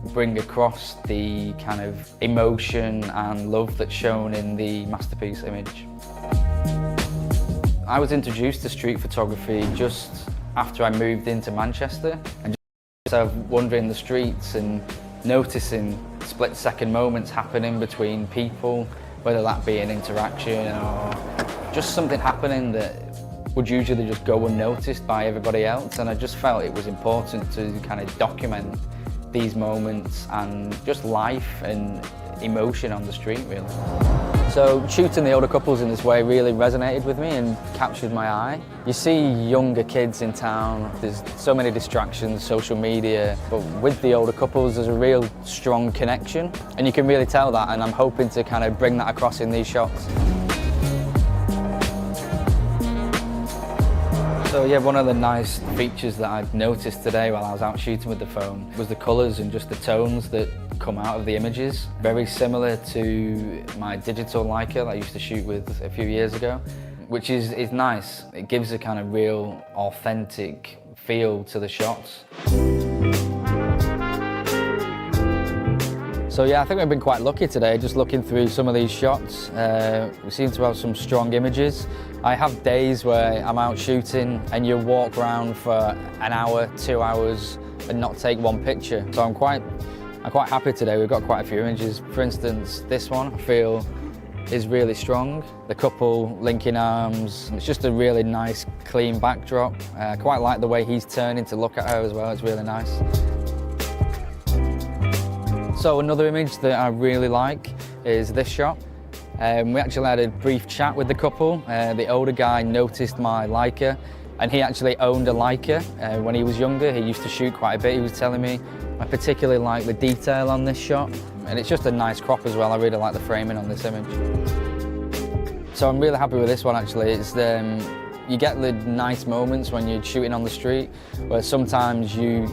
bring across the kind of emotion and love that's shown in the masterpiece image. I was introduced to street photography just after I moved into Manchester, and just wandering the streets and noticing split-second moments happening between people, whether that be an interaction or just something happening that would usually just go unnoticed by everybody else. And I just felt it was important to kind of document these moments and just life and emotion on the street, really. So shooting the older couples in this way really resonated with me and captured my eye. You see younger kids in town, there's so many distractions, social media, but with the older couples there's a real strong connection, and you can really tell that, and I'm hoping to kind of bring that across in these shots. So yeah, one of the nice features that I've noticed today while I was out shooting with the phone was the colours and just the tones that come out of the images. Very similar to my digital Leica that I used to shoot with a few years ago, which is nice. It gives a kind of real authentic feel to the shots. So yeah, I think we've been quite lucky today, just looking through some of these shots. We seem to have some strong images. I have days where I'm out shooting and you walk around for an hour, 2 hours and not take one picture. So I'm quite happy today. We've got quite a few images. For instance, this one I feel is really strong. The couple linking arms. It's just a really nice, clean backdrop. I quite like the way he's turning to look at her as well. It's really nice. So another image that I really like is this shot. We actually had a brief chat with the couple. The older guy noticed my Leica, and he actually owned a Leica when he was younger. He used to shoot quite a bit, he was telling me. I particularly like the detail on this shot, and it's just a nice crop as well. I really like the framing on this image. So I'm really happy with this one actually. It's you get the nice moments when you're shooting on the street, where sometimes you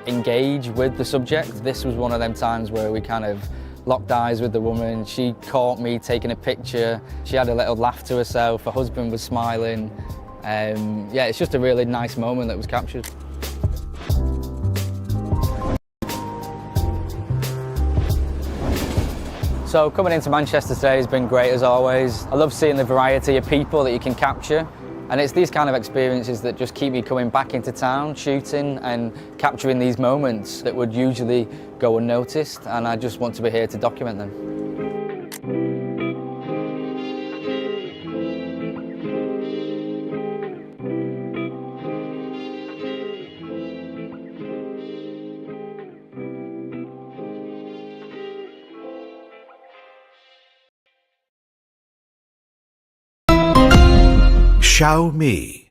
engage with the subject. This was one of them times where we kind of locked eyes with the woman. She caught me taking a picture. She had a little laugh to herself. Her husband was smiling. Yeah, it's just a really nice moment that was captured. So coming into Manchester today has been great as always. I love seeing the variety of people that you can capture. And it's these kind of experiences that just keep me coming back into town, shooting and capturing these moments that would usually go unnoticed, and I just want to be here to document them. Xiaomi.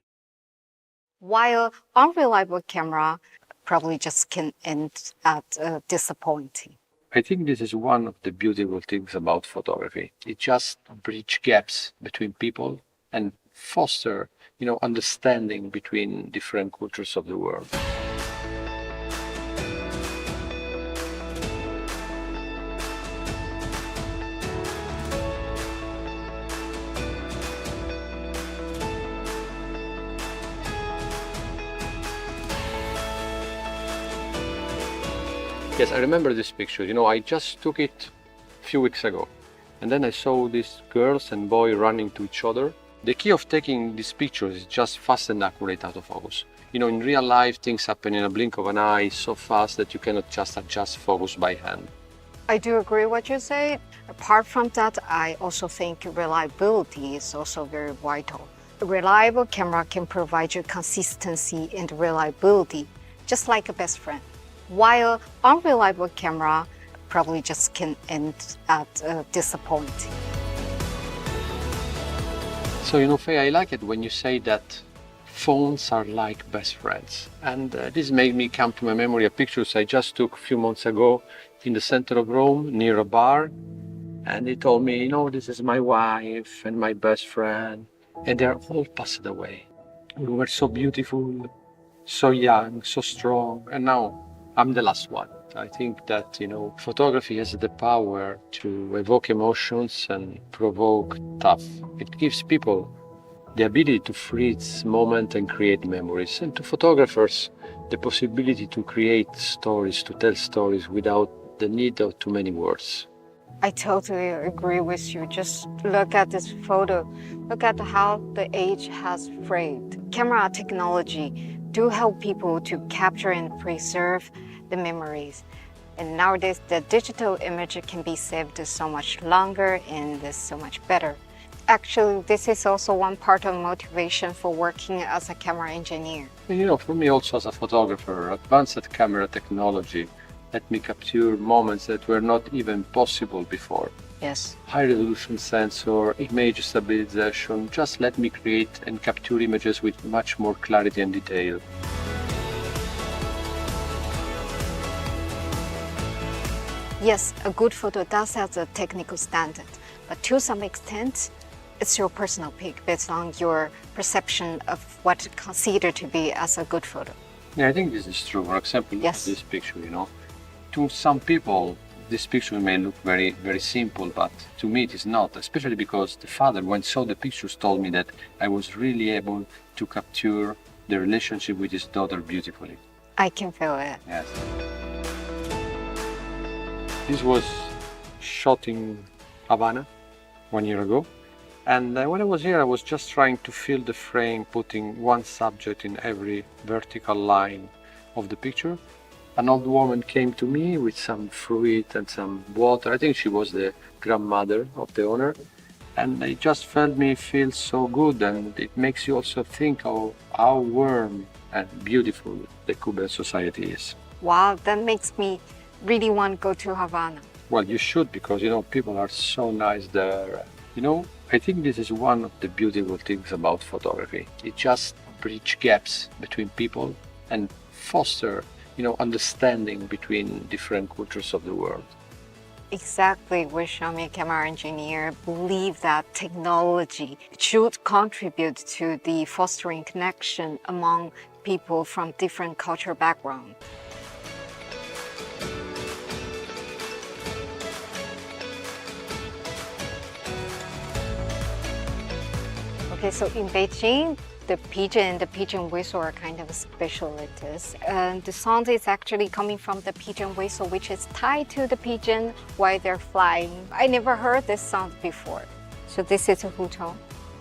While unreliable camera probably just can end at disappointing. I think this is one of the beautiful things about photography. It just bridges gaps between people and foster, understanding between different cultures of the world. Yes, I remember this picture. I just took it a few weeks ago. And then I saw these girls and boy running to each other. The key of taking these pictures is just fast and accurate autofocus. In real life, things happen in a blink of an eye so fast that you cannot just adjust focus by hand. I do agree with what you say. Apart from that, I also think reliability is also very vital. A reliable camera can provide you consistency and reliability, just like a best friend. While unreliable camera probably just can end at disappointing. So, Faye, I like it when you say that phones are like best friends. And this made me come to my memory of pictures I just took a few months ago in the center of Rome, near a bar. And they told me, this is my wife and my best friend. And they're all passed away. We were so beautiful, so young, so strong. And now I'm the last one. I think that, photography has the power to evoke emotions and provoke thought. It gives people the ability to freeze moment and create memories, and to photographers, the possibility to create stories, to tell stories without the need of too many words. I totally agree with you. Just look at this photo. Look at how the age has faded. Camera technology do help people to capture and preserve the memories. And nowadays, the digital image can be saved so much longer and so much better. Actually, this is also one part of motivation for working as a camera engineer. And for me also as a photographer, advanced camera technology let me capture moments that were not even possible before. Yes. High-resolution sensor, image stabilization, just let me create and capture images with much more clarity and detail. Yes, a good photo does have a technical standard, but to some extent, it's your personal pick based on your perception of what considered to be as a good photo. Yeah, I think this is true. For example, look at this picture, To some people, this picture may look very, very simple, but to me it is not, especially because the father, when saw the pictures, told me that I was really able to capture the relationship with his daughter beautifully. I can feel it. Yes. This was shot in Havana 1 year ago. And when I was here, I was just trying to fill the frame, putting one subject in every vertical line of the picture. An old woman came to me with some fruit and some water. I think she was the grandmother of the owner. And it just felt me feel so good, and it makes you also think of how warm and beautiful the Cuban society is. Wow, that makes me really want to go to Havana. Well, you should, because people are so nice there. I think this is one of the beautiful things about photography. It just bridges gaps between people and foster understanding between different cultures of the world. Exactly, we Xiaomi camera engineer believe that technology should contribute to the fostering connection among people from different cultural backgrounds. Okay, so in Beijing, the pigeon and the pigeon whistle are kind of specialties. And the sound is actually coming from the pigeon whistle, which is tied to the pigeon while they're flying. I never heard this sound before. So this is a hutong.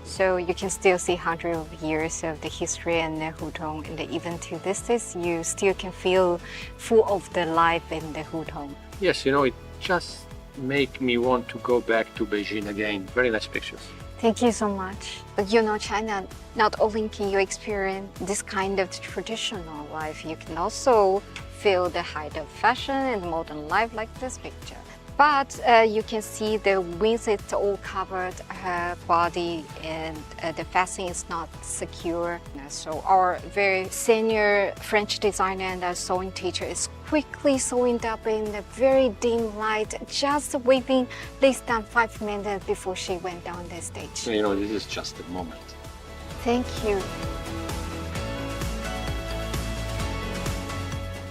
So you can still see hundreds of years of the history in the hutong, and even to this day, you still can feel full of the life in the hutong. Yes, it just make me want to go back to Beijing again. Very nice pictures. Thank you so much. But China, not only can you experience this kind of traditional life, you can also feel the height of fashion and modern life like this picture. But you can see the wings, it's all covered, her body, and the fastening is not secure. So our very senior French designer and sewing teacher is quickly sewing up in the very dim light, just waiting less than 5 minutes before she went down the stage. This is just a moment. Thank you.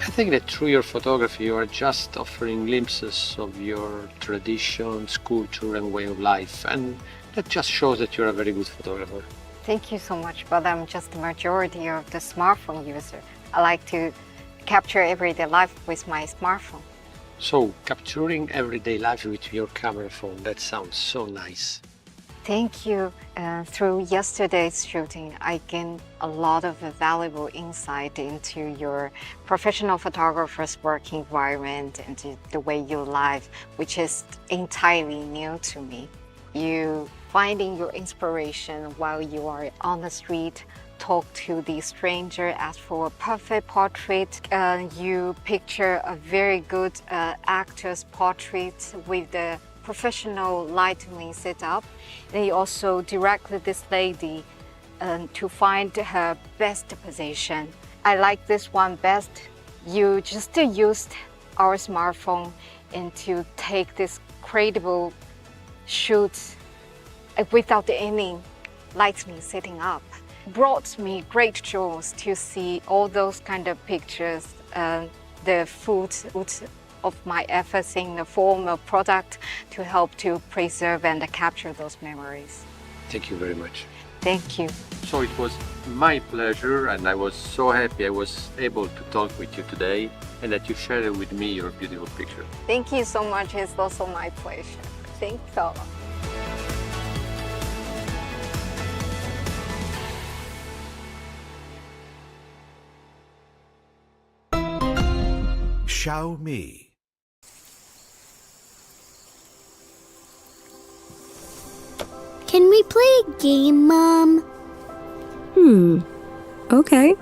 I think that through your photography, you are just offering glimpses of your traditions, culture, and way of life. And that just shows that you're a very good photographer. Thank you so much, but I'm just the majority of the smartphone user. I like to capture everyday life with my smartphone. So, capturing everyday life with your camera phone, that sounds so nice. Thank you. Through yesterday's shooting, I gained a lot of valuable insight into your professional photographer's work environment and the way you live, which is entirely new to me. You finding your inspiration while you are on the street, talk to the stranger, ask for a perfect portrait. You picture a very good actor's portrait with the professional lighting set up. And you also directed this lady to find her best position. I like this one best. You just used our smartphone and to take this credible shoot without any lighting setting up. Brought me great joy to see all those kind of pictures, the fruit of my efforts in the form of product to help to preserve and capture those memories. Thank you very much. Thank you. So it was my pleasure, and I was so happy I was able to talk with you today and that you shared with me your beautiful picture. Thank you so much. It's also my pleasure. Thank you. Xiaomi. Can we play a game, Mom? Okay.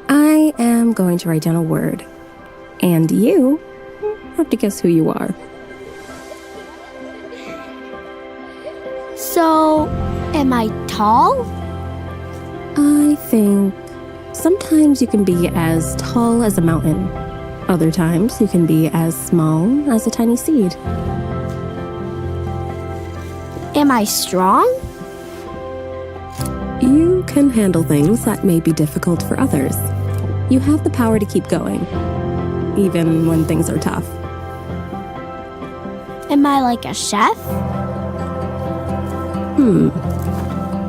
I am going to write down a word, and you have to guess who you are. So, am I tall? I think sometimes you can be as tall as a mountain. Other times you can be as small as a tiny seed. Am I strong? You can handle things that may be difficult for others. You have the power to keep going, even when things are tough. Am I like a chef?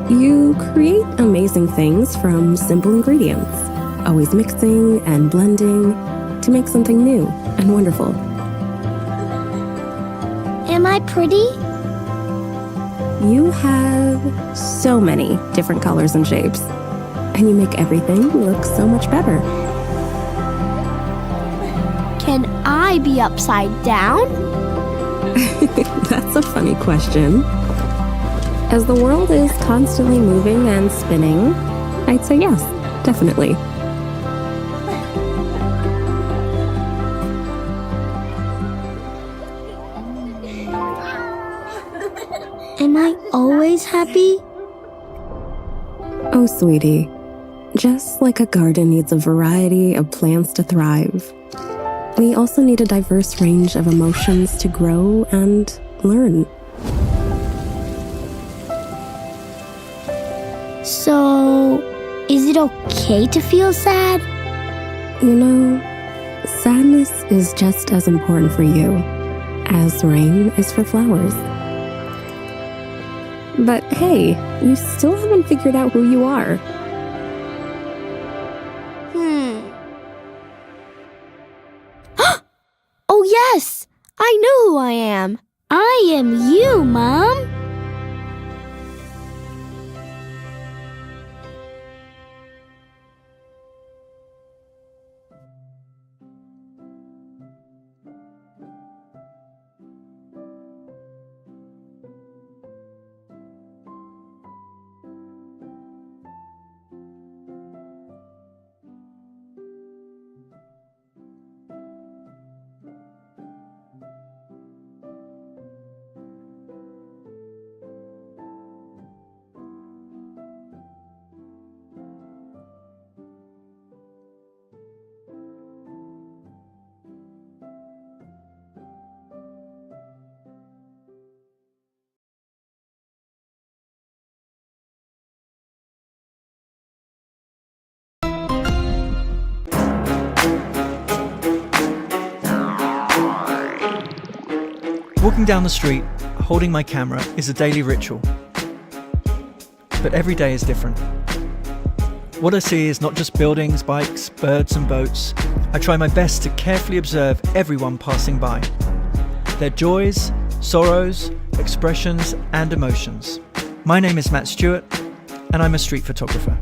You create amazing things from simple ingredients, always mixing and blending to make something new and wonderful. Am I pretty? You have so many different colors and shapes, and you make everything look so much better. Can I be upside down? That's a funny question. As the world is constantly moving and spinning, I'd say yes, definitely. Am I always happy? Oh, sweetie, just like a garden needs a variety of plants to thrive, we also need a diverse range of emotions to grow and learn. So, is it okay to feel sad? You know, sadness is just as important for you as rain is for flowers. But hey, you still haven't figured out who you are. Oh yes! I know who I am. I am you, Mom. Walking down the street, holding my camera, is a daily ritual. But every day is different. What I see is not just buildings, bikes, birds and boats. I try my best to carefully observe everyone passing by. Their joys, sorrows, expressions and emotions. My name is Matt Stewart and I'm a street photographer.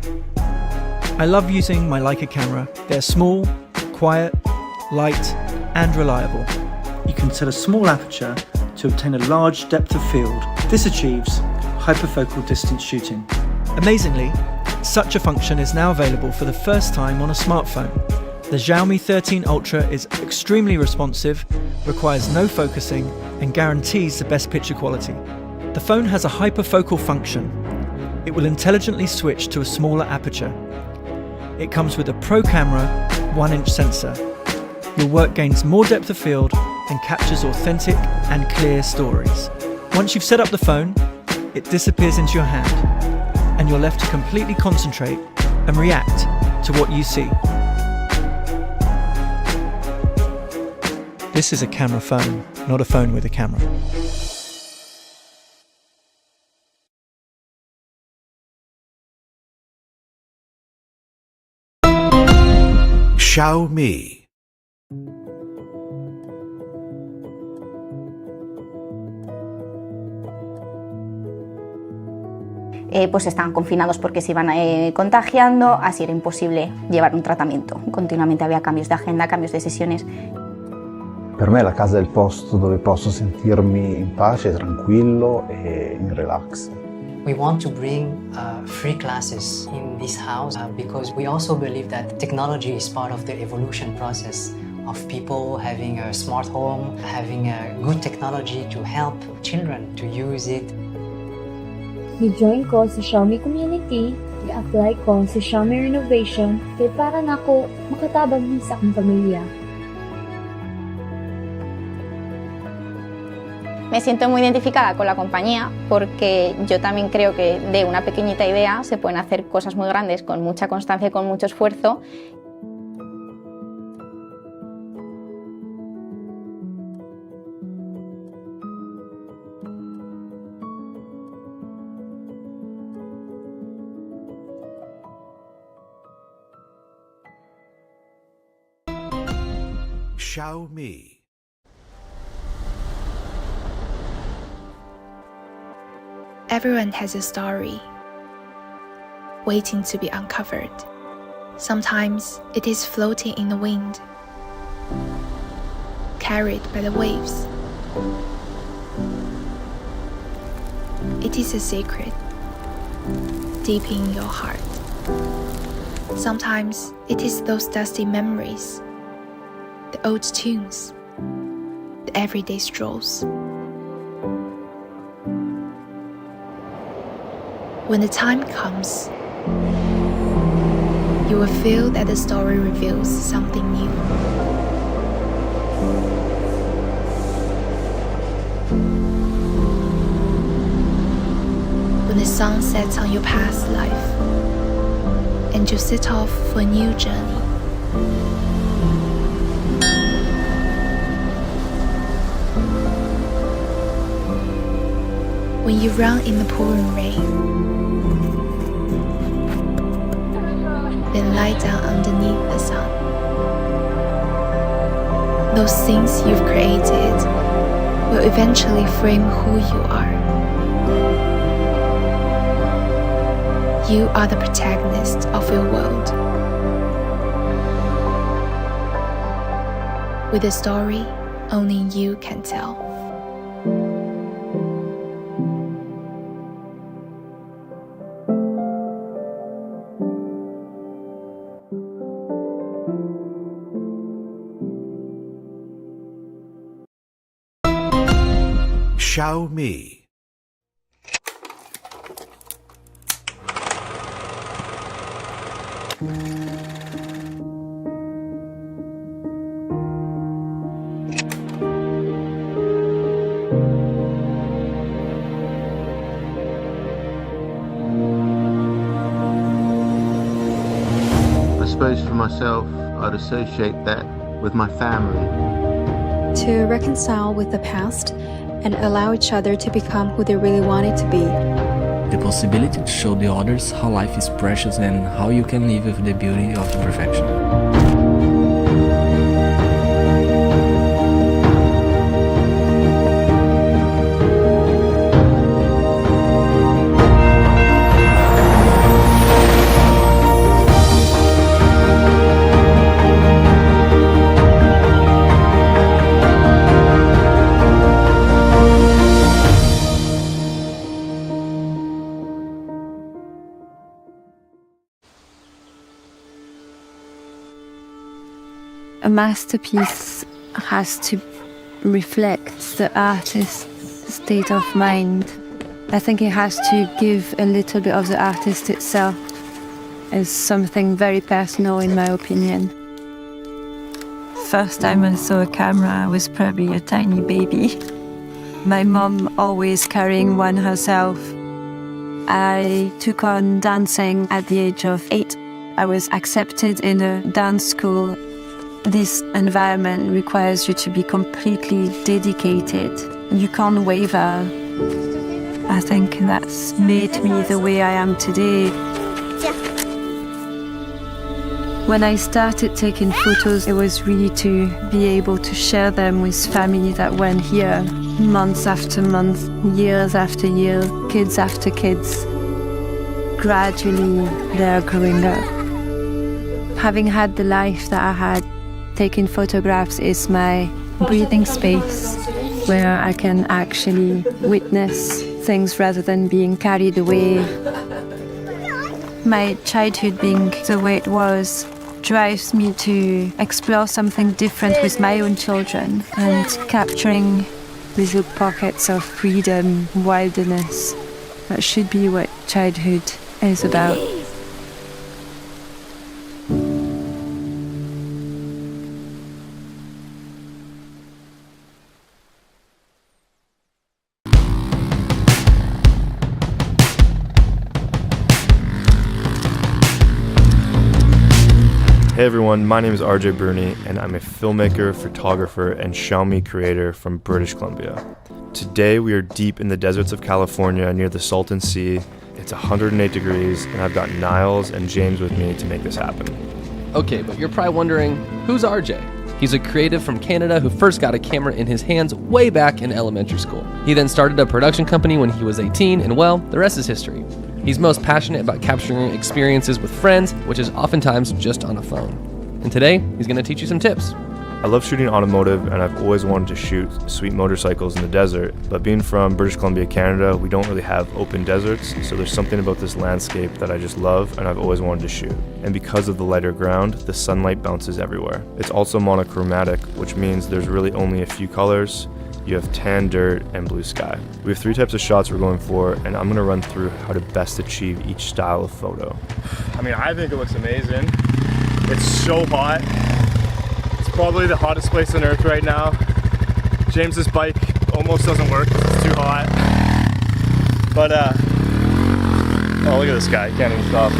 I love using my Leica camera. They're small, quiet, light and reliable. You can set a small aperture to obtain a large depth of field. This achieves hyperfocal distance shooting. Amazingly, such a function is now available for the first time on a smartphone. The Xiaomi 13 Ultra is extremely responsive, requires no focusing, and guarantees the best picture quality. The phone has a hyperfocal function. It will intelligently switch to a smaller aperture. It comes with a Pro Camera 1-inch sensor. Your work gains more depth of field and captures authentic and clear stories. Once you've set up the phone, it disappears into your hand, and you're left to completely concentrate and react to what you see. This is a camera phone, not a phone with a camera. Xiaomi. Pues estaban confinados porque se iban contagiando, así era imposible llevar un tratamiento. Continuamente había cambios de agenda, cambios de sesiones. Per me la casa è il posto dove posso sentirmi in pace, tranquillo e in relax. We want to bring free classes in this house because we also believe that technology is part of the evolution process of people having a smart home, having a good technology to help children to use it. I-join ko sa Xiaomi community, i-apply ko sa Xiaomi renovation kaya para na ako makatabang sa akong pamilya. Me siento muy identificada con la compañía porque yo también creo que de una pequeñita idea se pueden hacer cosas muy grandes con mucha constancia y con mucho esfuerzo. Xiaomi. Everyone has a story waiting to be uncovered. Sometimes it is floating in the wind, carried by the waves. It is a secret deep in your heart. Sometimes it is those dusty memories, the old tunes, the everyday strolls. When the time comes, you will feel that the story reveals something new. When the sun sets on your past life, and you set off for a new journey. When you run in the pouring rain, then lie down underneath the sun. Those things you've created will eventually frame who you are. You are the protagonist of your world, with a story only you can tell. Xiaomi. I suppose for myself, I'd associate that with my family. To reconcile with the past and allow each other to become who they really wanted to be. The possibility to show the others how life is precious and how you can live with the beauty of imperfection. A masterpiece has to reflect the artist's state of mind. I think it has to give a little bit of the artist itself as something very personal, in my opinion. First time I saw a camera, I was probably a tiny baby. My mom always carrying one herself. I took on dancing at the age of 8. I was accepted in a dance school. This environment requires you to be completely dedicated. You can't waver. I think that's made me the way I am today. When I started taking photos, it was really to be able to share them with family that weren't here, months after month, years after year, kids after kids. Gradually, they're growing up. Having had the life that I had, taking photographs is my breathing space where I can actually witness things rather than being carried away. My childhood being the way it was drives me to explore something different with my own children and capturing little pockets of freedom, wilderness. That should be what childhood is about. Hey everyone, my name is RJ Bruni and I'm a filmmaker, photographer, and Xiaomi creator from British Columbia. Today we are deep in the deserts of California near the Salton Sea. It's 108 degrees and I've got Niles and James with me to make this happen. Okay, but you're probably wondering, who's RJ? He's a creative from Canada who first got a camera in his hands way back in elementary school. He then started a production company when he was 18 and well, the rest is history. He's most passionate about capturing experiences with friends, which is oftentimes just on a phone. And today, he's going to teach you some tips. I love shooting automotive and I've always wanted to shoot sweet motorcycles in the desert, but being from British Columbia, Canada, we don't really have open deserts, so there's something about this landscape that I just love and I've always wanted to shoot. And because of the lighter ground, the sunlight bounces everywhere. It's also monochromatic, which means there's really only a few colors. You have tan, dirt, and blue sky. We have 3 types of shots we're going for, and I'm gonna run through how to best achieve each style of photo. I mean, I think it looks amazing. It's so hot. It's probably the hottest place on earth right now. James's bike almost doesn't work because it's too hot. But, oh, look at this guy, he can't even stop.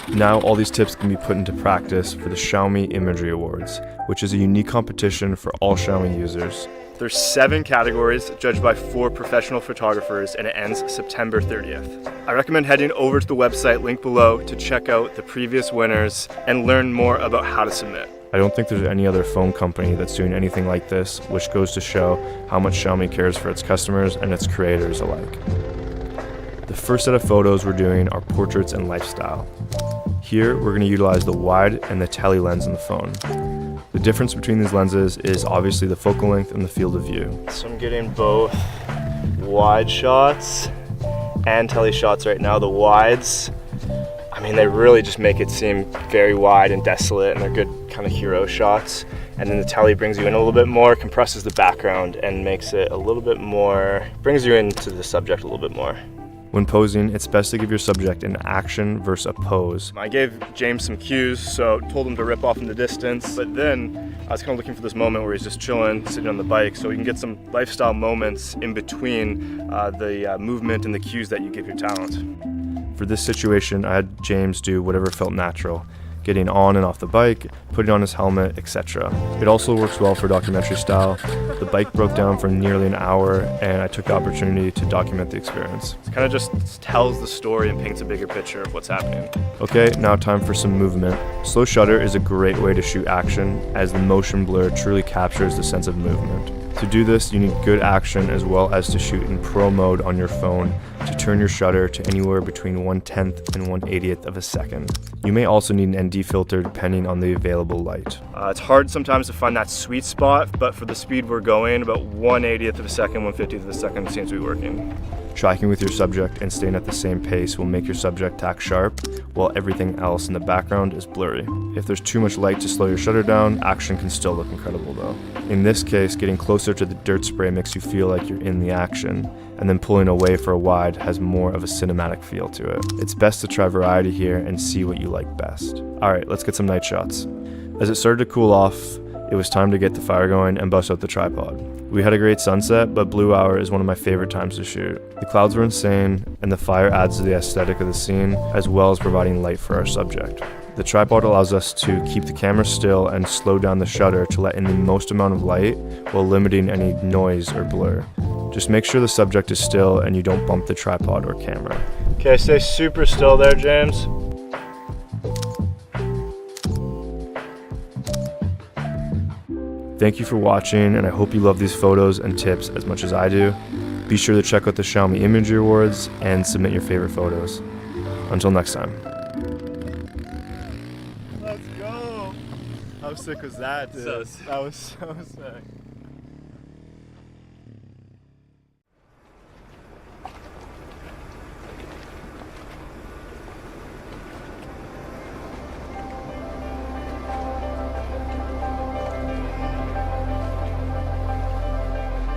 Now all these tips can be put into practice for the Xiaomi Imagery Awards, which is a unique competition for all Xiaomi users. There's 7 categories judged by 4 professional photographers and it ends September 30th. I recommend heading over to the website linked below to check out the previous winners and learn more about how to submit. I don't think there's any other phone company that's doing anything like this, which goes to show how much Xiaomi cares for its customers and its creators alike. The first set of photos we're doing are portraits and lifestyle. Here, we're going to utilize the wide and the tele lens in the phone. The difference between these lenses is obviously the focal length and the field of view. So I'm getting both wide shots and tele shots right now. The wides, I mean, they really just make it seem very wide and desolate and they're good kind of hero shots. And then the tele brings you in a little bit more, compresses the background and makes it a little bit more, brings you into the subject a little bit more. When posing, it's best to give your subject an action versus a pose. I gave James some cues, so told him to rip off in the distance, but then I was kind of looking for this moment where he's just chilling, sitting on the bike, so you can get some lifestyle moments in between the movement and the cues that you give your talent. For this situation, I had James do whatever felt natural, getting on and off the bike, putting on his helmet, etc. It also works well for documentary style. The bike broke down for nearly an hour and I took the opportunity to document the experience. It kind of just tells the story and paints a bigger picture of what's happening. Okay, now time for some movement. Slow shutter is a great way to shoot action as the motion blur truly captures the sense of movement. To do this, you need good action as well as to shoot in pro mode on your phone to turn your shutter to anywhere between 1/10th and 1/80th of a second. You may also need an ND filter depending on the available light. It's hard sometimes to find that sweet spot, but for the speed we're going, about 1/80th of a second, 1/50th of a second seems to be working. Tracking with your subject and staying at the same pace will make your subject tack sharp, while everything else in the background is blurry. If there's too much light to slow your shutter down, action can still look incredible though. In this case, getting closer to the dirt spray makes you feel like you're in the action, and then pulling away for a wide has more of a cinematic feel to it. It's best to try variety here and see what you like best. Alright, let's get some night shots. As it started to cool off, it was time to get the fire going and bust out the tripod. We had a great sunset, but blue hour is one of my favorite times to shoot. The clouds were insane, and the fire adds to the aesthetic of the scene, as well as providing light for our subject. The tripod allows us to keep the camera still and slow down the shutter to let in the most amount of light while limiting any noise or blur. Just make sure the subject is still and you don't bump the tripod or camera. Okay, stay super still there, James. Thank you for watching, and I hope you love these photos and tips as much as I do. Be sure to check out the Xiaomi Imagery Awards and submit your favorite photos. Until next time. Let's go! How sick was that, dude? That was so sick.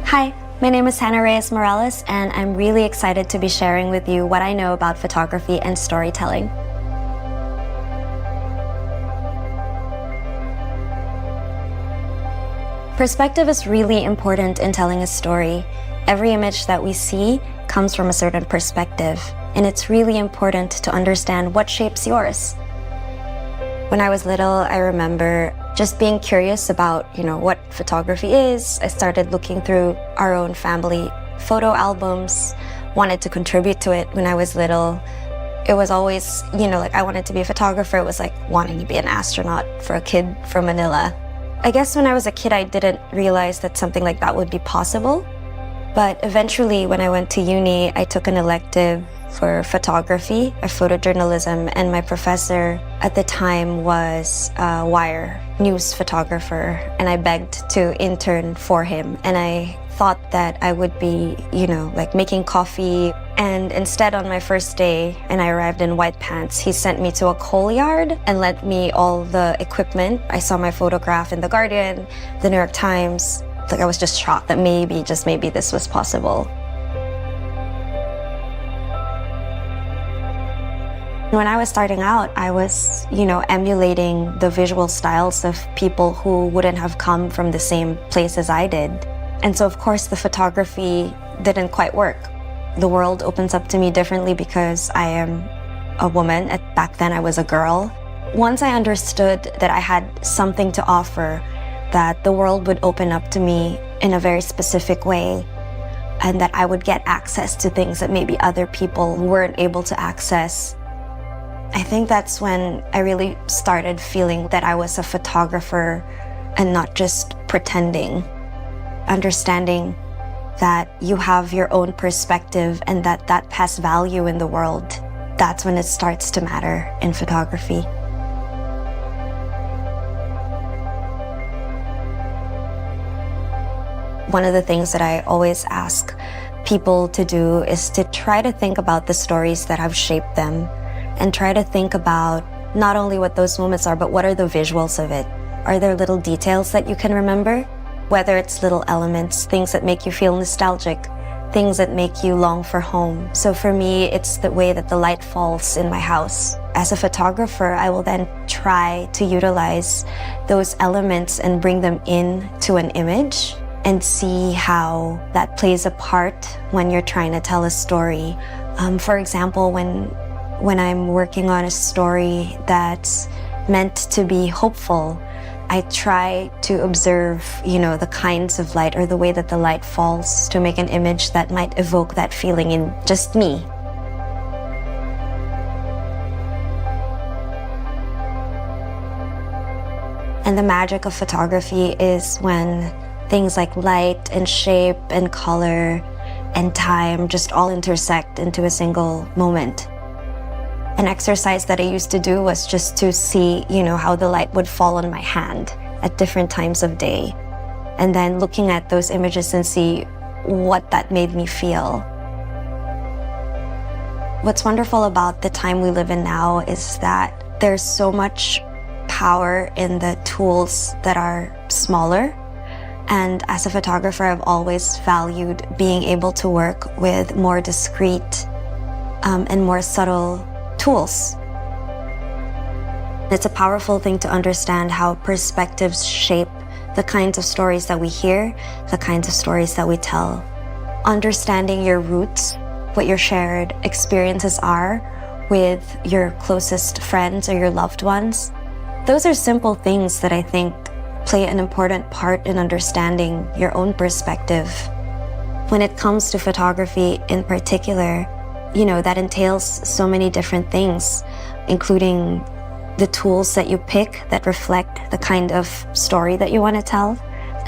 Hi, my name is Hannah Reyes Morales, and I'm really excited to be sharing with you what I know about photography and storytelling. Perspective is really important in telling a story. Every image that we see comes from a certain perspective, and it's really important to understand what shapes yours. When I was little, I remember just being curious about, what photography is. I started looking through our own family photo albums, wanted to contribute to it when I was little. It was always, I wanted to be a photographer. It was like wanting to be an astronaut for a kid from Manila. I guess when I was a kid, I didn't realize that something like that would be possible. But eventually, when I went to uni, I took an elective for photography, or photojournalism, and my professor at the time was a wire news photographer, and I begged to intern for him. And I thought that I would be, making coffee. And instead, on my first day, and I arrived in white pants, he sent me to a coal yard and lent me all the equipment. I saw my photograph in The Guardian, The New York Times. I was just shocked that maybe, just maybe, this was possible. When I was starting out, I was, emulating the visual styles of people who wouldn't have come from the same place as I did. And so, of course, the photography didn't quite work. The world opens up to me differently because I am a woman. Back then, I was a girl. Once I understood that I had something to offer, that the world would open up to me in a very specific way, and that I would get access to things that maybe other people weren't able to access, I think that's when I really started feeling that I was a photographer and not just pretending. Understanding that you have your own perspective and that has value in the world. That's when it starts to matter in photography. One of the things that I always ask people to do is to try to think about the stories that have shaped them, and try to think about not only what those moments are, but what are the visuals of it? Are there little details that you can remember? Whether it's little elements, things that make you feel nostalgic, things that make you long for home. So for me, it's the way that the light falls in my house. As a photographer, I will then try to utilize those elements and bring them into an image and see how that plays a part when you're trying to tell a story. For example, when I'm working on a story that's meant to be hopeful, I try to observe, the kinds of light or the way that the light falls to make an image that might evoke that feeling in just me. And the magic of photography is when things like light and shape and color and time just all intersect into a single moment. An exercise that I used to do was just to see, how the light would fall on my hand at different times of day. And then looking at those images and see what that made me feel. What's wonderful about the time we live in now is that there's so much power in the tools that are smaller. And as a photographer, I've always valued being able to work with more discreet and more subtle tools. It's a powerful thing to understand how perspectives shape the kinds of stories that we hear, the kinds of stories that we tell. Understanding your roots, what your shared experiences are with your closest friends or your loved ones. Those are simple things that I think play an important part in understanding your own perspective. When it comes to photography in particular, that entails so many different things, including the tools that you pick that reflect the kind of story that you want to tell,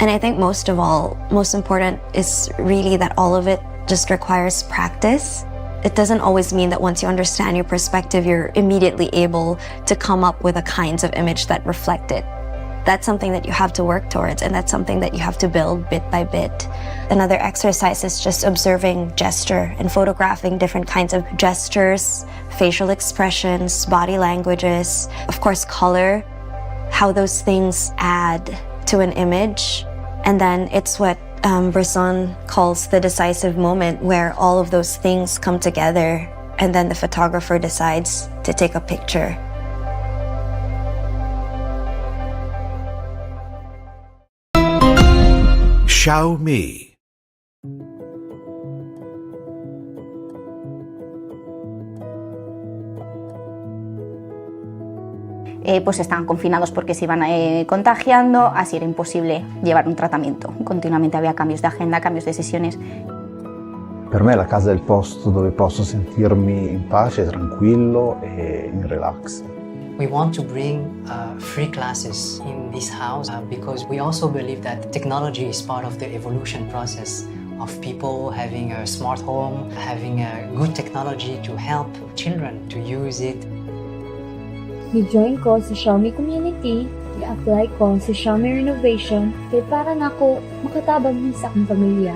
And I think most of all, most important is really that all of it just requires practice. It doesn't always mean that once you understand your perspective, you're immediately able to come up with the kinds of image that reflect it. That's something that you have to work towards, and that's something that you have to build bit by bit. Another exercise is just observing gesture and photographing different kinds of gestures, facial expressions, body languages, of course color, how those things add to an image. And then it's what Bresson calls the decisive moment, where all of those things come together and then the photographer decides to take a picture. Xiaomi. Pues estaban confinados porque se iban contagiando, así era imposible llevar un tratamiento. Continuamente había cambios de agenda, cambios de sesiones. Per me la casa è il posto dove posso sentirmi in pace, tranquillo e in relax. We want to bring free classes in this house because we also believe that technology is part of the evolution process of people having a smart home, having a good technology to help children to use it. Ni-join ko sa Xiaomi community, i-apply ko sa Xiaomi renovation, kaya para na ako makatabang sa akong pamilya.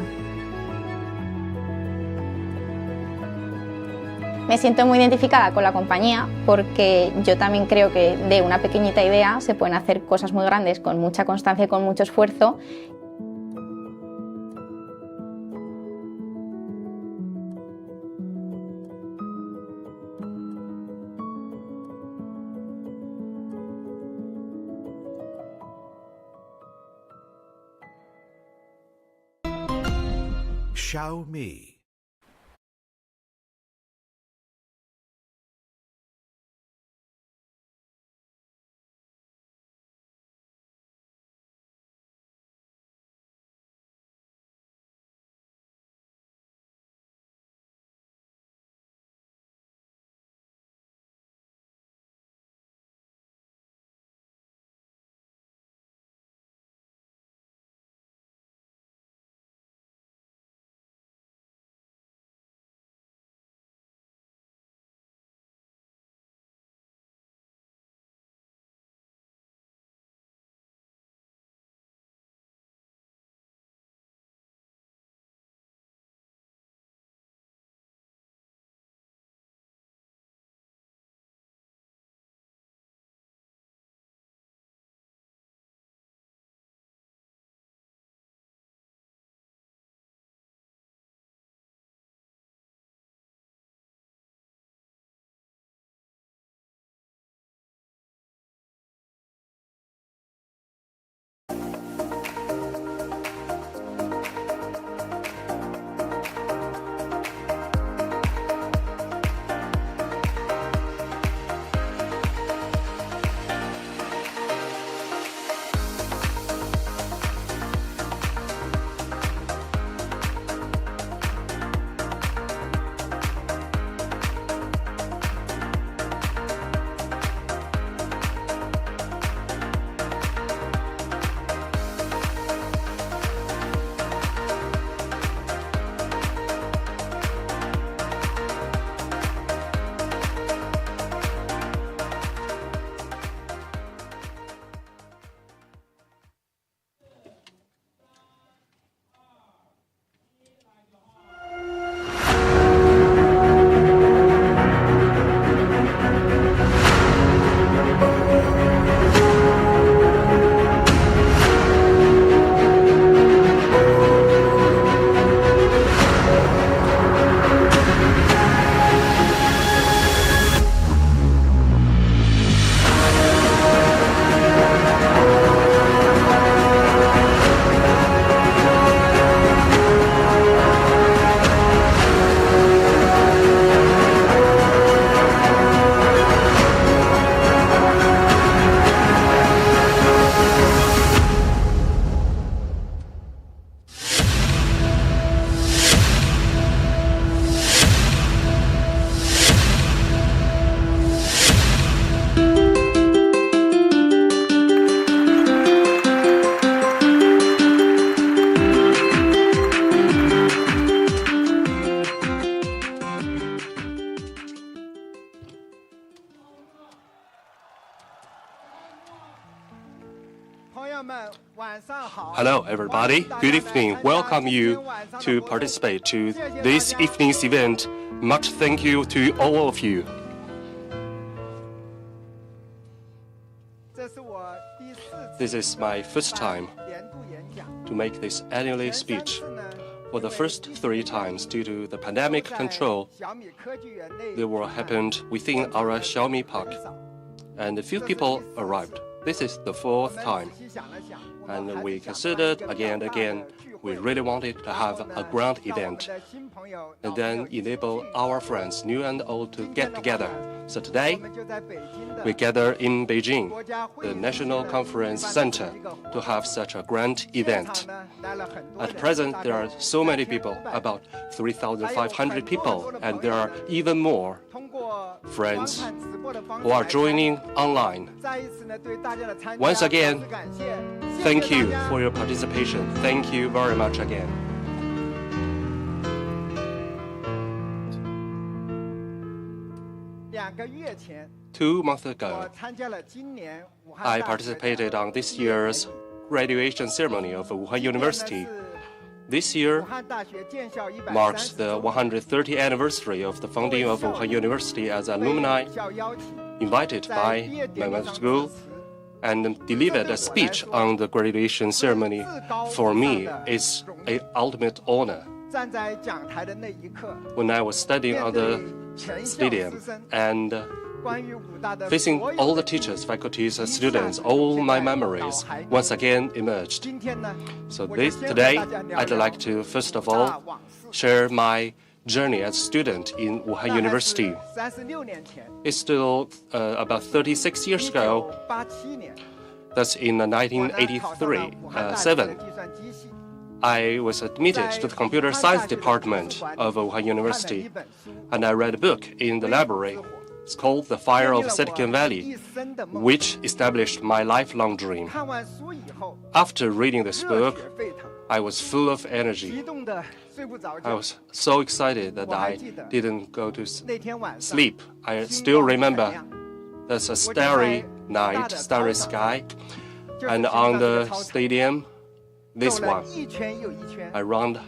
Me siento muy identificada con la compañía porque yo también creo que de una pequeñita idea se pueden hacer cosas muy grandes con mucha constancia y con mucho esfuerzo. Xiaomi. Hello, everybody. Good evening. Welcome you to participate to this evening's event. Much thank you to all of you. This is my first time to make this annual speech. For the first 3 times, due to the pandemic control, they were happened within our Xiaomi park, and a few people arrived. This is the 4th time, and we considered again and again. We really wanted to have a grand event and then enable our friends, new and old, to get together. So today, we gather in Beijing, the National Conference Center, to have such a grand event. At present, there are so many people, about 3,500 people, and there are even more friends who are joining online. Once again, thank you for your participation. Thank you very much again. Two months ago, I participated on this year's graduation ceremony of Wuhan University. This year marks the 130th anniversary of the founding of Wuhan University as alumni, invited by my school, and delivered a speech on the graduation ceremony. For me, it's an ultimate honor. When I was studying on the stadium and facing all the teachers, faculties, and students, all my memories once again emerged. So today, I'd like to first of all share my journey as a student in Wuhan University. It's still about 36 years ago. That's in 1983-7. I was admitted to the computer science department of Wuhan University, and I read a book in the library. It's called The Fire of Silicon Valley, which established my lifelong dream. After reading this book, I was full of energy. I was so excited that I didn't go to sleep. I still remember there's a starry night, starry sky, and on the stadium, this one. I walked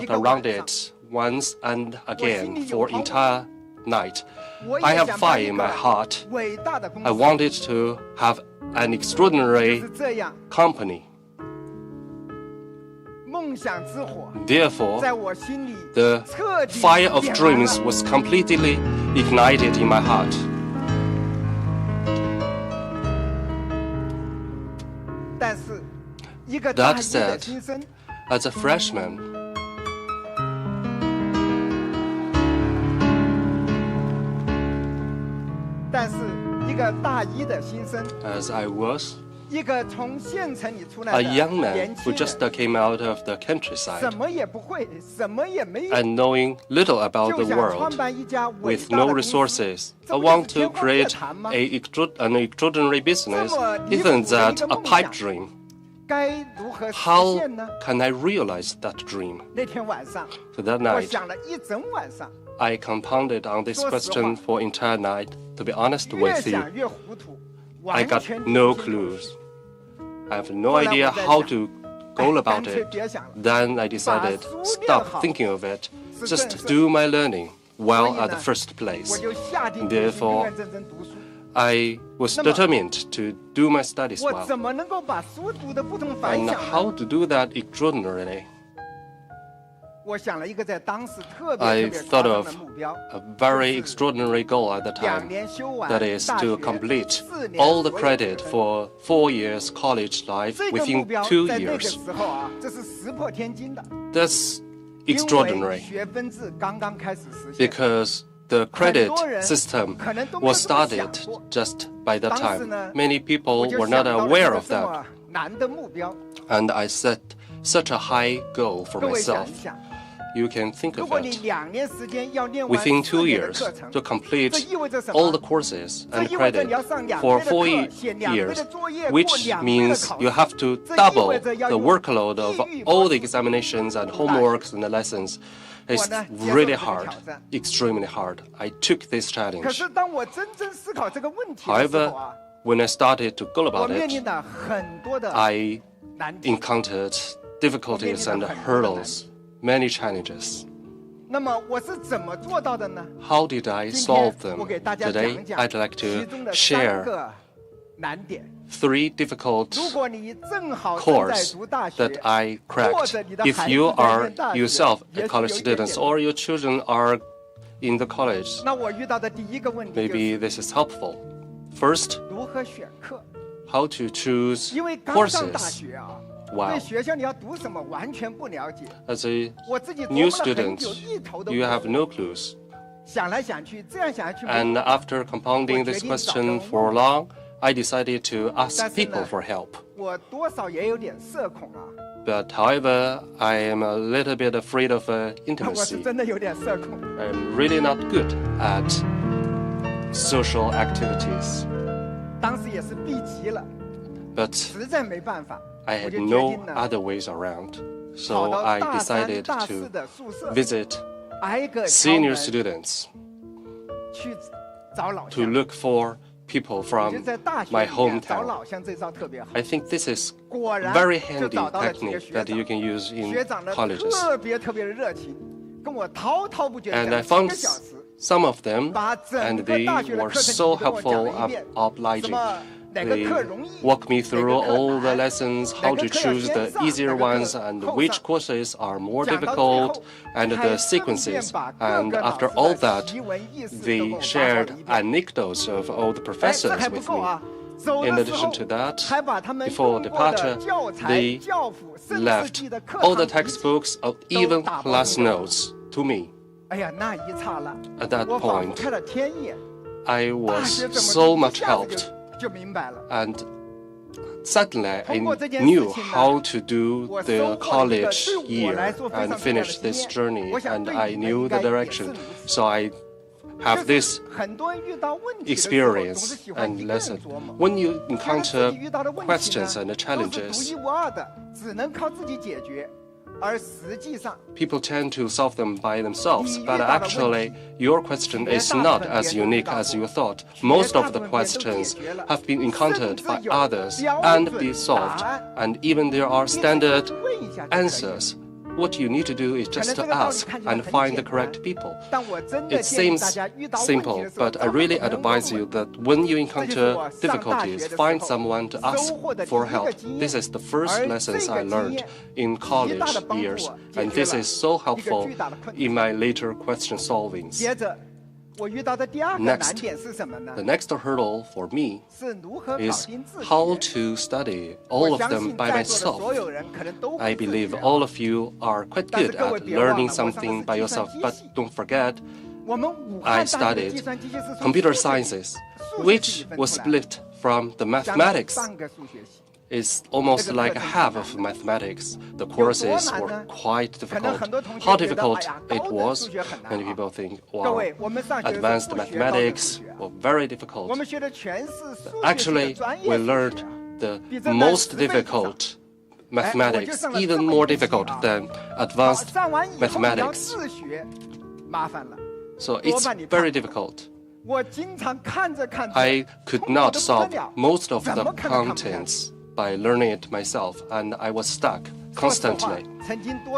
around it once and again for entire night. I have fire in my heart. I wanted to have an extraordinary company. Therefore, the fire of dreams was completely ignited in my heart. That said, as a freshman, as I was a young man who just came out of the countryside and knowing little about the world, with no resources, I want to create an extraordinary business, even that a pipe dream. How can I realize that dream? So that night, I compounded on this question for entire night. To be honest with you, I got no clues. I have no idea how to go about it. Then I decided, stop thinking of it, just do my learning well at the first place. Therefore, I was determined to do my studies well. And how to do that extraordinarily? I thought of a very extraordinary goal at the time, that is to complete all the credit for 4 years college life within 2 years. That's extraordinary, because the credit system was started just by that time. Many people were not aware of that. And I set such a high goal for myself. You can think of it. Within 2 years, to complete all the courses and credit for 4 years, which means you have to double the workload of all the examinations and homeworks and the lessons. It's really hard, extremely hard. I took this challenge. However, When I started to go about it, I encountered difficulties and hurdles, many challenges. How did I solve them? Today, I'd like to share 3 difficult courses that I cracked. If you are yourself a college student or your children are in the college, maybe this is helpful. First, how to choose courses. Wow. As a new student, you have no clues. And after compounding this question for long, I decided to ask people for help. But however, I am a little bit afraid of intimacy. I'm really not good at social activities. But I had no other ways around. So I decided to visit senior students to look for people from my hometown. I think this is a very handy technique that you can use in colleges. And I found some of them, and they were so helpful and obliging. They walk me through all the lessons, how to choose the easier ones, and which courses are more difficult, and the sequences. And after all that, they shared anecdotes of all the professors with me. In addition to that, before departure, they left all the textbooks or even class notes to me. At that point, I was so much helped. And suddenly I knew how to do the college year and finish this journey, and I knew the direction. So I have this experience and lesson. When you encounter questions and challenges, people tend to solve them by themselves, but actually your question is not as unique as you thought. Most of the questions have been encountered by others and be solved, and even there are standard answers. What you need to do is just to ask and find the correct people. It seems simple, but I really advise you that when you encounter difficulties, find someone to ask for help. This is the first lessons I learned in college years, and this is so helpful in my later question solvings. Next, the next hurdle for me is how to study all of them by myself. I believe all of you are quite good at learning something by yourself, but don't forget, I studied computer sciences, which was split from the mathematics. It's almost like half of mathematics. The courses were quite difficult. How difficult it was, many people think, wow, advanced mathematics were very difficult. Actually, we learned the most difficult mathematics, even more difficult than advanced mathematics. So it's very difficult. I could not solve most of the contents by learning it myself, and I was stuck constantly.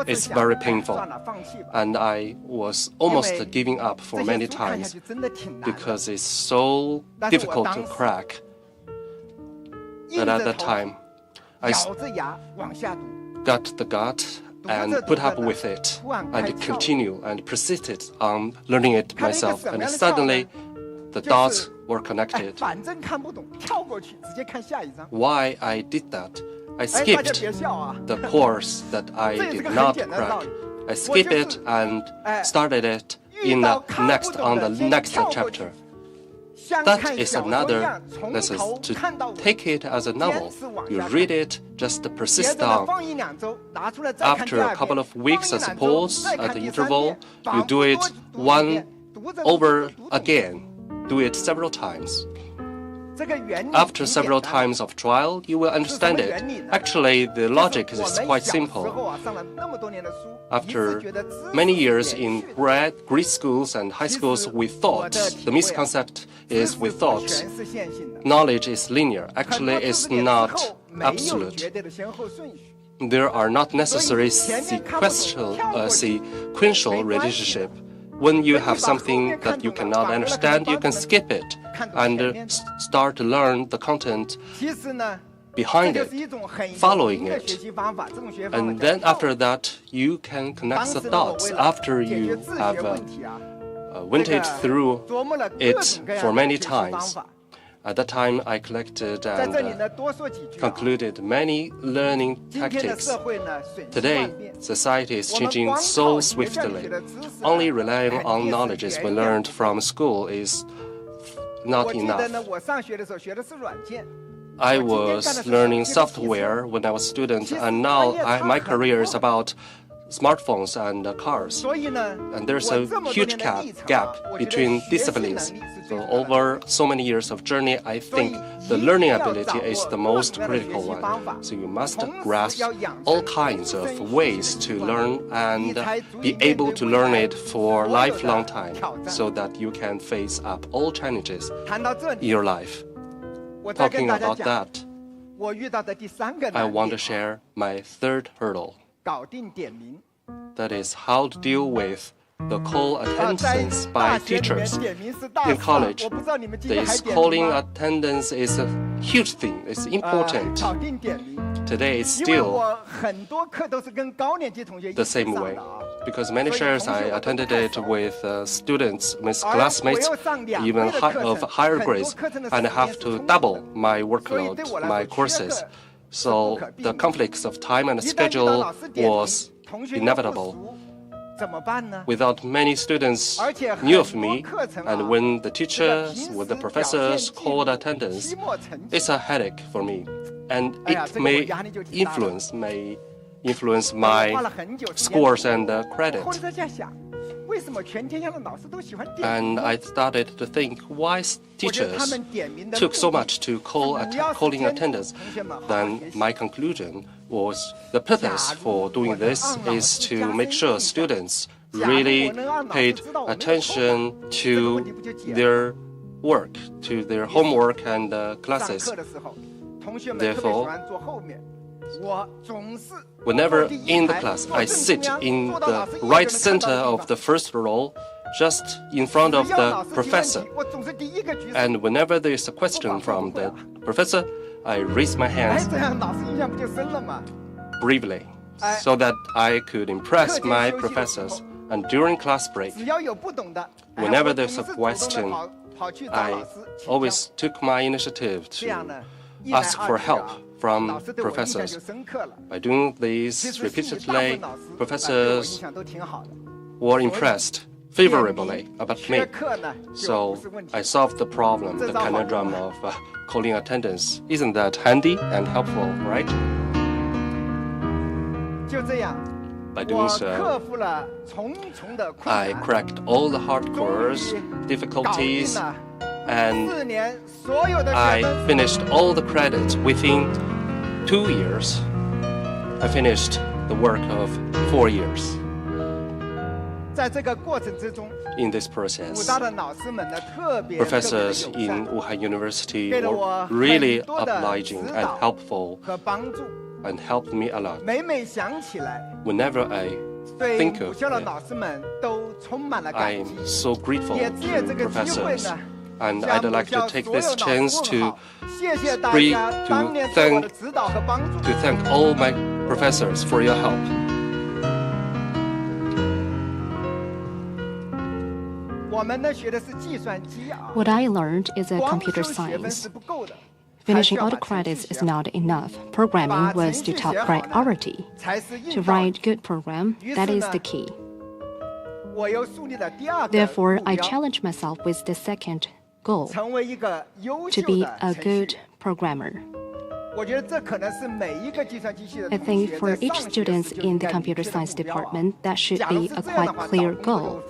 It's very painful, and I was almost giving up for many times because it's so difficult to crack. But at that time, I got the gut and put up with it and continue and persisted on learning it myself, and suddenly the dots were connected. Why I did that? I skipped the course that I did not crack. I skipped it and started it on the next chapter. That is another lesson, to take it as a novel. You read it, just persist on. After a couple of weeks, I suppose, at the interval, you do it one over again. Do it several times. After several times of trial, you will understand it. Actually, the logic is quite simple. After many years in grade schools and high schools, we thought, the misconception is we thought knowledge is linear. Actually, it's not absolute. There are not necessary sequential relationship. When you have something that you cannot understand, you can skip it and start to learn the content behind it, following it. And then after that, you can connect the dots after you have went it through it for many times. At that time, I collected and concluded many learning tactics. Today, society is changing so swiftly. Only relying on knowledge we learned from school is not enough. I was learning software when I was a student, and now my career is about smartphones and cars. And there's a huge gap between disciplines. So over so many years of journey, I think the learning ability is the most critical one. So you must grasp all kinds of ways to learn and be able to learn it for a lifelong time so that you can face up all challenges in your life. Talking about that, I want to share my third hurdle. That is how to deal with the call attendance by teachers. In college, this calling attendance is a huge thing. It's important. Today, it's still the same way. Because many shares I attended it with students, with classmates, even of higher grades, and I have to double my workload, my courses. So the conflicts of time and schedule was inevitable. Without many students knew of me, and when the teachers, when the professors called attendance, it's a headache for me, and it may influence my scores and credit. And I started to think why teachers took so much to calling attendance. Then my conclusion was the purpose for doing this is to make sure students really paid attention to their work, to their homework and classes. Therefore, whenever in the class, I sit in the right center of the first row, just in front of the professor. And whenever there is a question from the professor, I raise my hands bravely so that I could impress my professors. And during class break, whenever there's a question, I always took my initiative to ask for help from professors. By doing this repeatedly, professors were impressed favorably about me. So I solved the problem, the conundrum of calling attendance. Isn't that handy and helpful, right? By doing so, I cracked all the hardcore difficulties, and I finished all the credits within 2 years. I finished the work of 4 years. In this process, professors in Wuhan University were really obliging and helpful and helped me a lot. Whenever I think of it, I'm so grateful to professors. And I'd like to take this chance to thank all my professors for your help. What I learned is a computer science. Finishing all the credits is not enough. Programming was the top priority. To write good program, that is the key. Therefore, I challenged myself with the second goal, to be a good programmer. I think for each student in the computer science department, that should be a quite clear goal.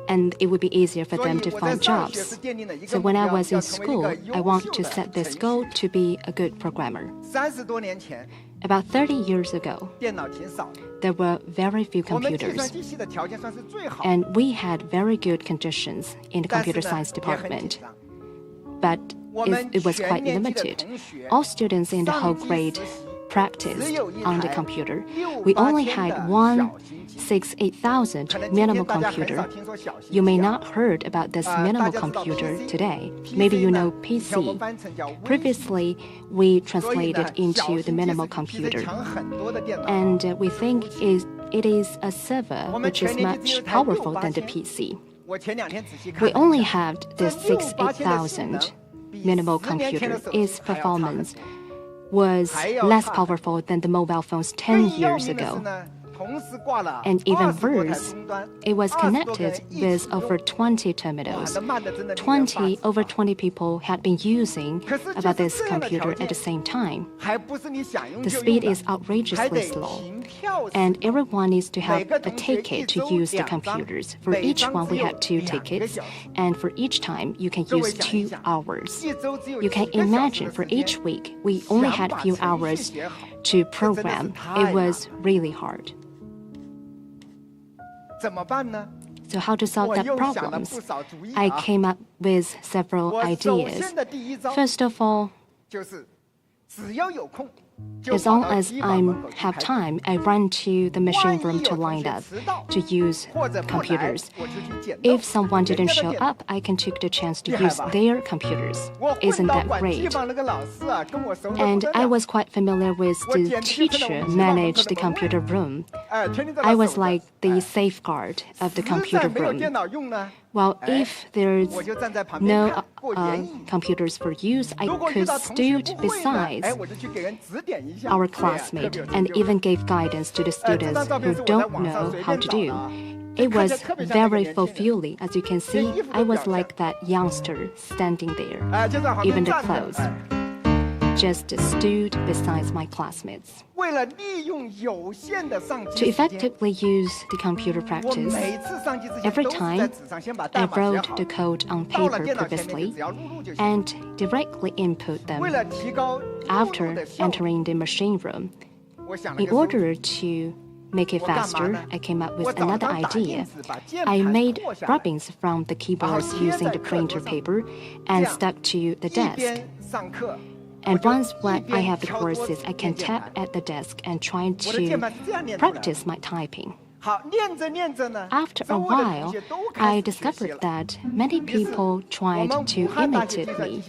and it would be easier for them to find jobs. So when I was in school, I wanted to set this goal to be a good programmer. About 30 years ago, there were very few computers, and we had very good conditions in the computer science department. But it was quite limited. All students in the whole grade practiced on the computer. We only had one 8000 minimal computer. You may not heard about this minimal computer today. Maybe you know PC. Previously, we translated into the minimal computer, and we think it is a server which is much powerful than the PC. We only had this 8000 minimal computer. Its performance was less powerful than the mobile phones 10 years ago. And even worse, it was connected with over 20 terminals. Over 20 people had been using about this computer at the same time. The speed is outrageously slow, and everyone needs to have a ticket to use the computers. For each one, we had 2 tickets, and for each time, you can use 2 hours. You can imagine for each week, we only had a few hours to program. It was really hard. So how to solve that problem? I came up with several ideas. First of all, as long as I have time, I run to the machine room to line up to use computers. If someone didn't show up, I can take the chance to use their computers. Isn't that great? And I was quite familiar with the teacher manage the computer room. I was like the safeguard of the computer room. Well, if there's no computers for use, I could stood beside our classmate and even gave guidance to the students who don't know how to do. It was very fulfilling. As you can see, I was like that youngster standing there, even the clothes. Just stood beside my classmates. To effectively use the computer practice, every time I wrote the code on paper previously and directly input them after entering the machine room. In order to make it faster, I came up with another idea. I made rubbings from the keyboards using the printer paper and stuck to the desk. And once when I have the courses, I can tap at the desk and try to practice my typing. After a while, I discovered that many people tried to imitate me.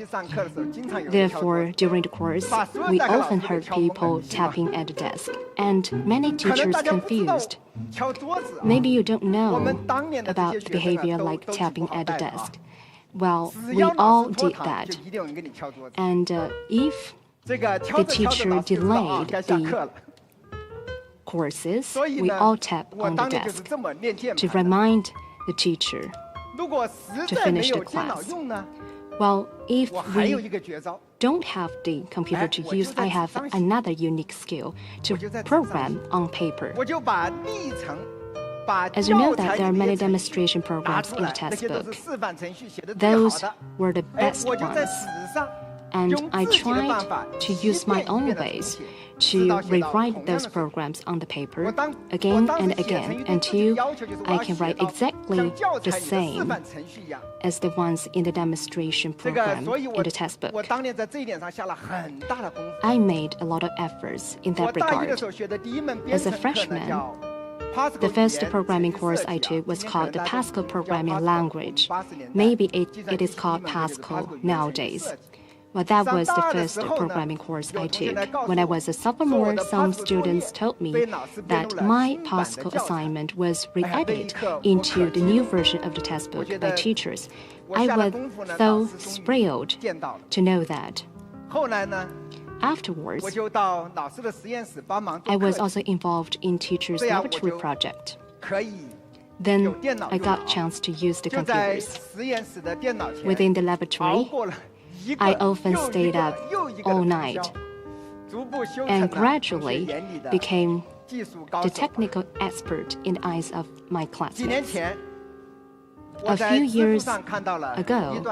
Therefore, during the course, we often heard people tapping at the desk, and many teachers confused. Maybe you don't know about the behavior like tapping at the desk. Well, we all did that. And if the teacher delayed the courses, we all tap on the desk to remind the teacher to finish the class. Well, if we don't have the computer to use, I have another unique skill to program on paper. As you know that there are many demonstration programs in the textbook. Those were the best ones. And I tried to use my own ways to rewrite those programs on the paper again and again until I can write exactly the same as the ones in the demonstration program in the textbook. I made a lot of efforts in that regard. As a freshman, the first programming course I took was called the Pascal Programming Language. Maybe it is called Pascal nowadays. Well, that was the first programming course I took. When I was a sophomore, some students told me that my Pascal assignment was re-edited into the new version of the textbook by teachers. I was so thrilled to know that. Afterwards, I was also involved in teachers' laboratory project. Then I got a chance to use the computers. Within the laboratory, I often stayed up all night and gradually became the technical expert in the eyes of my classmates. A few years ago,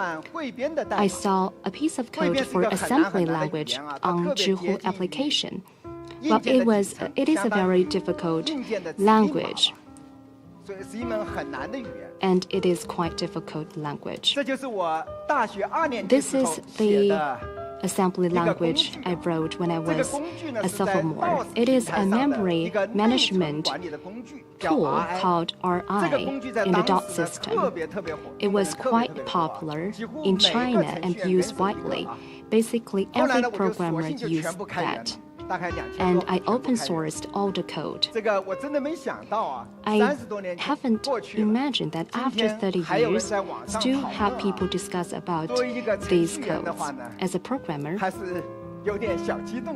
I saw a piece of code for assembly language on Zhihu application. Well, it is a very difficult language, and it is quite difficult language. This is the assembly language I wrote when I was a sophomore. It is a memory management tool called RI in the dot system. It was quite popular in China and used widely. Basically, every programmer used that. And I open sourced all the code. I haven't imagined that after 30 years, still have people discuss about these codes. As a programmer,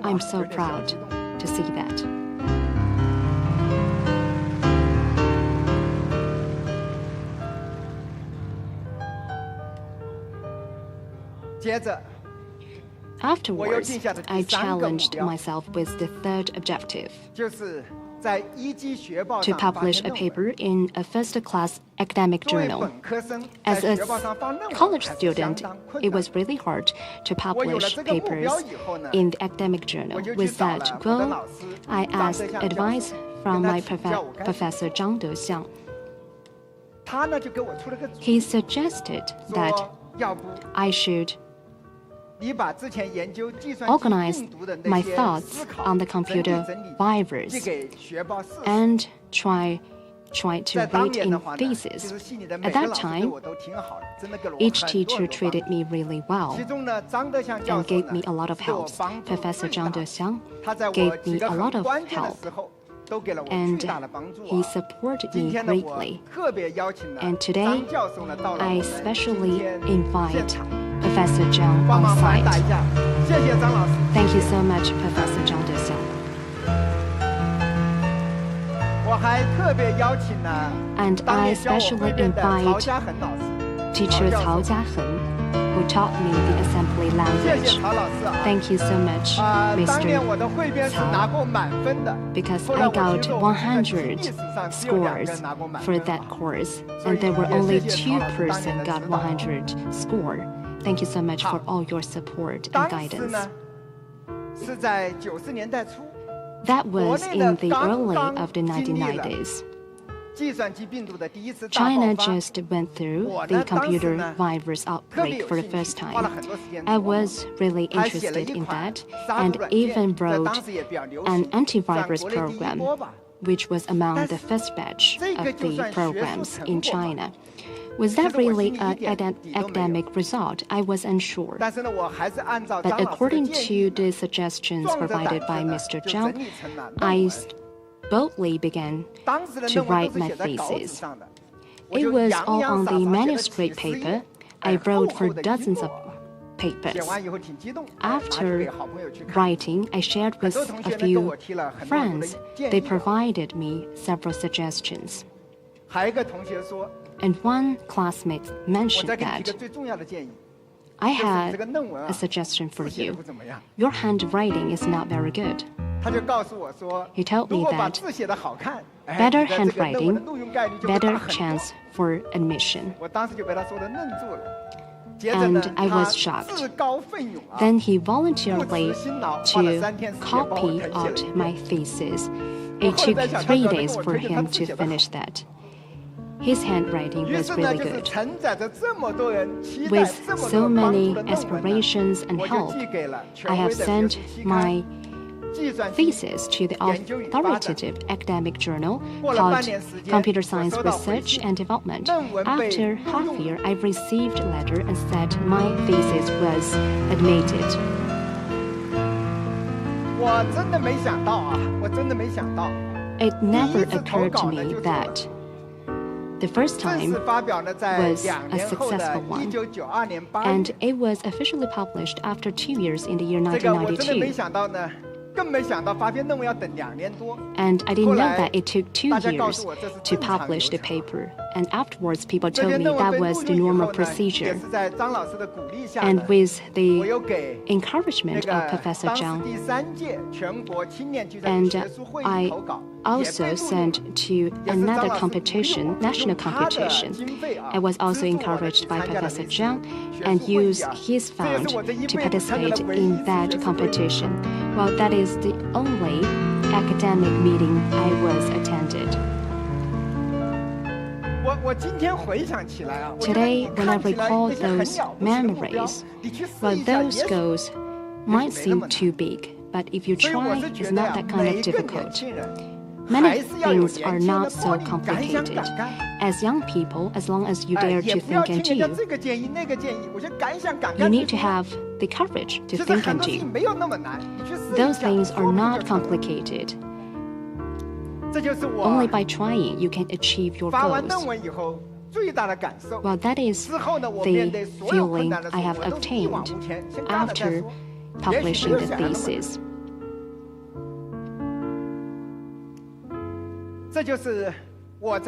I'm so proud to see that. Afterwards, I challenged myself with the third objective, to publish a paper in a first-class academic journal. As a college student, it was really hard to publish papers in the academic journal. With that goal, I asked advice from my professor Zhang Dexiang. He suggested that I should organize my thoughts on the computer virus and try to write in thesis. At that time, each teacher treated me really well and gave me a lot of help. Professor Zhang Dexiang gave me a lot of help, and he supported me greatly. And today, I especially invite Professor Zhang on site. Thank you so much, Professor Zhang Dexiang. And I especially invite teacher Cao Jiahen, who taught me the assembly language. Thank you so much, Mr. Cao, because I got 100 scores for that course, and there were only 2 persons got 100 score. Thank you so much for all your support and guidance. That was in the early of the 1990s. China just went through the computer virus outbreak for the first time. I was really interested in that and even wrote an antivirus program, which was among the first batch of the programs in China. Was that really an academic result? I was unsure. But according to the suggestions provided by Mr. Zhang, I boldly began to write my thesis. It was all on the manuscript paper. I wrote for dozens of papers. After writing, I shared with a few friends. They provided me several suggestions. And one classmate mentioned that, I had a suggestion for you. Your handwriting is not very good. He told me that better handwriting, better chance for admission. And I was shocked. Then he voluntarily to copy out my thesis. It took 3 days for him to finish that. His handwriting was really good. With so many aspirations and help, I have sent my thesis to the authoritative academic journal called Computer Science Research and Development. After half a year, I received a letter and said my thesis was admitted. It never occurred to me that the first time was a successful one, and it was officially published after 2 years in the year 1992. And I didn't know that it took 2 years to publish the paper. And afterwards, people told me that was the normal procedure. And with the encouragement of Professor Zhang, and I also sent to another competition, national competition. I was also encouraged by Professor Zhang and used his fund to participate in that competition. Well, that is the only academic meeting I was attended. Today, when I recall those memories, well, those goals might seem too big, but if you try, it's not that kind of difficult. Many things are not so complicated. As young people, as long as you dare to think and do, you need to have the courage to think and do. Those things are not complicated. Only by trying you can achieve your goals. Well, that is the feeling I have obtained after publishing the thesis. Well,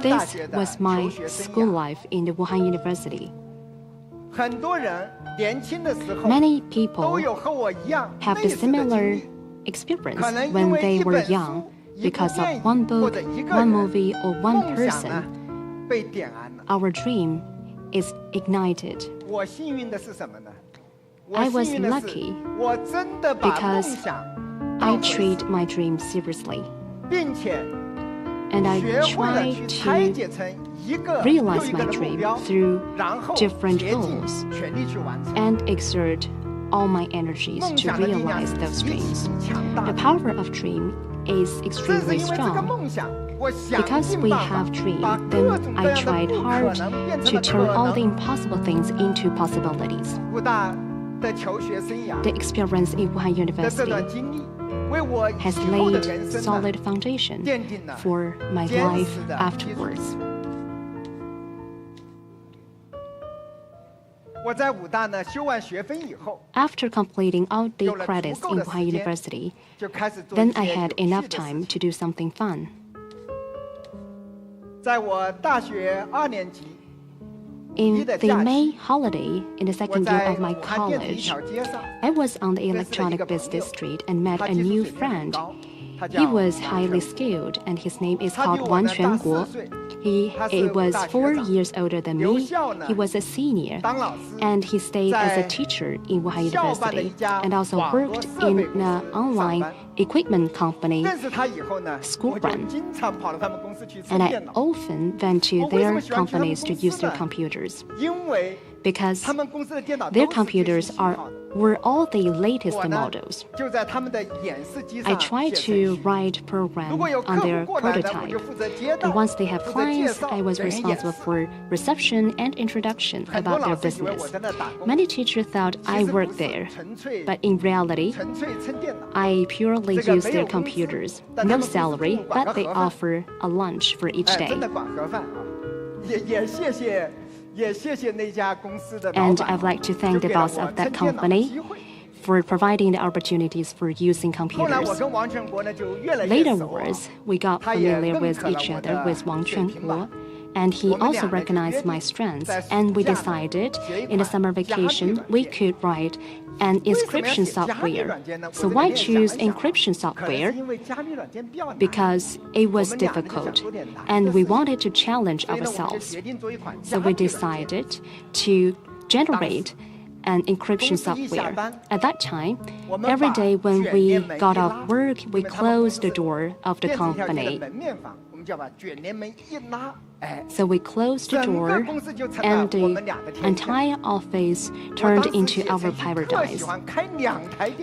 this was my school life in the Wuhan University. Many people have the similar experience when they were young because of one book, one movie, or one person. Our dream is ignited. I was lucky because I treat my dream seriously. And I try to realize my dream through different goals and exert all my energies to realize those dreams. The power of dream is extremely strong. Because we have dreams, then I tried hard to turn all the impossible things into possibilities. The experience in Wuhan University has laid solid foundation for my life afterwards. After completing all the credits in Wuhan University, then I had enough time to do something fun. In the May holiday, in the second year of my college, I was on the electronic business street and met a new friend. He was highly skilled, and his name is called Wang Quanguo. He was 4 years older than me. He was a senior, and he stayed as a teacher in Wuhan University and also worked in an online equipment company, school run. And I often went to their companies to use their computers because their computers were all the latest models. I tried to write programs on their prototype, and once they have clients, I was responsible for reception and introduction about their business. Many teachers thought I worked there, but in reality, I purely use their computers. No salary, but they offer a lunch for each day. And I'd like to thank the boss of that company for providing the opportunities for using computers. Later, we got familiar with each other with Wang Quanguo, and he also recognized my strengths, and we decided in the summer vacation we could write an encryption software. So why choose encryption software? Because it was difficult, and we wanted to challenge ourselves. So we decided to generate an encryption software. At that time, every day when we got off work, we closed the door of the company. So we closed the door, and the entire office turned into our paradise.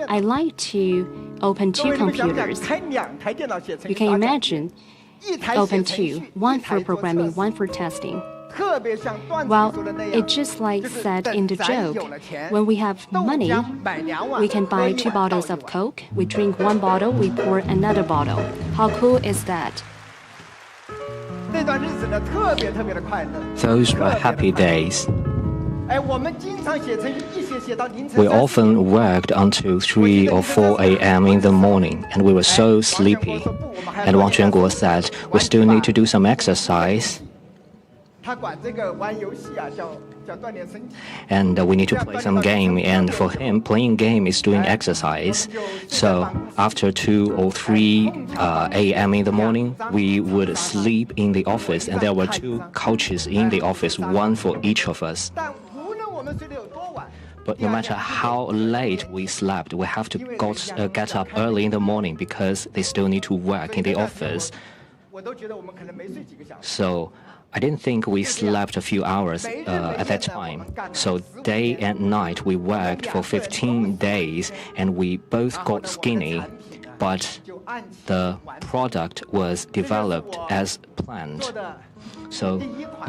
I like to open two computers. You can imagine, open two, one for programming, one for testing. Well, it's just like said in the joke, when we have money, we can buy 2 bottles of Coke, we drink 1 bottle, we pour another bottle. How cool is that? Those were happy days. We often worked until 3 or 4 a.m. in the morning, and we were so sleepy. And Wang Quanguo said, we still need to do some exercise, and we need to play some game. And for him, playing game is doing exercise. So after 2 or 3 a.m. in the morning, we would sleep in the office, and there were 2 couches in the office, one for each of us. But no matter how late we slept, we have to get up early in the morning because they still need to work in the office. So I didn't think we slept a few hours at that time. So day and night we worked for 15 days, and we both got skinny, but the product was developed as planned. So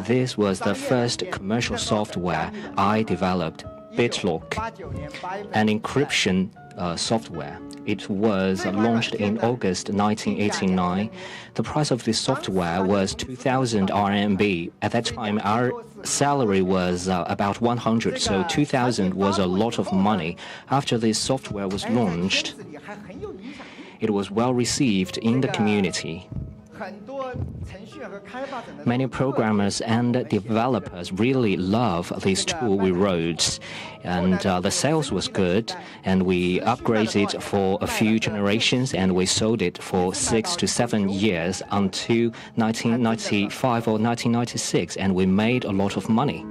this was the first commercial software I developed, BitLock, an encryption software. It was launched in August 1989. The price of this software was 2,000 RMB. At that time, our salary was about 100, so 2,000 was a lot of money. After this software was launched, it was well received in the community. Many programmers and developers really love this tool we wrote, and the sales was good, and we upgraded for a few generations, and we sold it for 6 to 7 years until 1995 or 1996, and we made a lot of money.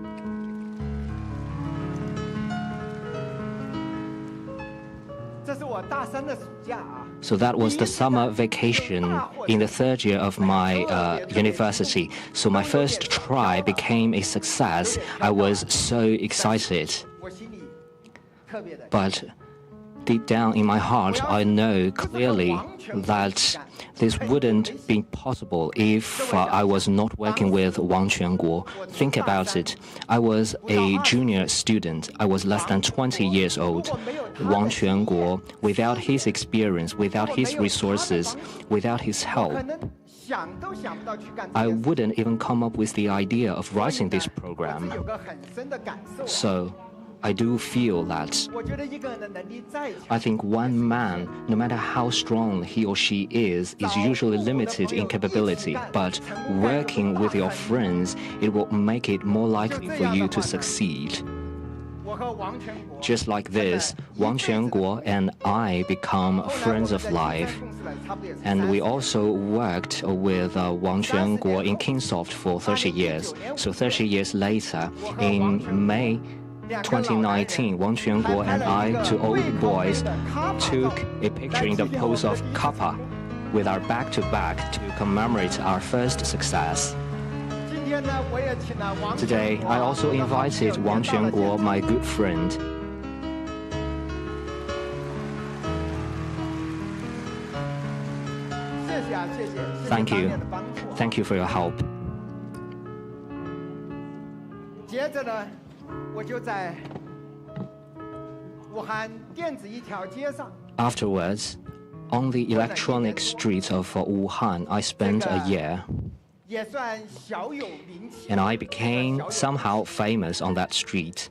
So that was the summer vacation in the 3rd year of my university. So my first try became a success. I was so excited. But deep down in my heart, I know clearly that this wouldn't be possible if I was not working with Wang Quanguo. Think about it. I was a junior student. I was less than 20 years old. Wang Quanguo, without his experience, without his resources, without his help, I wouldn't even come up with the idea of writing this program. So I do feel that I think one man, no matter how strong he or she is usually limited in capability. But working with your friends, it will make it more likely for you to succeed. Just like this, Wang Quanguo and I become friends of life. And we also worked with Wang Quanguo in Kingsoft for 30 years. So 30 years later, in May 2019, Wang Quanguo and I, 2 old boys, took a picture in the pose of Kappa with our back-to-back to commemorate our first success. Today, I also invited Wang Quanguo, my good friend. Thank you. Thank you for your help. Afterwards, on the electronic streets of Wuhan, I spent a year. And I became somehow famous on that street.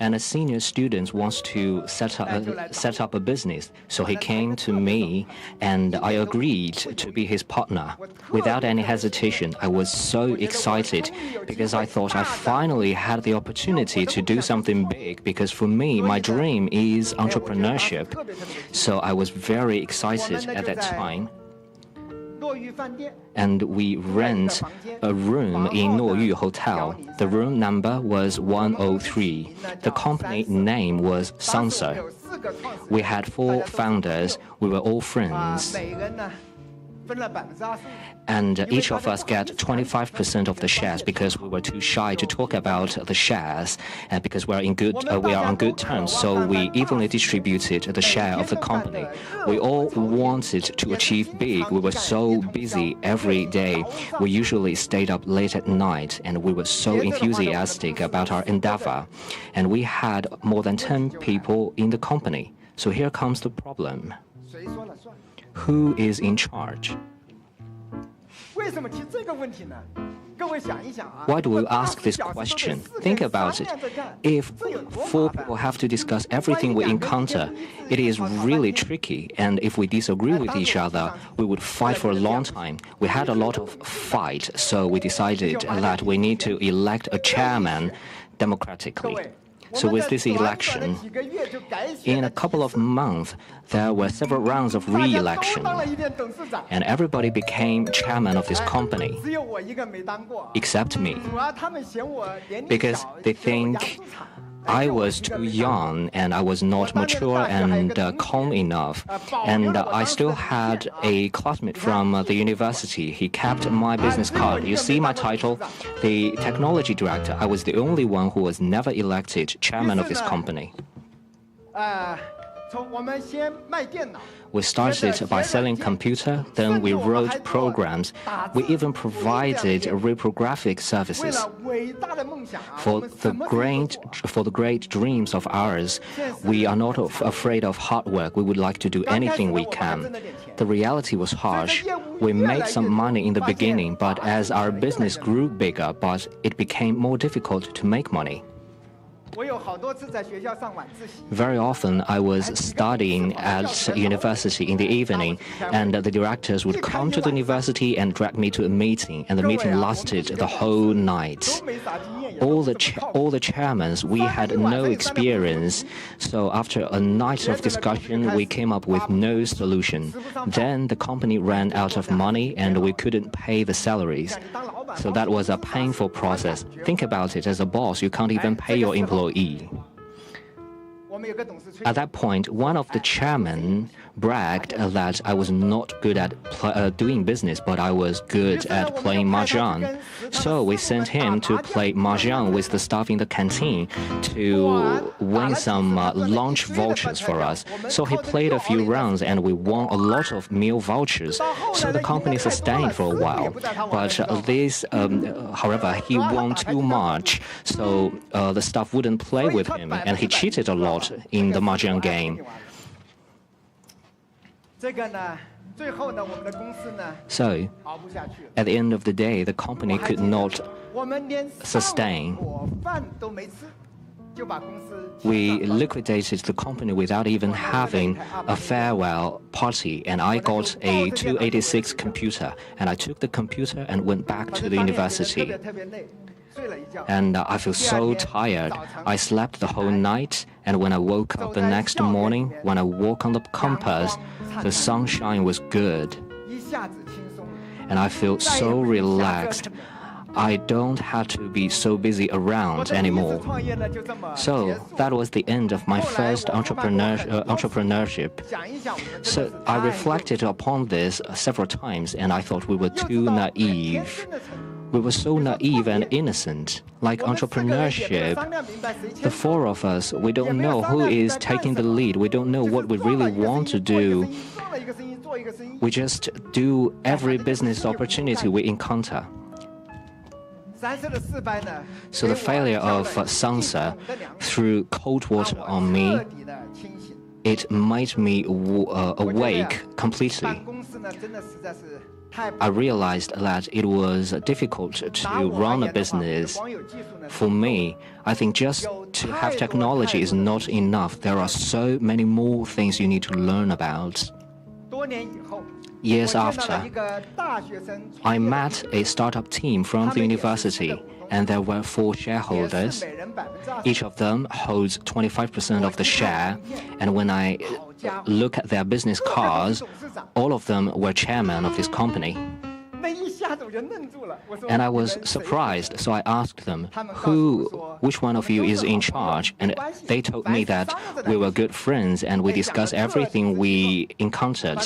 And a senior student wants to set up a business, so he came to me, and I agreed to be his partner. Without any hesitation, I was so excited because I thought I finally had the opportunity to do something big, because for me, my dream is entrepreneurship. So I was very excited at that time. And we rent a room in Nuoyu Hotel. The room number was 103. The company name was Sansa. We had 4 founders. We were all friends. And each of us get 25% of the shares because we were too shy to talk about the shares, and because we are on good terms. So we evenly distributed the share of the company. We all wanted to achieve big. We were so busy every day. We usually stayed up late at night, and we were so enthusiastic about our endeavor. And we had more than 10 people in the company. So here comes the problem. Who is in charge? Why do we ask this question? Think about it. If 4 people have to discuss everything we encounter, it is really tricky. And if we disagree with each other, we would fight for a long time. We had a lot of fight, so we decided that we need to elect a chairman democratically. So with this election, in a couple of months, there were several rounds of re-election, and everybody became chairman of this company, except me, because they think I was too young and I was not mature and calm enough. And I still had a classmate from the university. He kept my business card. You see my title, the technology director. I was the only one who was never elected chairman of this company. We started by selling computer, then we wrote programs. We even provided reprographic services. For the great dreams of ours, we are not afraid of hard work. We would like to do anything we can. The reality was harsh. We made some money in the beginning, but as our business grew bigger, but it became more difficult to make money. Very often, I was studying at university in the evening, and the directors would come to the university and drag me to a meeting, and the meeting lasted the whole night. All the chairmen, we had no experience, so after a night of discussion, we came up with no solution. Then the company ran out of money, and we couldn't pay the salaries. So that was a painful process. Think about it, as a boss, you can't even pay your employee. At that point, one of the chairmen bragged that I was not good at doing business, but I was good at playing mahjong. So we sent him to play mahjong with the staff in the canteen to win some lunch vouchers for us. So he played a few rounds and we won a lot of meal vouchers. So the company sustained for a while. But however, he won too much, so the staff wouldn't play with him, and he cheated a lot in the mahjong game. So, at the end of the day, the company could not sustain. We liquidated the company without even having a farewell party, and I got a 286 computer, and I took the computer and went back to the university. And I feel so tired. I slept the whole night, and when I woke up the next morning, when I walked on the campus, the sunshine was good. And I feel so relaxed. I don't have to be so busy around anymore. So that was the end of my first entrepreneurship. So I reflected upon this several times, and I thought we were too naive. We were so naive and innocent. Like entrepreneurship, the 4 of us, we don't know who is taking the lead. We don't know what we really want to do. We just do every business opportunity we encounter. So the failure of Sansa threw cold water on me. It made me awake completely. I realized that it was difficult to run a business. For me, I think just to have technology is not enough. There are so many more things you need to learn about. Years after, I met a startup team from the university, and there were 4 shareholders. Each of them holds 25% of the share, and when I look at their business cards, all of them were chairmen of this company. And I was surprised, so I asked them, which one of you is in charge? And they told me that we were good friends and we discussed everything we encountered.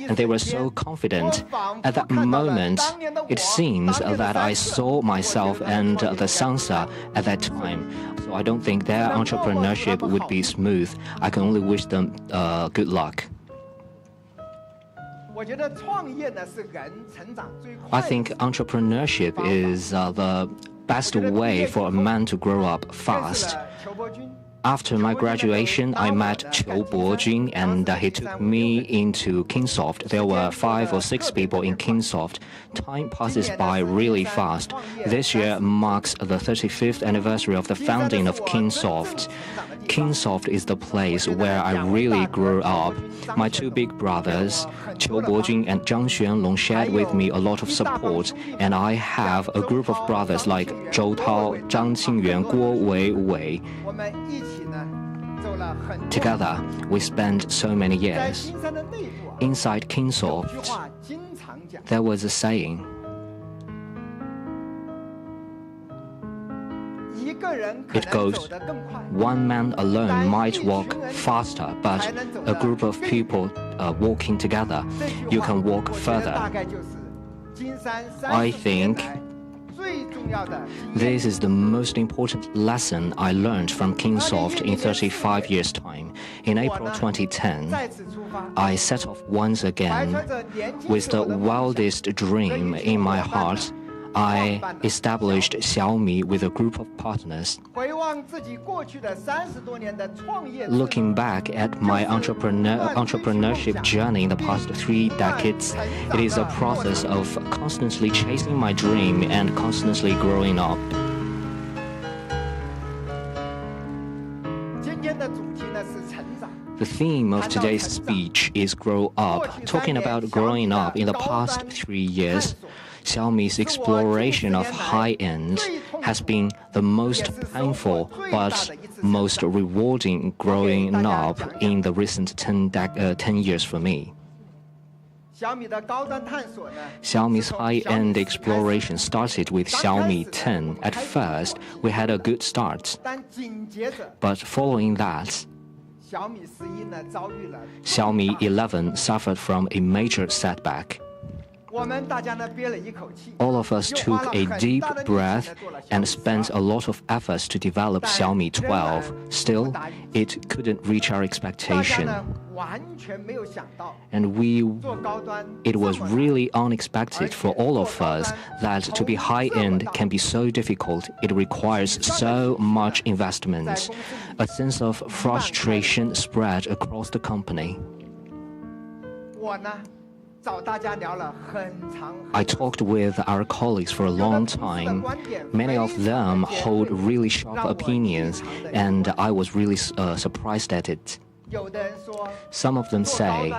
And they were so confident. At that moment, it seems that I saw myself and the Sansa at that time. So I don't think their entrepreneurship would be smooth. I can only wish them good luck. I think entrepreneurship is the best way for a man to grow up fast. After my graduation, I met Qiu Bojun, and he took me into Kingsoft. There were 5 or 6 people in Kingsoft. Time passes by really fast. This year marks the 35th anniversary of the founding of Kingsoft. Kingsoft is the place where I really grew up. My 2 big brothers, Qiu Bojun and Zhang Xuanlong, shared with me a lot of support, and I have a group of brothers like Zhou Tao, Zhang Qingyuan, Guo Wei. Together, we spent so many years. Inside Kingsoft, there was a saying. It goes, one man alone might walk faster, but a group of people walking together, you can walk further. I think this is the most important lesson I learned from Kingsoft in 35 years' time. In April 2010, I set off once again with the wildest dream in my heart. I established Xiaomi with a group of partners. Looking back at my entrepreneurship journey in the past 3 decades, it is a process of constantly chasing my dream and constantly growing up. The theme of today's speech is Grow Up. Talking about growing up in the past 3 years, Xiaomi's exploration of high-end has been the most painful but most rewarding growing up in the recent 10 years for me. Xiaomi's high-end exploration started with Xiaomi 10. At first, we had a good start, but following that, Xiaomi 11 suffered from a major setback. All of us took a deep breath and spent a lot of efforts to develop Xiaomi 12. Still, it couldn't reach our expectation. And it was really unexpected for all of us that to be high-end can be so difficult. It requires so much investment. A sense of frustration spread across the company. I talked with our colleagues for a long time. Many of them hold really sharp opinions, and I was really surprised at it. Some of them say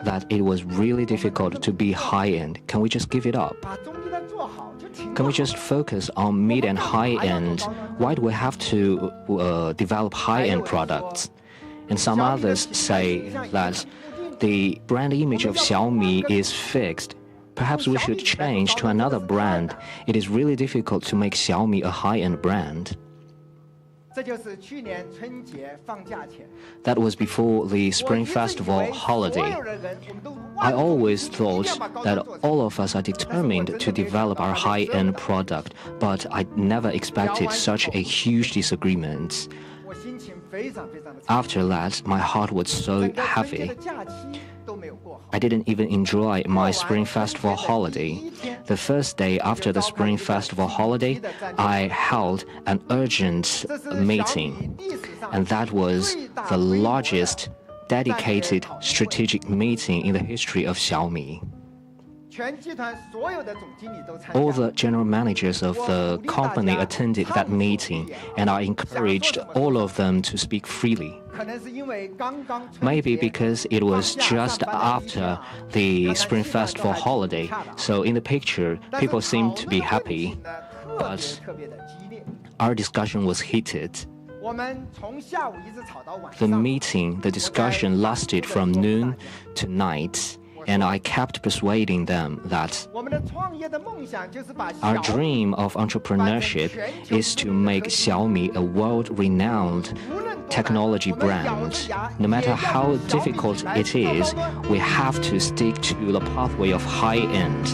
that it was really difficult to be high-end. Can we just give it up? Can we just focus on mid and high-end? Why do we have to develop high-end products? And some others say that the brand image of Xiaomi is fixed. Perhaps we should change to another brand. It is really difficult to make Xiaomi a high-end brand. That was before the Spring Festival holiday. I always thought that all of us are determined to develop our high-end product, but I never expected such a huge disagreement. After that, my heart was so heavy. I didn't even enjoy my Spring Festival holiday. The first day after the Spring Festival holiday, I held an urgent meeting, and that was the largest dedicated strategic meeting in the history of Xiaomi. All the general managers of the company attended that meeting, and I encouraged all of them to speak freely. Maybe because it was just after the Spring Festival holiday, so in the picture, people seemed to be happy, but our discussion was heated. The discussion lasted from noon to night. And I kept persuading them that our dream of entrepreneurship is to make Xiaomi a world-renowned technology brand. No matter how difficult it is, we have to stick to the pathway of high-end.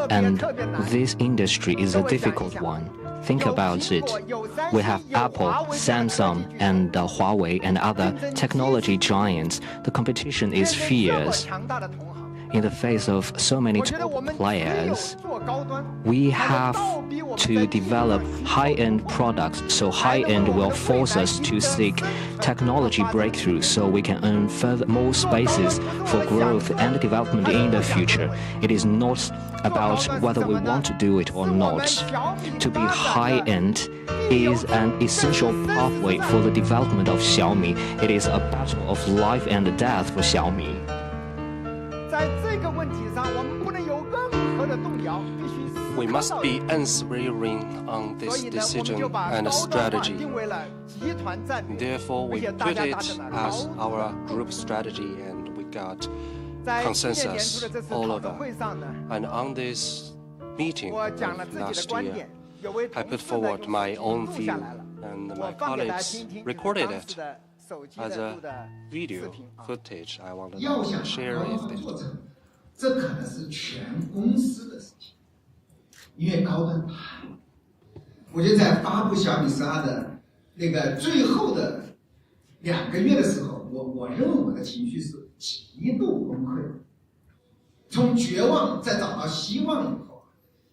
And this industry is a difficult one. Think about it. We have Apple, Samsung, and Huawei and other technology giants. The competition is fierce. in the face of so many top players, we have to develop high-end products. So high-end will force us to seek technology breakthroughs so we can earn more spaces for growth and development in the future. It is not about whether we want to do it or not. To be high-end is an essential pathway for the development of Xiaomi. It is a battle of life and death for Xiaomi. We must be unswerving on this decision and strategy. Therefore, we put it as our group strategy and we got consensus all over. And on this meeting last year, I put forward my own view, and my colleagues recorded it as a video footage. I want to share it. 这可能是全公司的事情，因为高端太，我觉得在发布小米12的那个最后的2个月的时候，我认为我的情绪是极度崩溃。从绝望再找到希望以后，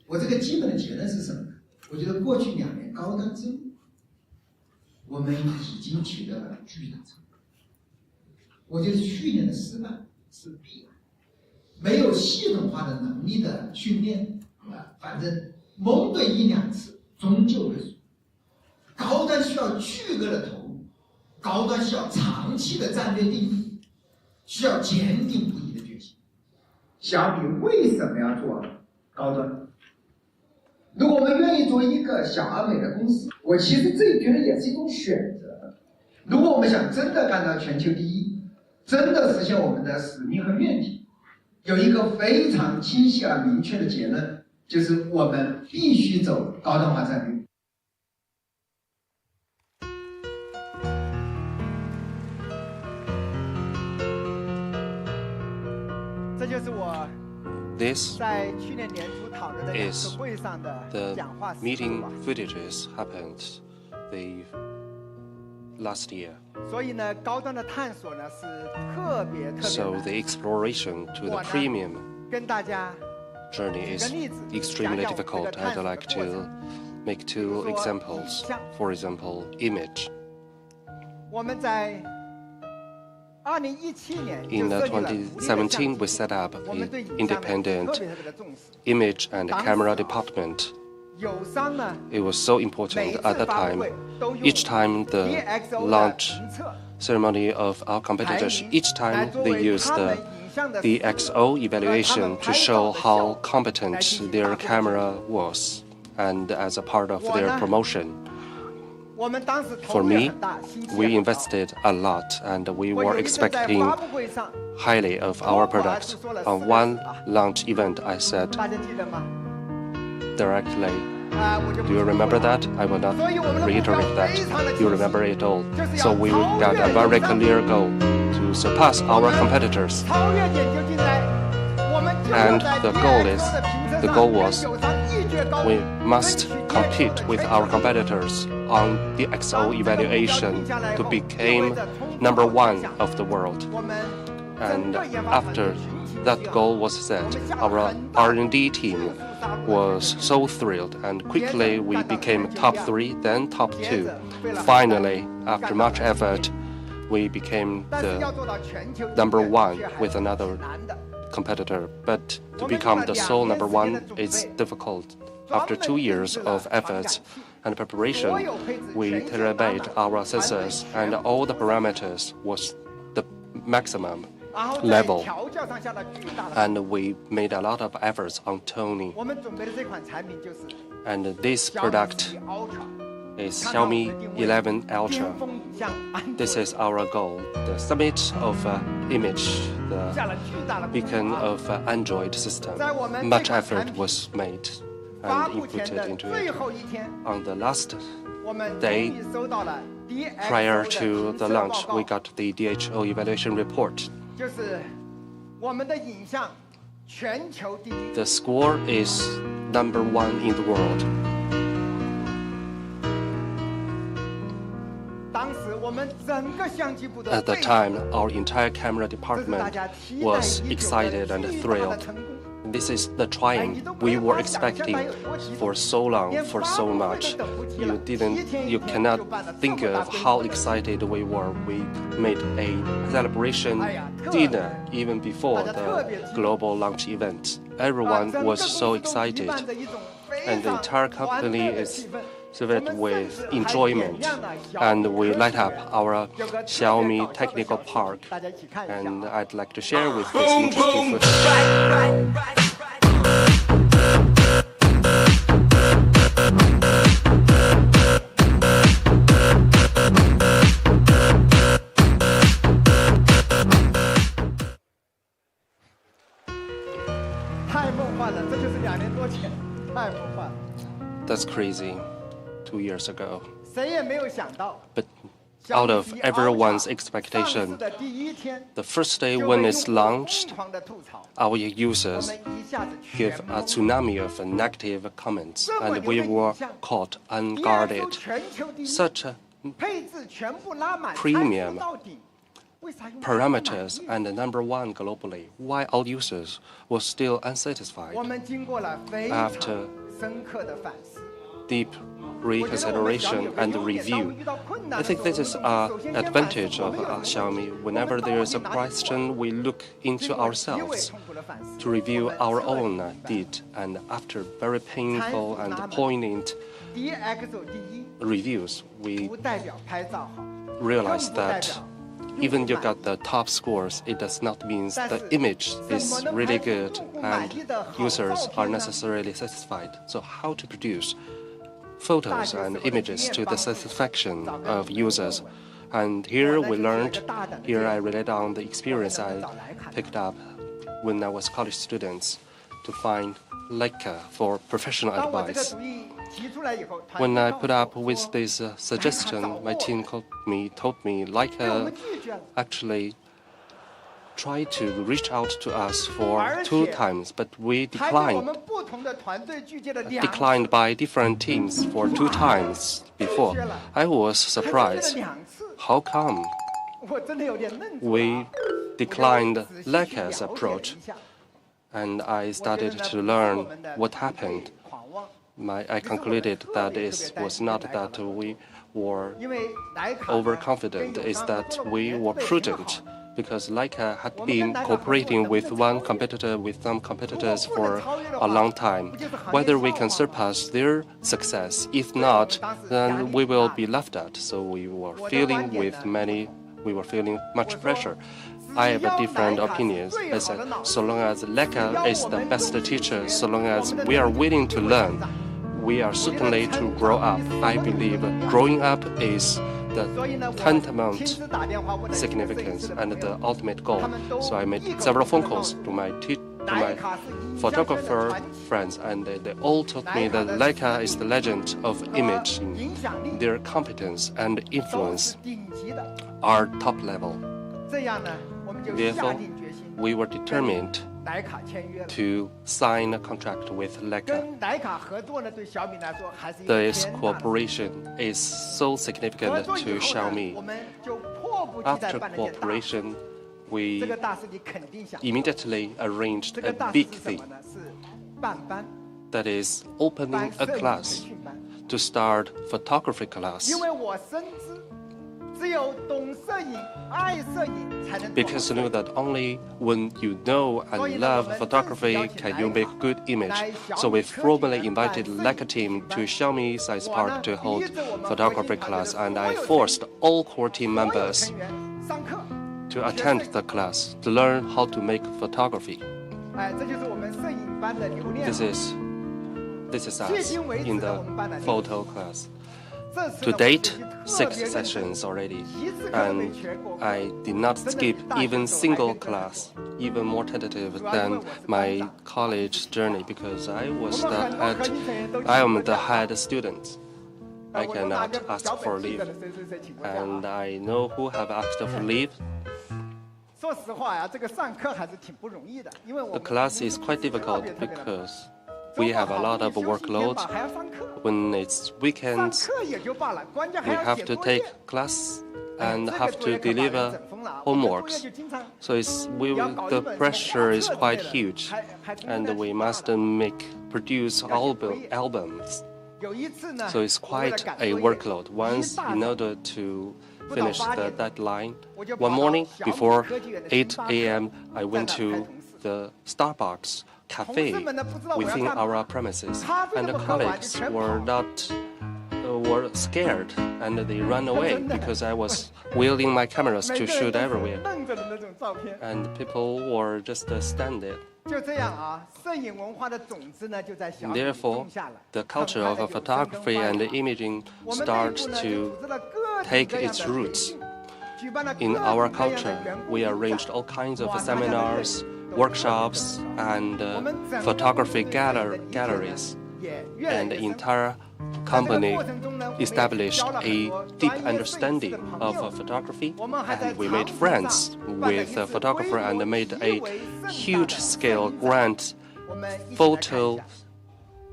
我这个基本的结论是什么呢？我觉得过去2年高端之路，我们已经取得了巨大成功。我觉得去年的失败是必然。 没有系统化的能力的训练，反正蒙对1、2次，终究会输。高端需要巨额的投入，高端需要长期的战略定力，需要坚定不移的决心。小米为什么要做高端？如果我们愿意做一个小而美的公司，我其实这觉得也是一种选择。如果我们想真的干到全球第一，真的实现我们的使命和愿景。 有一个非常清晰而明确的结论，就是我们必须走高端化战略。这就是我 This is the meeting footages happened the last year. So the exploration to the premium journey is extremely difficult. I'd like to make 2 examples. For example, image. In 2017, we set up an independent image and camera department. It was so important at the time. Each time the launch ceremony of our competitors, each time they used the XO evaluation to show how competent their camera was, and as a part of their promotion. For me, we invested a lot and we were expecting highly of our product. On one launch event, I said directly, do you remember that? I will not reiterate that. You remember it all. So we got a very clear goal to surpass our competitors. And the goal was we must compete with our competitors on the XO evaluation to become #1 of the world. And after that goal was set, our R&D team was so thrilled, and quickly we became top 3, then top 2. Finally, after much effort, we became the #1 with another competitor. But to become the sole #1 is difficult. After 2 years of efforts and preparation, we tailor-made our sensors, and all the parameters was the maximum level, and we made a lot of efforts on toning. And this product is Xiaomi 11 Ultra. This is our goal, the summit of image, the beacon of Android system. Much effort was made and inputted into it. On the last day, prior to the launch, we got the DHO evaluation report. The score is #1 in the world. At the time, our entire camera department was excited and thrilled. This is the triumph we were expecting for so long, for so much. You cannot think of how excited we were. We made a celebration dinner even before the global launch event. Everyone was so excited, and the entire company is filled with enjoyment. And we light up our Xiaomi Technical Park, and I'd like to share with this interesting footage. 太梦幻了，这就是2年多前，太梦幻了。 That's crazy. 2 years ago. 谁也没有想到。 But out of everyone's expectation, the first day when it's launched, our users give a tsunami of negative comments, and we were caught unguarded. Such a premium parameters and number one globally, why all users were still unsatisfied. After deep reconsideration and review, I think this is an advantage of Xiaomi. Whenever there is a question, we look into ourselves to review our own deed, and after very painful and poignant reviews, we realize that even you got the top scores, it does not mean the image is really good and users are necessarily satisfied. So how to produce photos and images to the satisfaction of users? And here we learned, here I relied on the experience I picked up when I was college students to find Leica for professional advice. When I put up with this suggestion, my team told me Leica actually tried to reach out to us for 2 times, but we declined by different teams for 2 times before. I was surprised. How come? We declined Leica's approach, and I started to learn what happened. I concluded that it was not that we were overconfident, it's that we were prudent, because Leica had been cooperating with some competitors for a long time. Whether we can surpass their success, if not, then we will be left out. So we were feeling much pressure. I have a different opinion. I said, so long as Leica is the best teacher, so long as we are willing to learn, we are certainly to grow up. I believe growing up is the tantamount significance and the ultimate goal. So I made several phone calls to my photographer friends, and they all told me that Leica is the legend of image. Their competence and influence are top level. Therefore, we were determined to sign a contract with Leica. This cooperation is so significant to Xiaomi. After cooperation, we immediately arranged a big thing, that is opening a class to start photography class. Because you know that only when you know and love photography can you make good image. So we formally invited Leica team to Xiaomi Science Park to hold photography class, and I forced all core team members to attend the class to learn how to make photography. This is us in the photo class. To date, 6 sessions already, and I did not skip even single class, even more tentative than my college journey, because I am the head student. I cannot ask for leave, and I know who have asked for leave. The class is quite difficult because we have a lot of workload. When it's weekends, we have to take class and have to deliver homeworks. So the pressure is quite huge, and we must produce albums. So it's quite a workload. Once, in order to finish the deadline, one morning before 8 a.m., I went to the Starbucks cafe within our premises, and the colleagues were scared and they ran away because I was wielding my cameras to shoot everywhere, and people were just standing. Therefore, the culture of photography and imaging starts to take its roots. In our culture, we arranged all kinds of seminars, workshops, and photography galleries, and the entire company established a deep understanding of photography, and we made friends with a photographer and made a huge-scale grand photo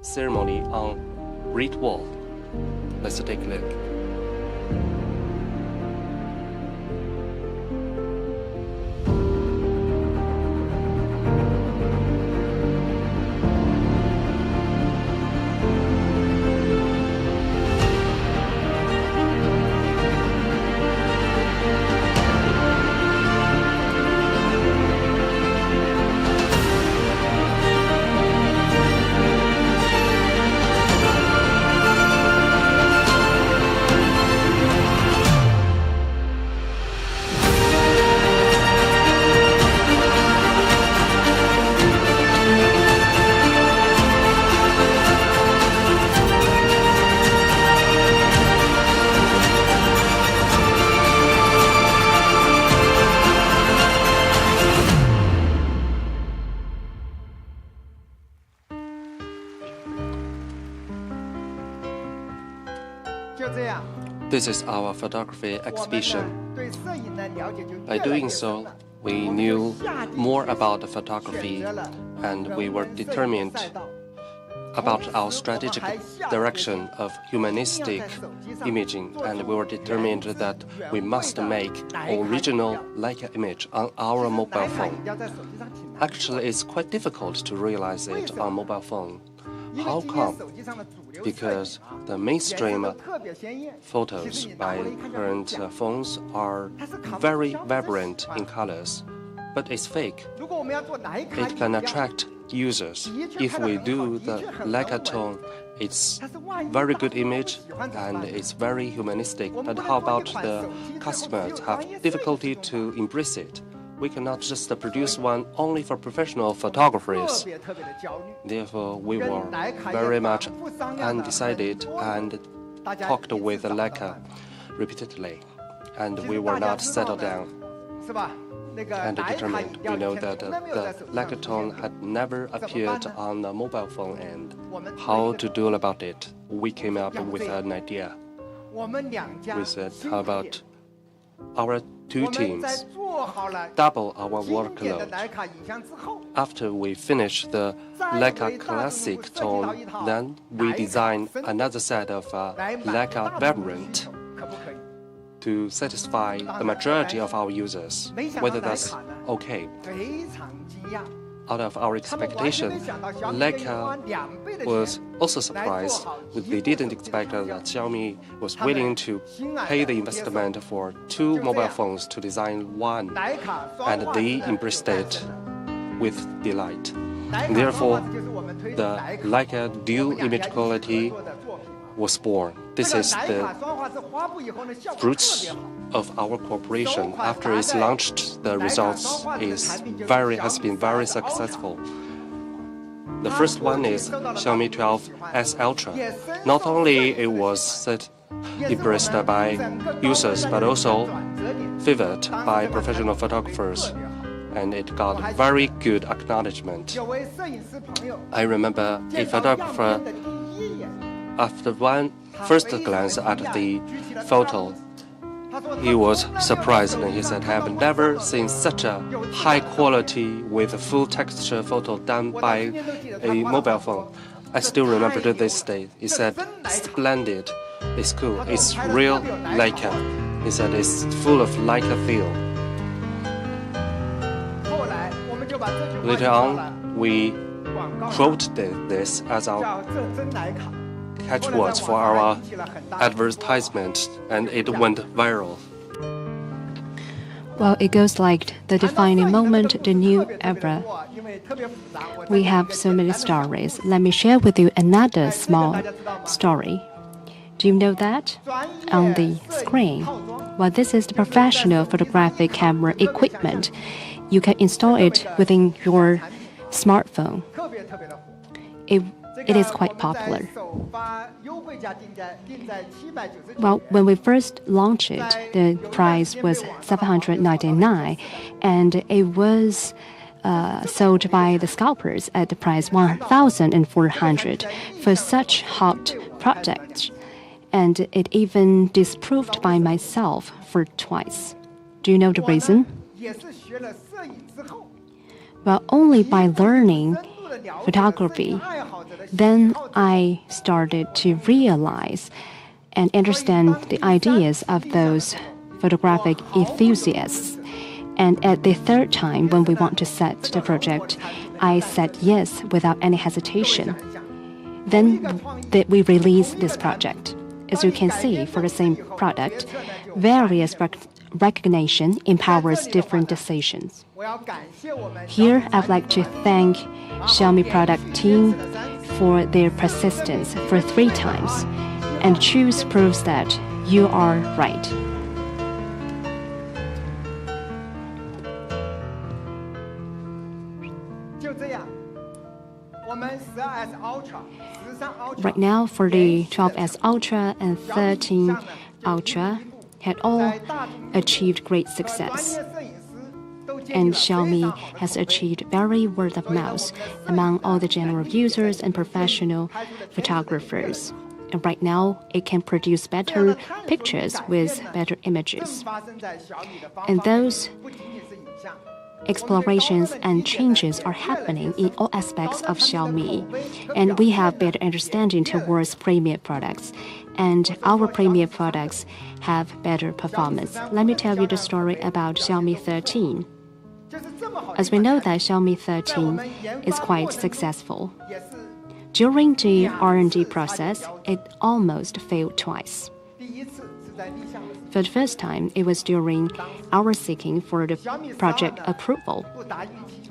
ceremony on Great Wall. Let's take a look. This is our photography exhibition. By doing so, we knew more about photography, and we were determined about our strategic direction of humanistic imaging, and we were determined that we must make original Leica image on our mobile phone. Actually, it's quite difficult to realize it on mobile phone. How come? Because the mainstream photos by current phones are very vibrant in colors, but it's fake. It can attract users. If we do the Leica tone, it's very good image and it's very humanistic. But how about the customers have difficulty to embrace it? We cannot just produce one only for professional photographers. Therefore, we were very much undecided and talked with Leica repeatedly, and we were not settled down and determined. We know that the Leica tone had never appeared on the mobile phone, and how to do about it? We came up with an idea. We said, how about our two teams double our workload? After we finish the Leica Classic tone, then we design another set of Leica Vibrant to satisfy the majority of our users. Whether that's okay. Out of our expectation, Leica was also surprised. They didn't expect that Xiaomi was willing to pay the investment for two mobile phones to design one, and they embraced it with delight. Therefore, the Leica dual image quality was born. This is the fruits of our cooperation. After it's launched, the results has been very successful. The first one is Xiaomi 12S Ultra. Not only it was embraced by users, but also favored by professional photographers, and it got very good acknowledgement. I remember a photographer, after one first glance at the photo, he was surprised and he said, I have never seen such a high quality with a full texture photo done by a mobile phone. I still remember to this day. He said, "Splendid. It's cool. It's real Leica." He said, "It's full of Leica feel." Later on, we quoted this as our catchwords for our advertisement, and it went viral. Well, it goes like the defining moment, the new era. We have so many stories. Let me share with you another small story. Do you know that? On the screen, well, this is the professional photographic camera equipment. You can install it within your smartphone. It is quite popular. Well, when we first launched it, the price was $799, and it was sold by the scalpers at the price $1,400 for such hot products, and it even disproved by myself for twice. Do you know the reason? Well, only by learning photography, then I started to realize and understand the ideas of those photographic enthusiasts. And at the third time, when we want to set the project, I said yes without any hesitation. Then we released this project. As you can see, for the same product, various recognition empowers different decisions. Here, I'd like to thank Xiaomi product team for their persistence for 3 times, and choose proves that you are right. Right now, for the 12S Ultra and 13 Ultra had all achieved great success. And Xiaomi has achieved very word of mouth among all the general users and professional photographers. And right now, it can produce better pictures with better images. And those explorations and changes are happening in all aspects of Xiaomi, and we have better understanding towards premium products, and our premium products have better performance. Let me tell you the story about Xiaomi 13. As we know that Xiaomi 13 is quite successful. During the R&D process, it almost failed twice. For the first time, it was during our seeking for the project approval.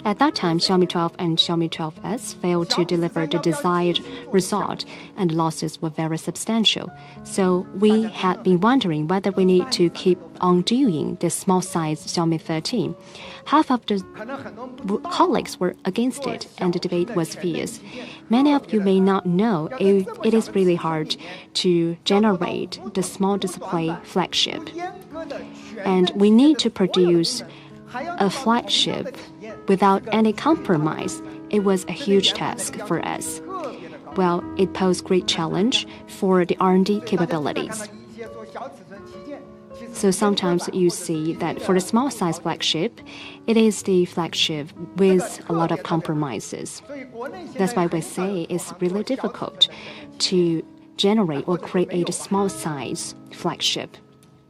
At that time, Xiaomi 12 and Xiaomi 12S failed to deliver the desired result, and losses were very substantial. So we had been wondering whether we need to keep on doing this small-sized Xiaomi 13. Half of the colleagues were against it, and the debate was fierce. Many of you may not know it is really hard to generate the small display flagship. And we need to produce a flagship without any compromise. It was a huge task for us. Well, it posed great challenge for the R&D capabilities. So sometimes you see that for the small size flagship, it is the flagship with a lot of compromises. That's why we say it's really difficult to generate or create a small size flagship.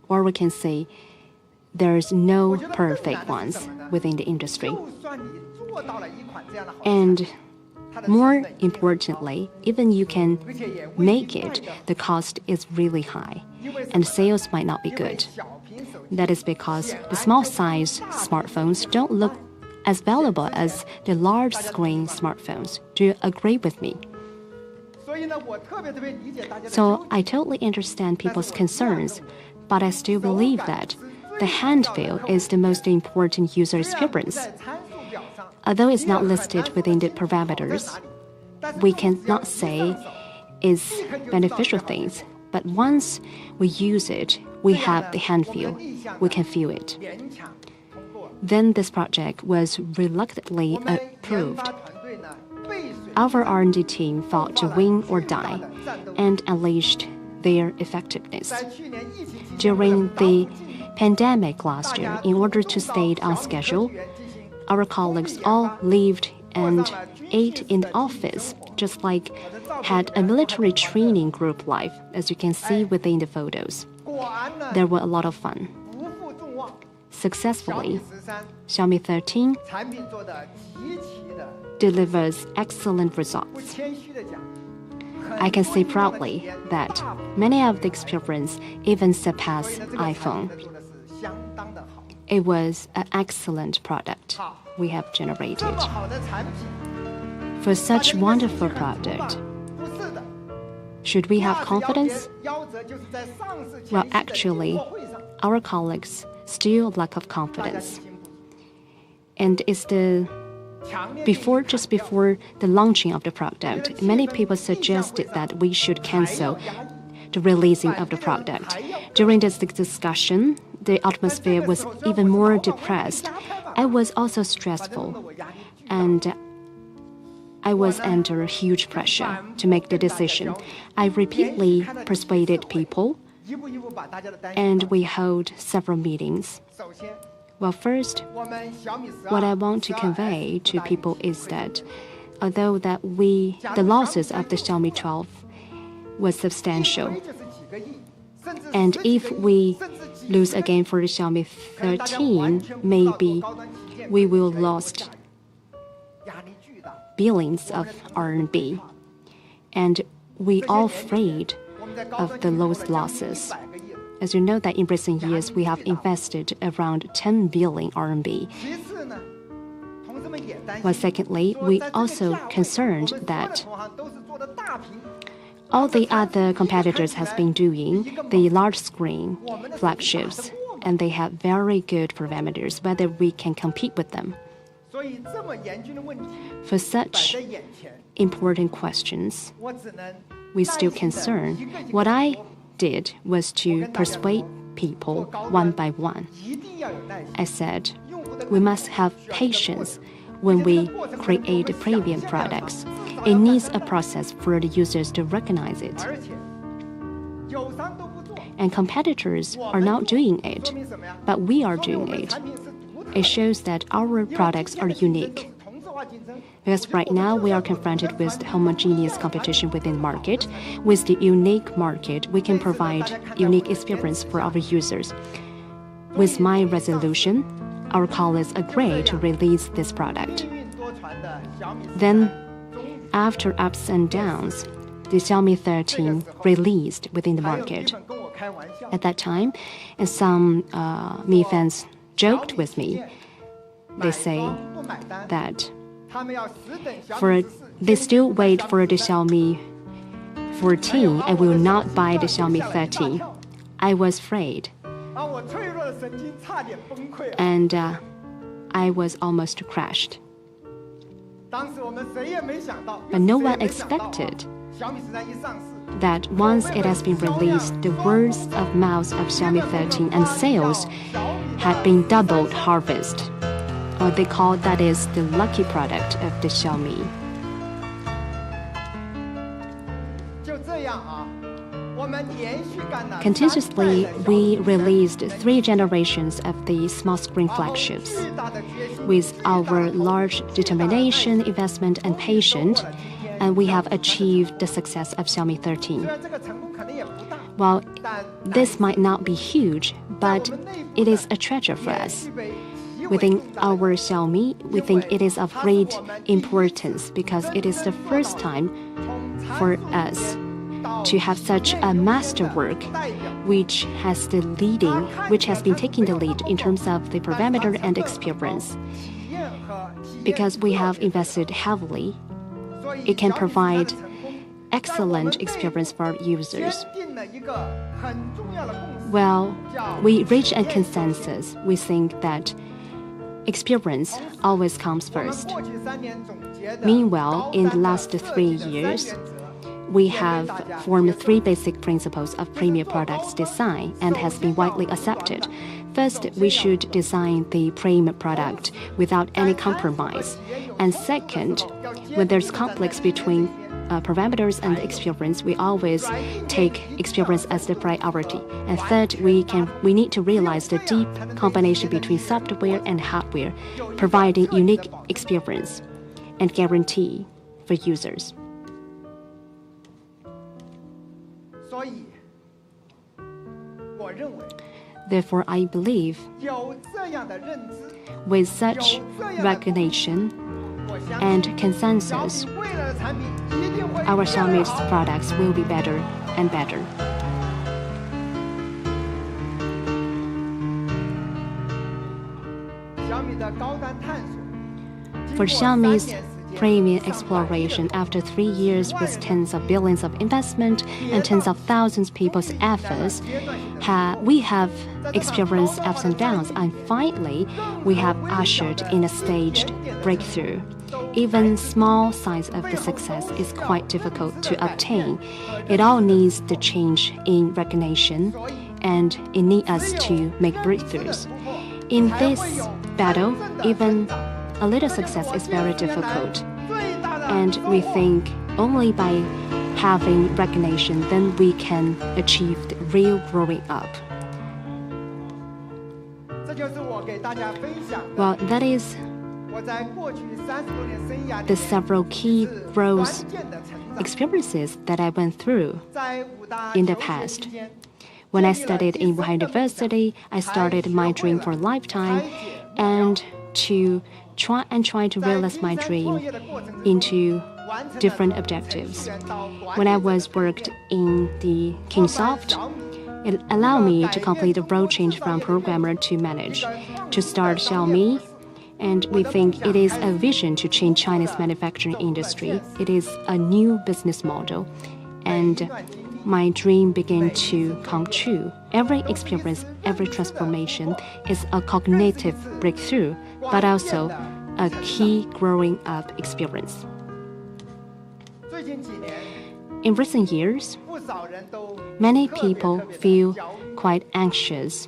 Or we can say there's no perfect ones within the industry. And more importantly, even you can make it, the cost is really high, and sales might not be good. That is because the small size smartphones don't look as valuable as the large screen smartphones. Do you agree with me? So I totally understand people's concerns, but I still believe that the hand feel is the most important user experience. Although it's not listed within the parameters, we cannot say it's beneficial things. But once we use it, we have the hand feel. We can feel it. Then this project was reluctantly approved. Our R&D team fought to win or die and unleashed their effectiveness. During the pandemic last year, in order to stay on schedule, our colleagues all lived and ate in the office just like had a military training group life, as you can see within the photos. There were a lot of fun. Successfully, Xiaomi 13 delivers excellent results. I can say proudly that many of the experience even surpass iPhone. It was an excellent product we have generated. For such wonderful product, should we have confidence? Well, actually, our colleagues still lack of confidence. And it's just before the launching of the product, many people suggested that we should cancel the releasing of the product. During this discussion, the atmosphere was even more depressed. It was also stressful, and I was under huge pressure to make the decision. I repeatedly persuaded people, and we held several meetings. Well, first, what I want to convey to people is that although the losses of the Xiaomi 12 was substantial, and if we lose again for the Xiaomi 13, maybe we will lost billions of RMB, and we are afraid of the losses. As you know that in recent years, we have invested around 10 billion RMB. Well, secondly, we also concerned that all the other competitors has been doing the large screen flagships, and they have very good parameters, whether we can compete with them. For such important questions, we still concerned. What I did was to persuade people one by one. I said, we must have patience when we create premium products. It needs a process for the users to recognize it. And competitors are not doing it, but we are doing it. It shows that our products are unique. Because right now we are confronted with homogeneous competition within the market. With the unique market, we can provide unique experience for our users. With my resolution, our colleagues agreed to release this product. Then, after ups and downs, the Xiaomi 13 released within the market. At that time, and some Mi fans joked with me. They say that they still wait for the Xiaomi 14 and will not buy the Xiaomi 13. I was afraid. And I was almost crashed. But no one expected that once it has been released, the words of mouth of Xiaomi 13 and sales had been doubled harvest. Or they call that is the lucky product of the Xiaomi. Continuously, we released 3 generations of the small screen flagships. With our large determination, investment, and patience, and we have achieved the success of Xiaomi 13. While this might not be huge, but it is a treasure for us. Within our Xiaomi, we think it is of great importance because it is the first time for us to have such a masterwork which has been taking the lead in terms of the parameter and experience. Because we have invested heavily, it can provide excellent experience for our users. Well, we reach a consensus. We think that experience always comes first. Meanwhile, in the last 3 years, we have formed 3 basic principles of premium products design and has been widely accepted. First, we should design the premium product without any compromise. And second, when there's conflicts between parameters and experience, we always take experience as the priority. And third, we need to realize the deep combination between software and hardware, providing unique experience and guarantee for users. Therefore, I believe with such recognition and consensus, our Xiaomi's products will be better and better. For Xiaomi's premium exploration, after 3 years with tens of billions of investment and tens of thousands of people's efforts, we have experienced ups and downs, and finally, we have ushered in a staged breakthrough. Even small signs of the success is quite difficult to obtain. It all needs the change in recognition, and it needs us to make breakthroughs. In this battle, even a little success is very difficult. And we think only by having recognition, then we can achieve the real growing up. Well, that is the several key growth experiences that I went through in the past. When I studied in Wuhan University, I started my dream for a lifetime and to try to realize my dream into different objectives. When I worked in the Kingsoft, it allowed me to complete a role change from programmer to manager, to start Xiaomi, and we think it is a vision to change China's manufacturing industry. It is a new business model, and my dream began to come true. Every experience, every transformation is a cognitive breakthrough, but also a key growing up experience. In recent years, many people feel quite anxious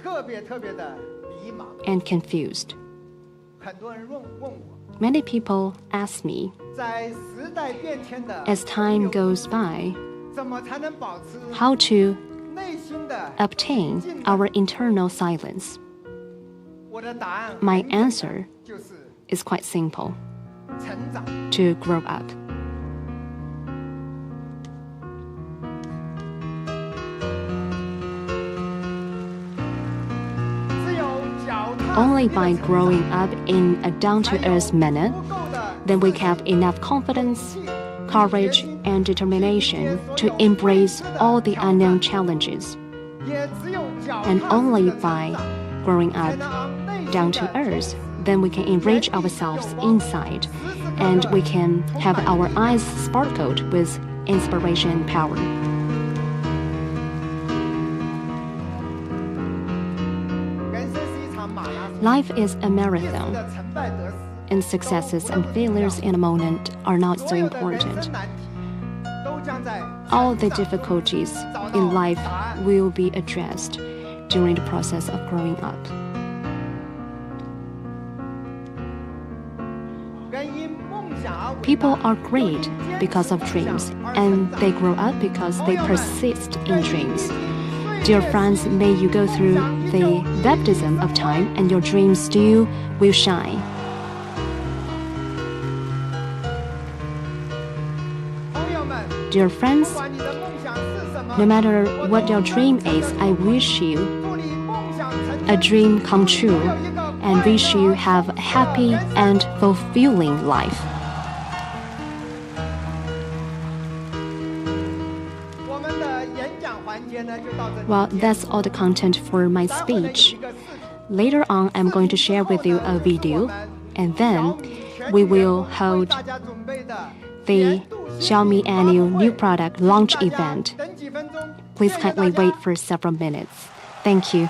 and confused. Many people ask me, as time goes by, how to obtain our internal silence. My answer is quite simple: to grow up. Only by growing up in a down-to-earth manner, then we have enough confidence, courage, and determination to embrace all the unknown challenges. And only by growing up down to earth, then we can enrich ourselves inside, and we can have our eyes sparkled with inspiration and power. Life is a marathon, and successes and failures in a moment are not so important. All the difficulties in life will be addressed during the process of growing up. People are great because of dreams, and they grow up because they persist in dreams. Dear friends, may you go through the baptism of time and your dreams still will shine. Dear friends, no matter what your dream is, I wish you a dream come true and wish you have a happy and fulfilling life. Well, that's all the content for my speech. Later on, I'm going to share with you a video, and then we will hold the Xiaomi annual new product launch event. Please kindly wait for several minutes. Thank you.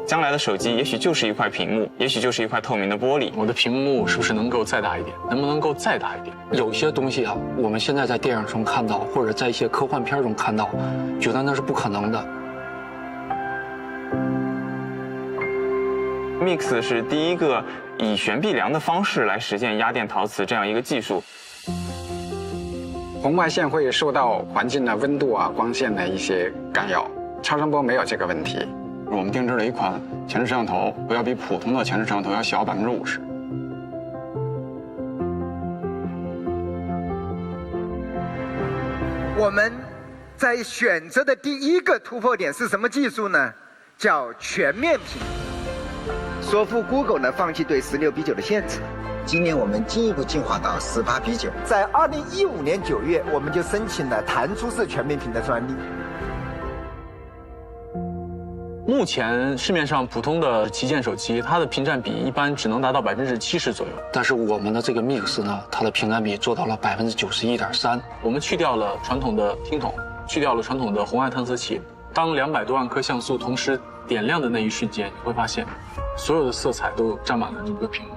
将来的手机也许就是一块屏幕，也许就是一块透明的玻璃。我的屏幕是不是能够再大一点？能不能够再大一点？有些东西啊，我们现在在电影中看到，或者在一些科幻片中看到，觉得那是不可能的。Mix 是第一个以悬臂梁的方式来实现压电陶瓷这样一个技术。红外线会受到环境的温度啊、光线的一些干扰，超声波没有这个问题。 我们定制了一款前置摄像头，要比普通的前置摄像头要小50%。我们在选择的第一个突破点是什么技术呢？叫全面屏，说服 Google 呢放弃对16:9的限制。今年我们进一步进化到18:9。在2015年9月，我们就申请了弹出式全面屏的专利。目前市面上普通的旗舰手机，它的屏占比一般只能达到70%左右。但是我们的这个 Mix 呢，它的屏占比做到了91.3%。我们去掉了传统的听筒，去掉了传统的红外探测器。当200多万颗像素同时点亮的那一瞬间，你会发现，所有的色彩都占满了整个屏幕。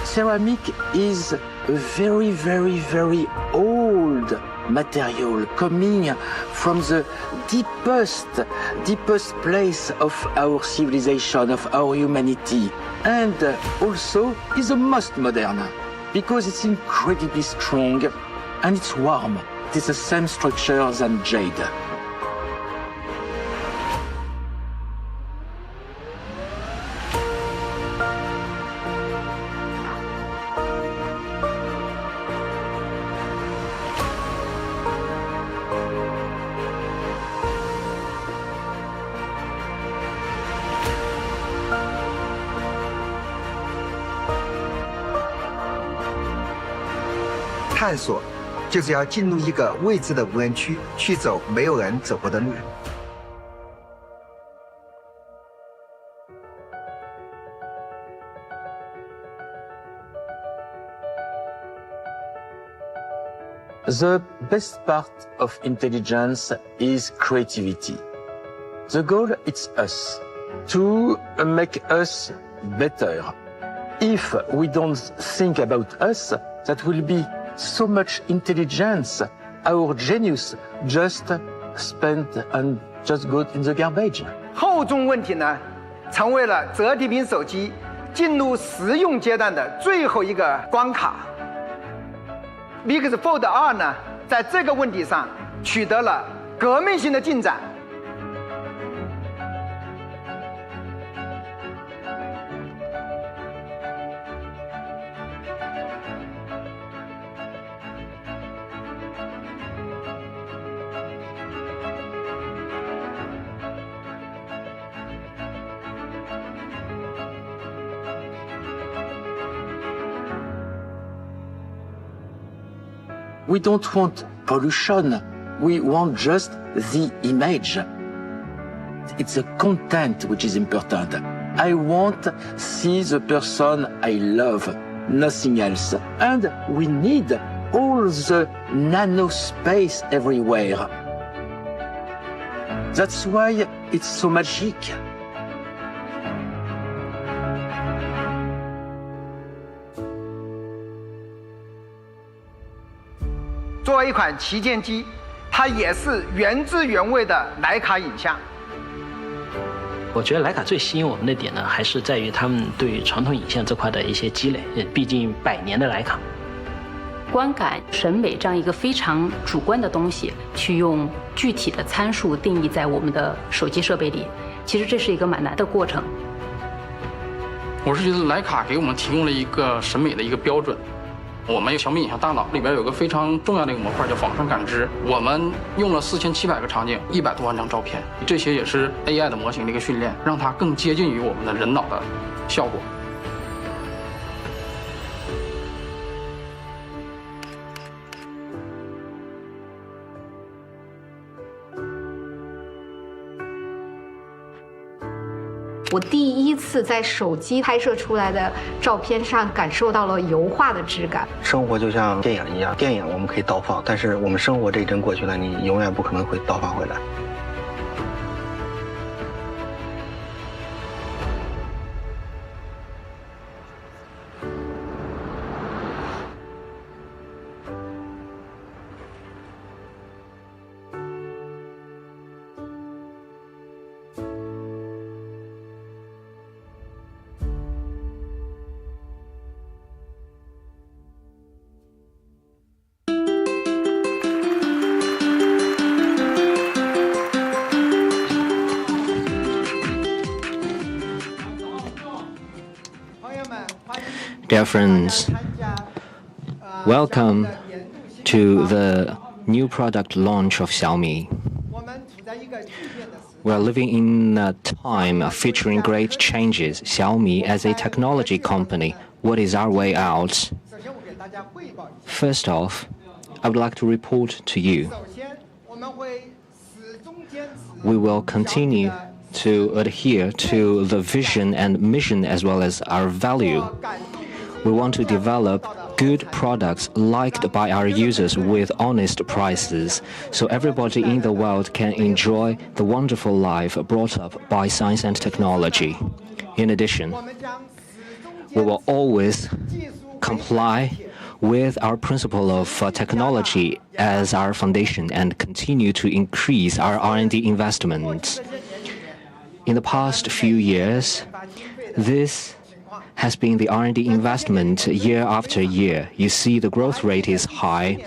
Ceramic is a very, very, very old material coming from the deepest place of our civilization, of our humanity, and also is the most modern because it's incredibly strong and it's warm. It's the same structure than jade. 探索就是要进入一个未知的无人区，去走没有人走过的路。The best part of intelligence is creativity. The goal is us, to make us better. If we don't think about us, that will be so much intelligence, our genius just spent and just go in the garbage. 厚重问题呢，成为了折叠屏手机进入实用阶段的最后一个关卡。Mix Fold 2呢，在这个问题上取得了革命性的进展。We don't want pollution. We want just the image. It's the content which is important. I want to see the person I love, nothing else. And we need all the nano space everywhere. That's why it's so magic. 作为一款旗舰机，它也是原汁原味的徕卡影像。我觉得徕卡最吸引我们的点呢，还是在于他们对传统影像这块的一些积累。毕竟100年的徕卡，观感、审美这样一个非常主观的东西，去用具体的参数定义在我们的手机设备里，其实这是一个蛮难的过程。我是觉得徕卡给我们提供了一个审美的一个标准。我们小米影像大脑里边有个非常重要的一个模块叫仿生感知，我们用了4700个场景，100多万张照片，这些也是 AI 的模型的一个训练，让它更接近于我们的人脑的效果。我第一次在手机拍摄出来的照片上感受到了油画的质感。生活就像电影一样，电影我们可以倒放，但是我们生活这一帧过去了，你永远不可能会倒放回来。Dear friends, welcome to the new product launch of Xiaomi. We are living in a time featuring great changes. Xiaomi as a technology company, what is our way out? First off, I would like to report to you. We will continue to adhere to the vision and mission as well as our value. We want to develop good products liked by our users with honest prices, so everybody in the world can enjoy the wonderful life brought up by science and technology. In addition, we will always comply with our principle of technology as our foundation and continue to increase our R&D investment. In the past few years, this has been the R&D investment year after year. You see the growth rate is high.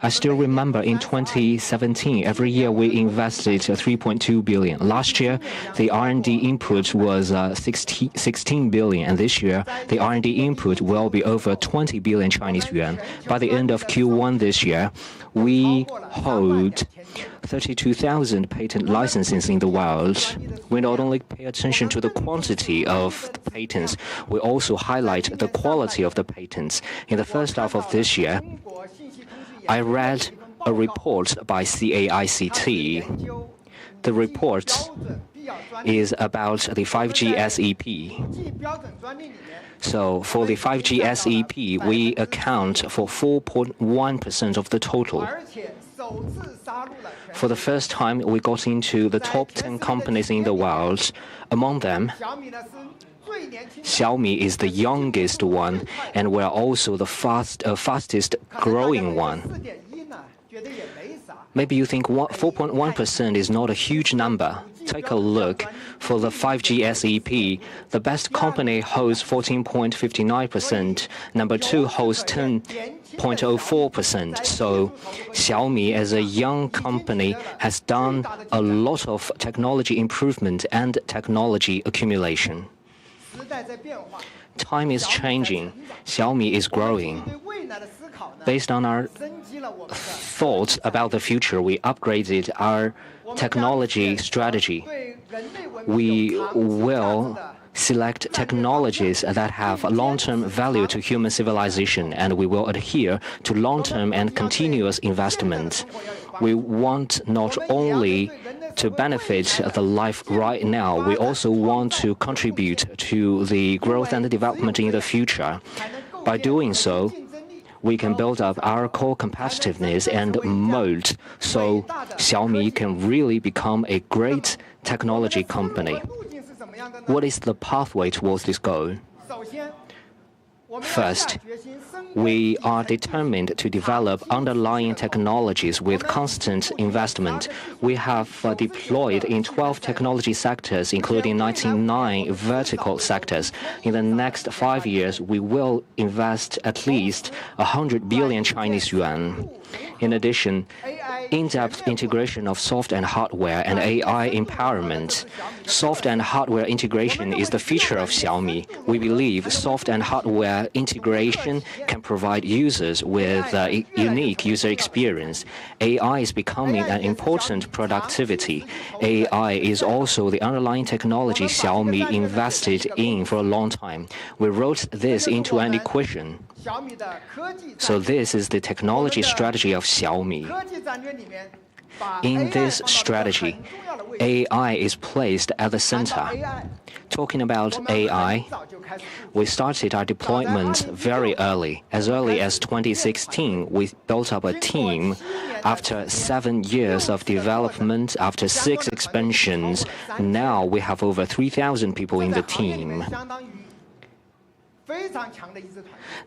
I still remember in 2017, every year we invested 3.2 billion. Last year, the R&D input was 16 billion, and this year, the R&D input will be over 20 billion Chinese yuan. By the end of Q1 this year, we hold 32,000 patent licenses in the world. We not only pay attention to the quantity of the patents, we also highlight the quality of the patents. In the first half of this year, I read a report by CAICT. The report is about the 5G SEP. So for the 5G SEP, we account for 4.1% of the total. For the first time, we got into the top 10 companies in the world. Among them, Xiaomi is the youngest one, and we're also the fastest growing one. Maybe you think 4.1% is not a huge number. Take a look. For the 5G SEP, the best company holds 14.59%. Number 2 holds 10.04%. So Xiaomi as a young company has done a lot of technology improvement and technology accumulation. Time is changing. Xiaomi is growing. Based on our thoughts about the future, we upgraded our technology strategy. We will select technologies that have long-term value to human civilization, and we will adhere to long-term and continuous investment. We want not only to benefit the life right now, we also want to contribute to the growth and the development in the future. By doing so, we can build up our core competitiveness and moat, so Xiaomi can really become a great technology company. What is the pathway towards this goal? First, we are determined to develop underlying technologies with constant investment. We have deployed in 12 technology sectors, including 99 vertical sectors. In the next 5 years, we will invest at least 100 billion Chinese yuan. In addition, in-depth integration of soft and hardware and AI empowerment. Soft and hardware integration is the feature of Xiaomi. We believe soft and hardware integration can provide users with a unique user experience. AI is becoming an important productivity. AI is also the underlying technology Xiaomi invested in for a long time. We wrote this into an equation. So this is the technology strategy of Xiaomi. In this strategy, AI is placed at the center. Talking about AI, we started our deployment very early. As early as 2016, we built up a team. After 7 years of development, after 6 expansions, now we have over 3,000 people in the team.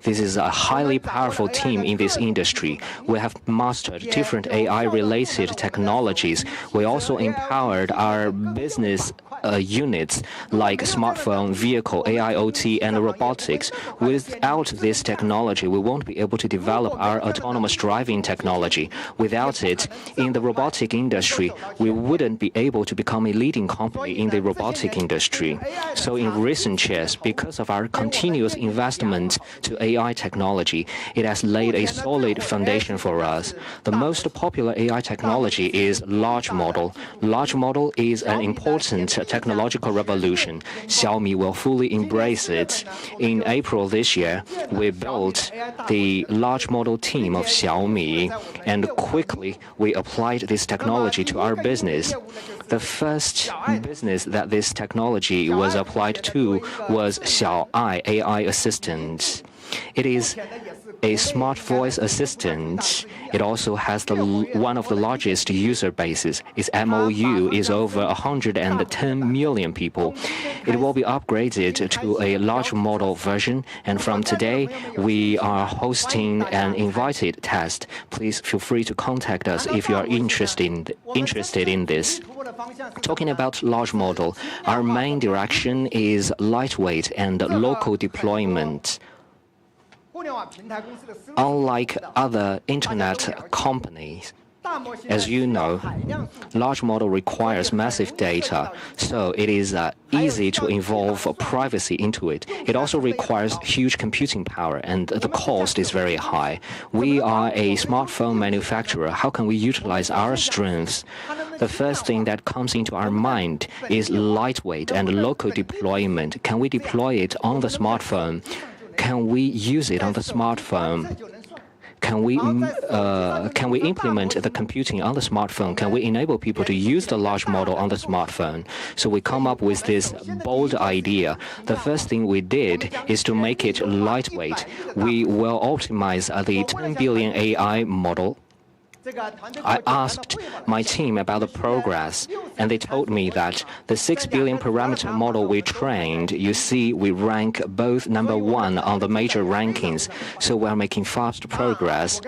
This is a highly powerful team in this industry. We have mastered different AI-related technologies. We also empowered our business units like smartphone, vehicle, AIoT, and robotics. Without this technology, we won't be able to develop our autonomous driving technology. Without it, in the robotic industry, we wouldn't be able to become a leading company in the robotic industry. So in recent years, because of our continuous investment to AI technology, it has laid a solid foundation for us. The most popular AI technology is large model. Large model is an important technological revolution. Xiaomi will fully embrace it. In April this year, we built the large model team of Xiaomi, and quickly we applied this technology to our business. The first business that this technology was applied to was Xiaoai AI Assistant. It is a smart voice assistant. It also has one of the largest user bases. Its MOU is over 110 million people. It will be upgraded to a large model version, and from today, we are hosting an invited test. Please feel free to contact us if you are interested in this. Talking about large model, our main direction is lightweight and local deployment. Unlike other internet companies, as you know, large model requires massive data, so it is easy to involve privacy into it. It also requires huge computing power, and the cost is very high. We are a smartphone manufacturer. How can we utilize our strengths? The first thing that comes into our mind is lightweight and local deployment. Can we deploy it on the smartphone? Can we use it on the smartphone? Can we implement the computing on the smartphone? Can we enable people to use the large model on the smartphone? So we come up with this bold idea. The first thing we did is to make it lightweight. We will optimize the 10 billion AI model. I asked my team about the progress, and they told me that the 6 billion parameter model we trained, you see, we rank both #1 on the major rankings, so we are making fast progress.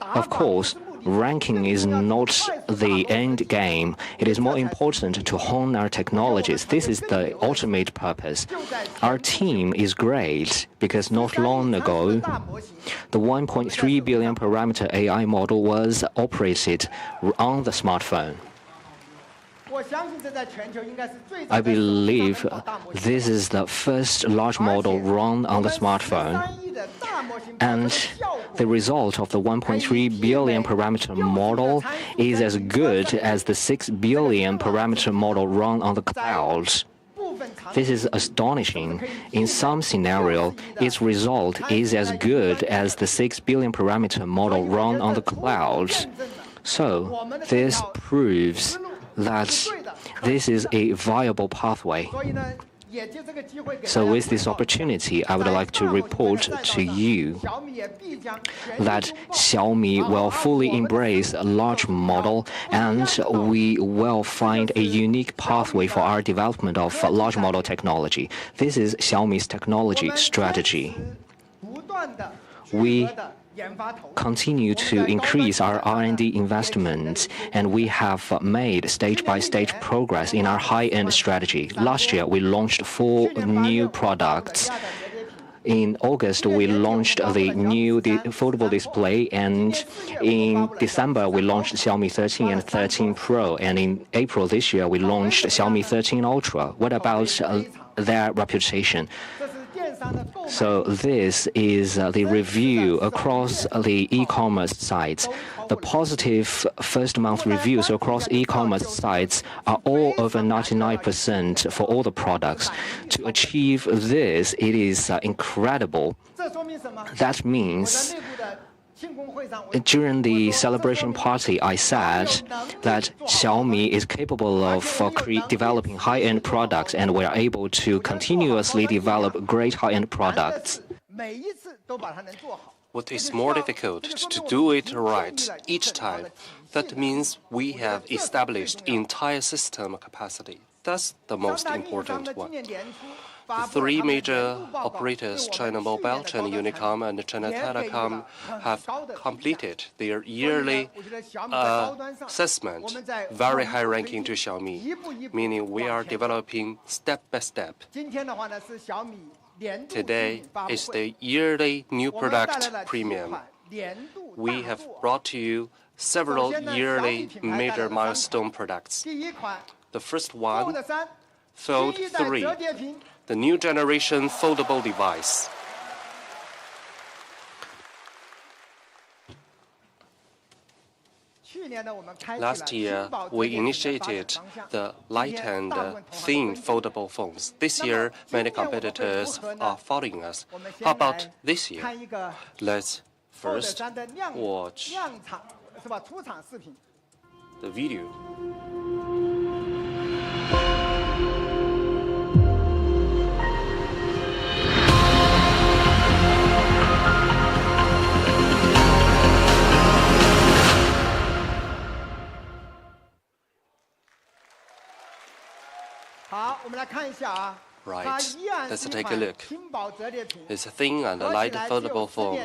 Of course, ranking is not the end game. It is more important to hone our technologies. This is the ultimate purpose. Our team is great because not long ago, the 1.3 billion parameter AI model was operated on the smartphone. I believe this is the first large model run on the smartphone. And the result of the 1.3 billion parameter model is as good as the 6 billion parameter model run on the cloud. This is astonishing. In some scenario, its result is as good as the 6 billion parameter model run on the cloud. So this proves that this is a viable pathway. So with this opportunity, I would like to report to you that Xiaomi will fully embrace a large model, and we will find a unique pathway for our development of large model technology. This is Xiaomi's technology strategy. We continue to increase our R&D investments, and we have made stage-by-stage progress in our high-end strategy. Last year, we launched 4 new products. In August, we launched the new foldable display, and in December, we launched Xiaomi 13 and 13 Pro, and in April this year, we launched Xiaomi 13 Ultra. What about their reputation? So this is the review across the e-commerce sites. The positive first-month reviews across e-commerce sites are all over 99% for all the products. To achieve this, it is incredible. That means during the celebration party, I said that Xiaomi is capable of developing high-end products, and we are able to continuously develop great high-end products. What is more difficult to do it right each time? That means we have established entire system capacity. That's the most important one. The three major operators, China Mobile, China Unicom, and China Telecom, have completed their yearly assessment, very high ranking to Xiaomi, meaning we are developing step by step. Today is the yearly new product premium. We have brought to you several yearly major milestone products. The first one, Fold 3, the new generation foldable device. Last year, we initiated the light and thin foldable phones. This year, many competitors are following us. How about this year? Let's first watch the video. Right, let's take a look. It's a thin and light foldable phone,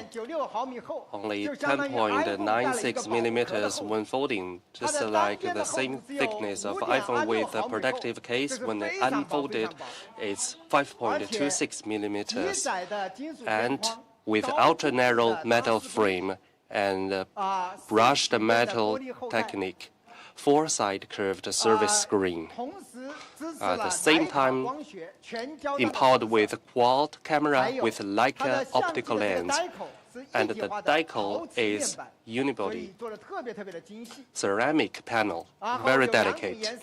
only 10.96 millimeters when folding, just like the same thickness of iPhone with a protective case. When unfolded, it's 5.26 millimeters, and with ultra-narrow metal frame and brushed metal technique. Four-side curved surface screen. At the same time, empowered with quad camera with Leica optical lens, and the decal is unibody ceramic panel, very delicate.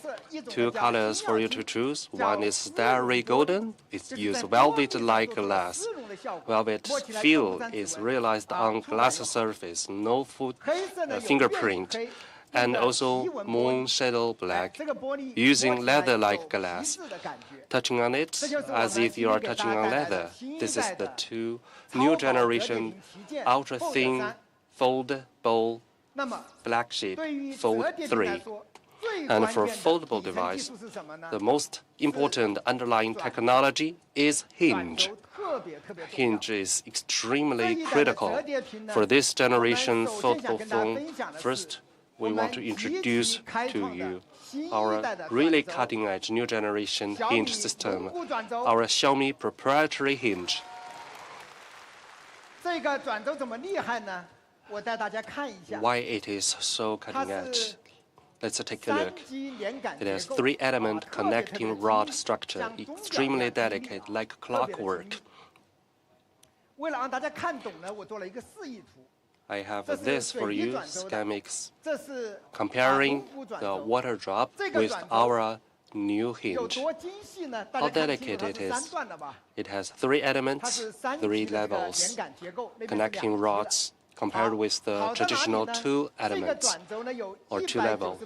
Two colors for you to choose. One is starry golden. It uses velvet-like glass. Velvet feel is realized on glass surface, no fingerprint. And also moon shadow black, using leather-like glass. Touching on it as if you are touching on leather. This is the new generation ultra-thin foldable flagship Fold 3. And for foldable device, the most important underlying technology is hinge. Hinge is extremely critical for this generation foldable phone. First, we want to introduce to you our really cutting-edge new generation hinge system, our Xiaomi proprietary hinge. Why it is so cutting-edge? Let's take a look. It has three-element connecting rod structure, extremely delicate, like clockwork. I have this for you, schematics, comparing the water drop with our new hinge. How delicate it is. It has three elements, three levels, connecting rods compared with the traditional two elements or two levels.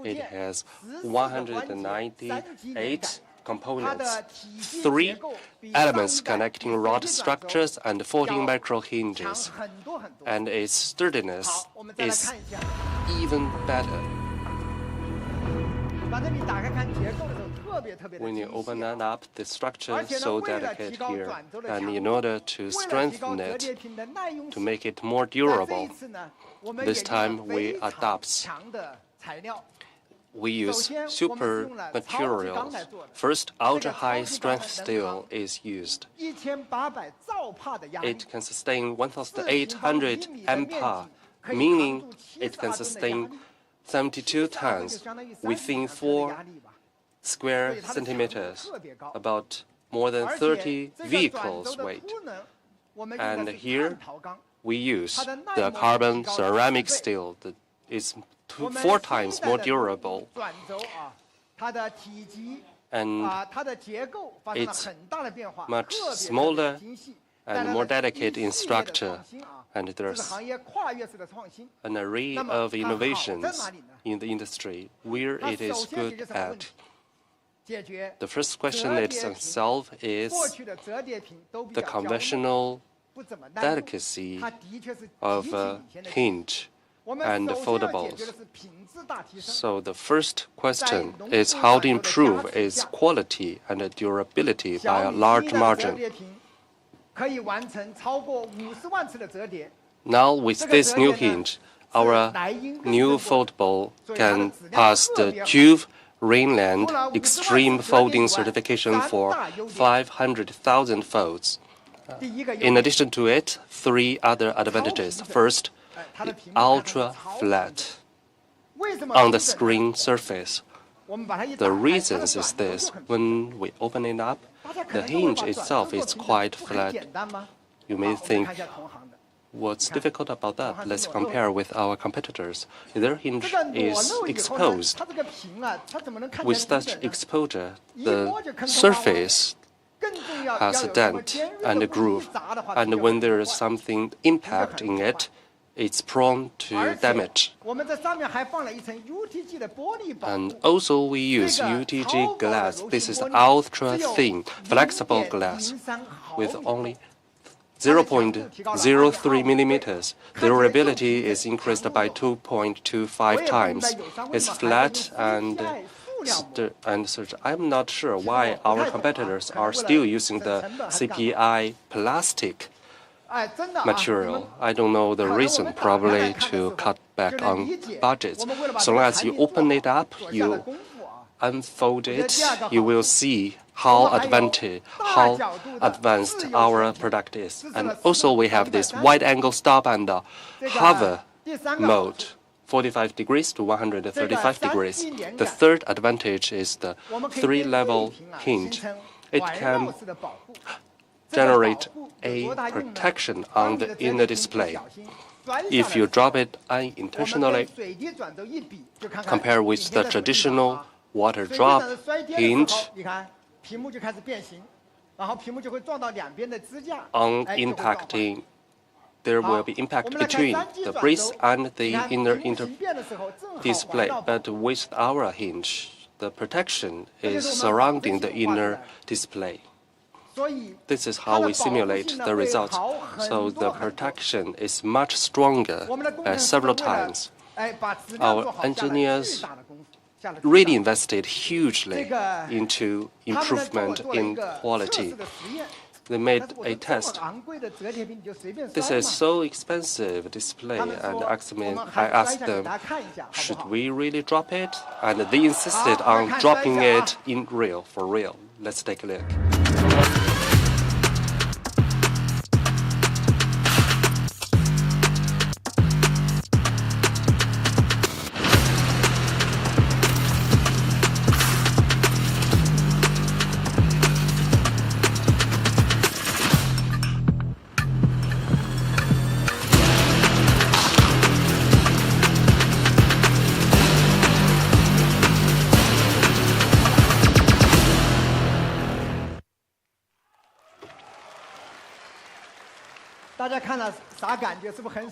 It has 198 components, three elements connecting rod structures and 14 micro hinges, and its sturdiness is even better. When you open it up, the structure is so delicate here, and in order to strengthen it, to make it more durable, this time we adopt. We use super materials. First, ultra-high strength steel is used. It can sustain 1,800 ampere, meaning it can sustain 72 tons within 4 square centimeters, about more than 30 vehicles weight. And here, we use the carbon ceramic steel that is 4 times more durable, and it's much smaller and more delicate in structure, and there's an array of innovations in the industry where it is good at. The first question itself is the conventional delicacy of a hinge. and foldables. So the first question is how to improve its quality and durability by a large margin. Now with this new hinge, our new foldable can pass the Juve Rainland Extreme Folding Certification for 500,000 folds. In addition to it, 3 other advantages. First, the ultra flat on the screen surface. The reason is this: when we open it up, the hinge itself is quite flat. You may think, what's difficult about that? Let's compare with our competitors. Their hinge is exposed. With such exposure, the surface has a dent and a groove, and when there is something impact in it, it's prone to damage. And also we use UTG glass. This is ultra thin, flexible glass with only 0.03 millimeters. The durability is increased by 2.25 times. It's flat and such. I'm not sure why our competitors are still using the CPI plastic material. I don't know the reason, probably to cut back on budgets. So long as you open it up, you unfold it, you will see how advanced our product is. And also we have this wide-angle stop and hover mode, 45 degrees to 135 degrees. The third advantage is the 3-level hinge. It can generate a protection on the inner display. If you drop it unintentionally, compared with the traditional water drop hinge, on impacting, there will be impact between the base and the inner display. But with our hinge, the protection is surrounding the inner display. This is how we simulate the results. So the protection is much stronger by several times. Our engineers really invested hugely into improvement in quality. They made a test. This is so expensive display, and I asked them, should we really drop it? And they insisted on dropping it for real. Let's take a look.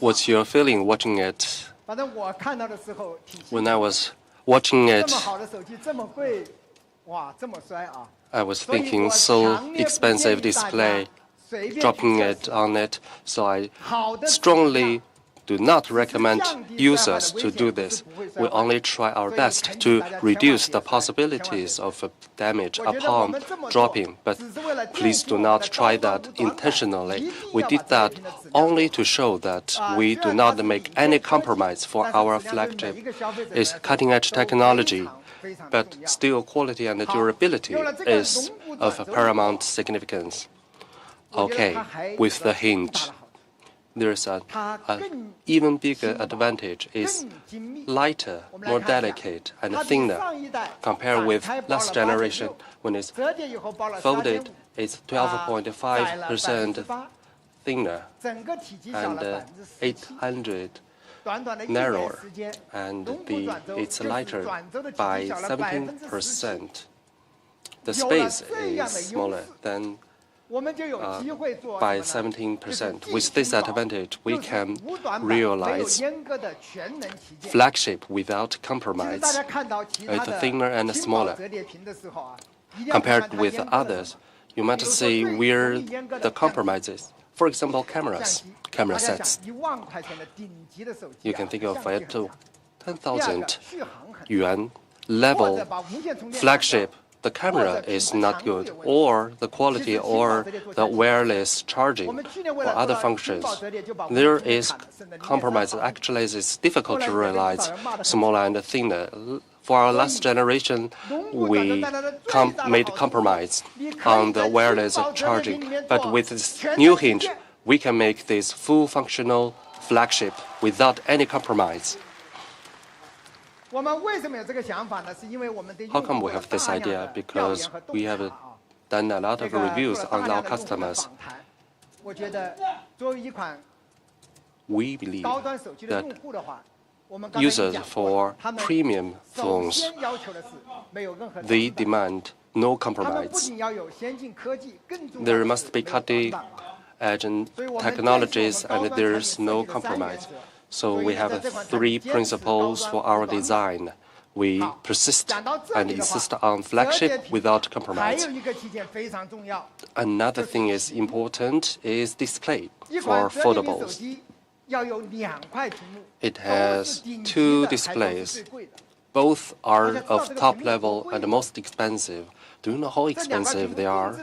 What's your feeling watching it? When I was watching it, I was thinking, so expensive display, dropping it on it, so I strongly do not recommend users to do this. We only try our best to reduce the possibilities of damage upon dropping, but please do not try that intentionally. We did that only to show that we do not make any compromise for our flagship. It's cutting-edge technology, but still quality and durability is of paramount significance. Okay, with the hinge, there's an even bigger advantage. It's lighter, more delicate, and thinner compared with last generation. When it's folded, it's 12.5% thinner and 800 narrower, and it's lighter by 17%. The space is smaller than by 17%. With this advantage, we can realize flagship without compromise. It's thinner and smaller. Compared with others, you might say where the compromises For example, camera sets. You can think of it to 10,000 yuan level flagship. The camera is not good, or the quality, or the wireless charging, or other functions. There is compromise. Actually, it's difficult to realize smaller and thinner. For our last generation, we made compromise on the wireless charging. But with this new hinge, we can make this full functional flagship without any compromise. How come we have this idea? Because we have done a lot of reviews on our customers. We believe that users for premium phones, they demand no compromise. There must be cutting-edge technologies, and there's no compromise. So we have 3 principles for our design. We persist and insist on flagship without compromise. Another thing is important is display for foldables. It has 2 displays. Both are of top level and most expensive. Do you know how expensive they are?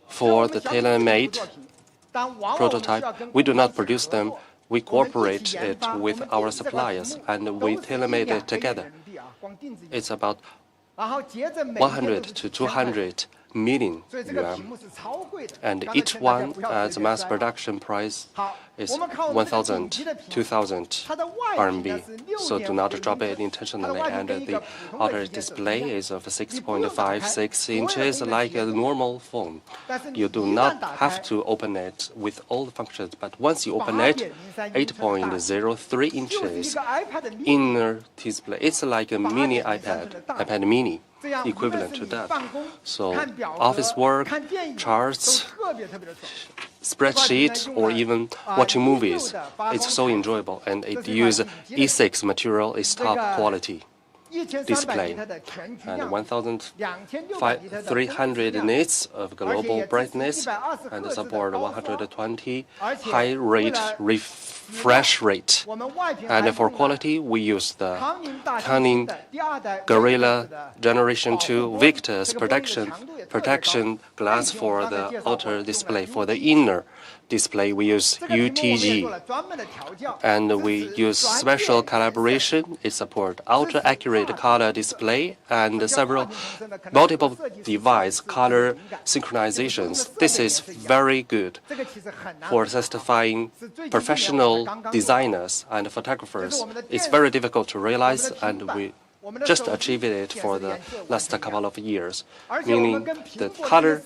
For the tailor-made prototype, we do not produce them. We cooperate it with our suppliers, and we tailor-made it together. It's about 100 to 200 million yuan, and each one at the mass production price is 1,000, 2,000 RMB. So do not drop it intentionally. And the outer display is of 6.56 inches, like a normal phone. You do not have to open it with all the functions, but once you open it, 8.03 inches inner display. It's like a mini iPad mini, equivalent to that. So office work, charts, spreadsheet, or even watching movies, it's so enjoyable, and it uses E6 material, is top quality display, and 1,300 nits of global brightness, and support 120 high rate refresh rate. And for quality, we use the Canon Gorilla Generation 2 Victus protection glass for the outer display. For the inner display, we use UTG, and we use special calibration. It supports ultra-accurate color display and multiple device color synchronizations. This is very good for satisfying professional designers and photographers. It's very difficult to realize, and we just achieved it for the last couple of years, meaning the color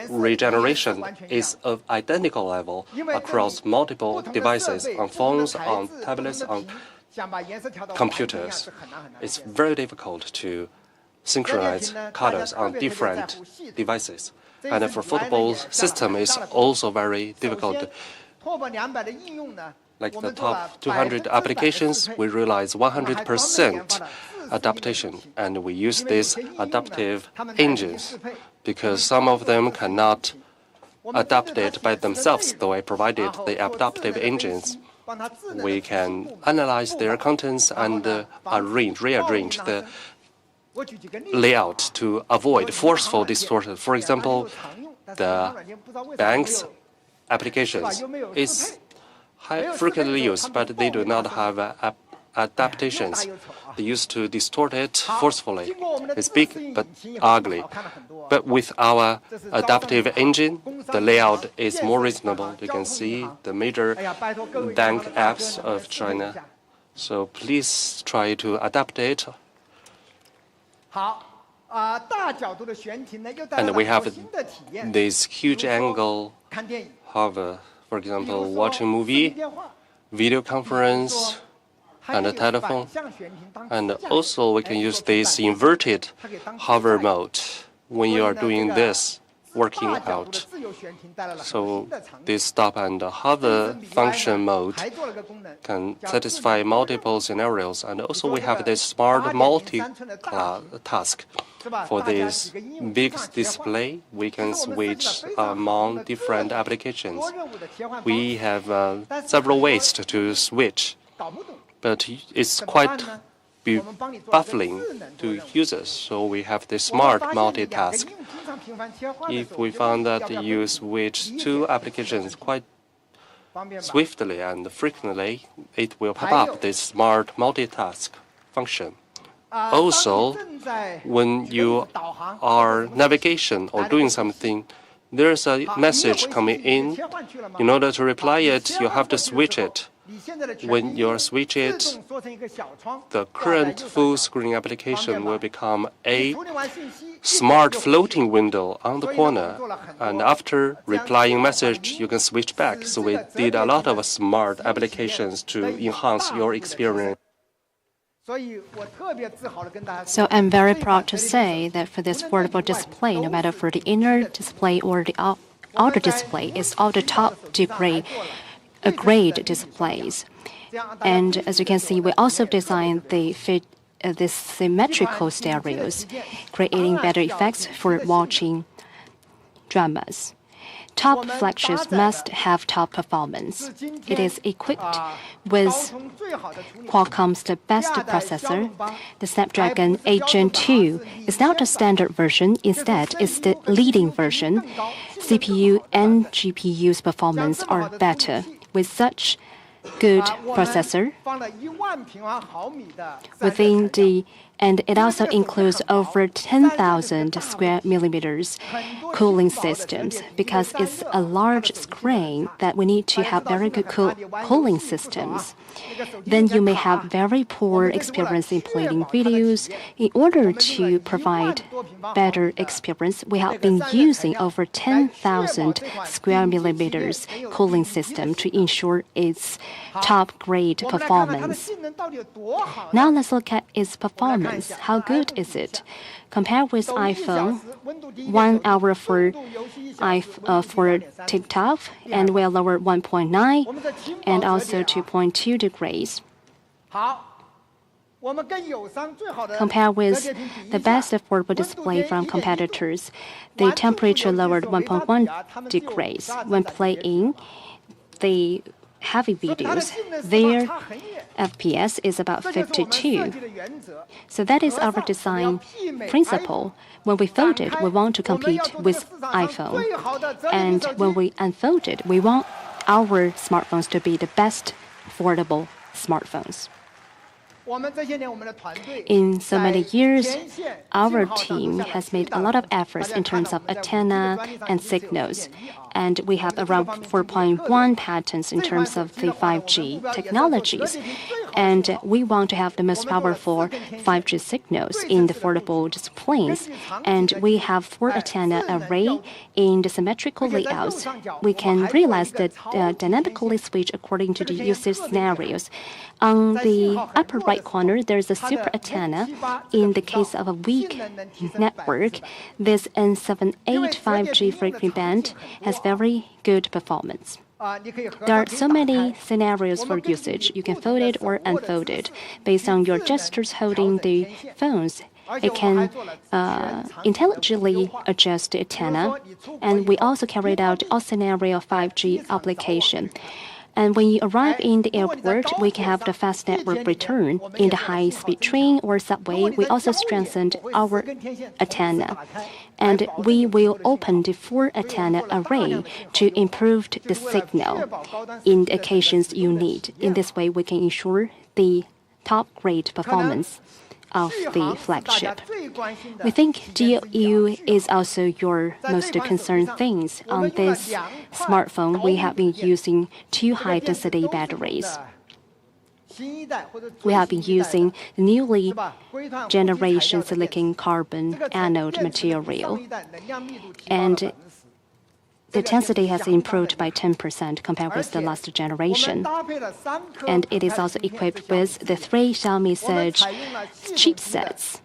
regeneration is of identical level across multiple devices, on phones, on tablets, on computers. It's very difficult to synchronize colors on different devices. And for foldable system is also very difficult. Like the top 200 applications, we realize 100% adaptation, and we use these adaptive engines because some of them cannot adapt it by themselves, though I provided the adaptive engines. We can analyze their contents and rearrange the layout to avoid forceful distortion. For example, the bank's applications is frequently used, but they do not have adaptations. They used to distort it forcefully. It's big but ugly. But with our adaptive engine, the layout is more reasonable. You can see the major bank apps of China. So please try to adapt it. And we have this huge angle of, for example, watching movie, video conference, and a telephone. And also we can use this inverted hover mode. When you are doing this, working out. So this stop and hover function mode can satisfy multiple scenarios. And also we have this smart multi-task. For this big display, we can switch among different applications. We have several ways to switch, but it's quite baffling to users. So we have the smart multitask. If we found that you switch two applications quite swiftly and frequently, it will pop up this smart multitask function. Also, when you are navigation or doing something, there's a message coming in. In order to reply it, you have to switch it. When you switch it, the current full screen application will become a smart floating window on the corner. And after replying message, you can switch back. So we did a lot of smart applications to enhance your experience. So I'm very proud to say that for this foldable display, no matter for the inner display or the outer display, it's all the top grade displays. And as you can see, we also designed this symmetrical stereos, creating better effects for watching dramas. Top flagships must have top performance. It is equipped with Qualcomm's best processor. The Snapdragon 8 Gen 2 is not a standard version. Instead, it's the leading version. CPU and GPU's performance are better. With such good processor and it also includes over 10,000 square millimeters cooling systems. Because it's a large screen that we need to have very good cooling systems. Then you may have very poor experience in playing videos. In order to provide better experience, we have been using over 10,000 square millimeters cooling system to ensure its top grade performance. Now let's look at its performance. How good is it? Compared with iPhone, 1 hour for TikTok, and we'll lower 1.9 and also 2.2 degrees. Compared with the best affordable display from competitors, the temperature lowered 1.1 degrees. When playing the heavy videos, their FPS is about 52. So that is our design principle. When we fold it, we want to compete with iPhone. And when we unfold it, we want our smartphones to be the best affordable smartphones. In so many years, our team has made a lot of efforts in terms of antenna and signals. And we have around 4.1 patents in terms of the 5G technologies. And we want to have the most powerful 5G signals in the foldable displays. And we have 4 antenna array in the symmetrical layouts. We can realize that dynamically switch according to the usage scenarios. On the upper right corner, there's a super antenna. In the case of a weak network, this N78 5G frequency band has very good performance. There are so many scenarios for usage. You can fold it or unfold it. Based on your gestures holding the phones, it can intelligently adjust the antenna. And we also carried out all scenario 5G application. And when you arrive in the airport, we can have the fast network return. In the high-speed train or subway, we also strengthened our antenna. And we will open the 4 antenna array to improve the signal in the occasions you need. In this way, we can ensure the top-grade performance of the flagship. We think DLU is also your most concerned things. On this smartphone, we have been using 2 high-density batteries. We have been using newly generation silicon carbon anode material. And the density has improved by 10% compared with the last generation. And it is also equipped with the 3 Xiaomi Surge chipsets.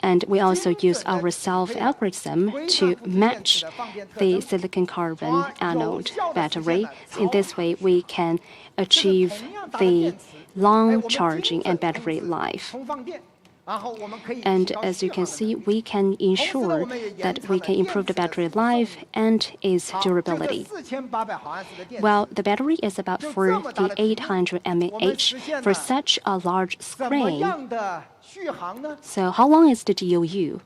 And we also use our self-algorithm to match the silicon carbon anode battery. In this way, we can achieve the long charging and battery life. And as you can see, we can ensure that we can improve the battery life and its durability. Well, the battery is about 4,800 mAh for such a large screen. So how long is the DOU?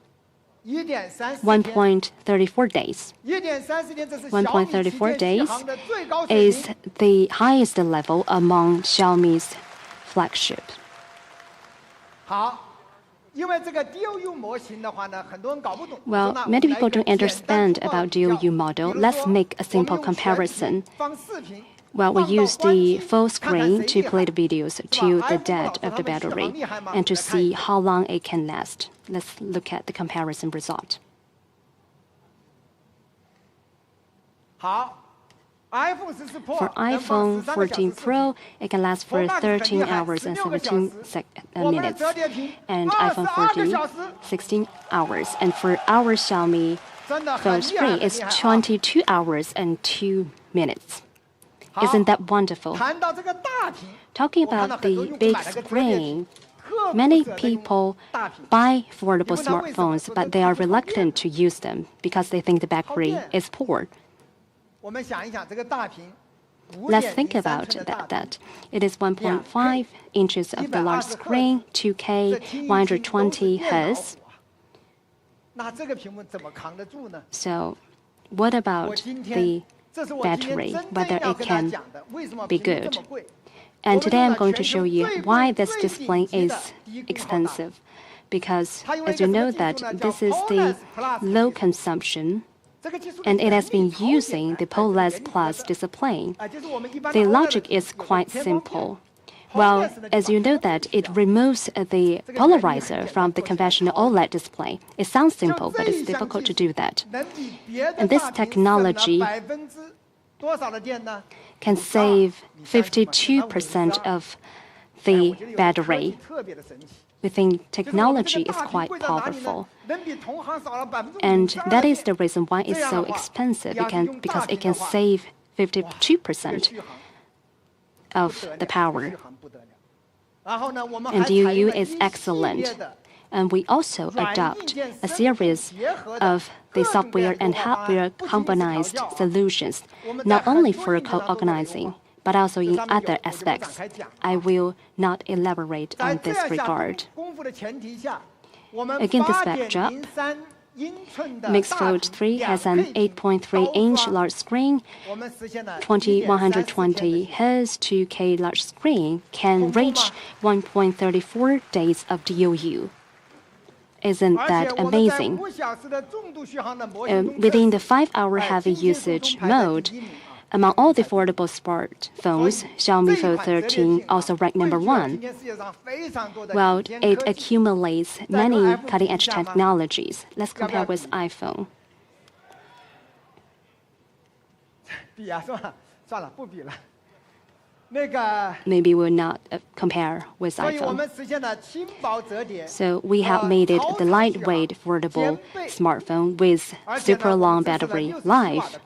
1.34 days. 1.34 days is the highest level among Xiaomi's flagship. Well, many people don't understand about DOU model. Let's make a simple comparison. Well, we use the full screen to play the videos to the dead of the battery and to see how long it can last. Let's look at the comparison result. For iPhone 14 Pro, it can last for 13 hours and 17 minutes, and iPhone 14, 16 hours. And for our Xiaomi phone screen, it's 22 hours and 2 minutes. Isn't that wonderful? Talking about the big screen, many people buy affordable smartphones, but they are reluctant to use them because they think the battery is poor. Let's think about that. It is 1.5 inches of the large screen, 2K, 120 Hz. So, what about the battery, whether it can be good? And today I'm going to show you why this display is expensive. Because, as you know, that this is the low consumption, and it has been using the POLED Plus display. The logic is quite simple. Well, as you know that it removes the polarizer from the conventional OLED display. It sounds simple, but it's difficult to do that. And this technology can save 52% of the battery. We think technology is quite powerful. And that is the reason why it's so expensive, because it can save 52% of the power. And DOU is excellent. And we also adopt a series of the software and hardware combined solutions, not only for co-organizing, but also in other aspects. I will not elaborate on this regard. Again, this backdrop, Mixfold 3 has an 8.3-inch large screen, 120 Hz 2K large screen can reach 1.34 days of DOU. Isn't that amazing? Within the 5-hour heavy usage mode, among all the affordable smartphones, Xiaomi Fold 13 also ranked #1. Well, it accumulates many cutting-edge technologies. Let's compare with iPhone. Maybe we'll not compare with iPhone. So we have made it the lightweight, affordable smartphone with super long battery life.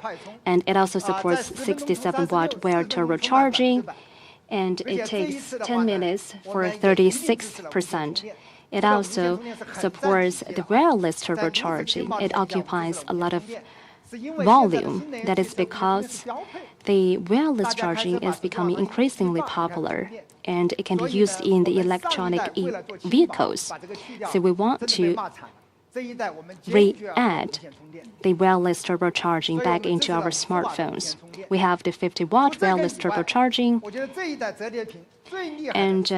And it also supports 67-watt wire turbo charging. And it takes 10 minutes for 36%. It also supports the wireless turbocharging. It occupies a lot of volume. That is because the wireless charging is becoming increasingly popular, and it can be used in the electronic vehicles. So we want to re-add the wireless turbocharging back into our smartphones. We have the 50-watt wireless turbocharging. And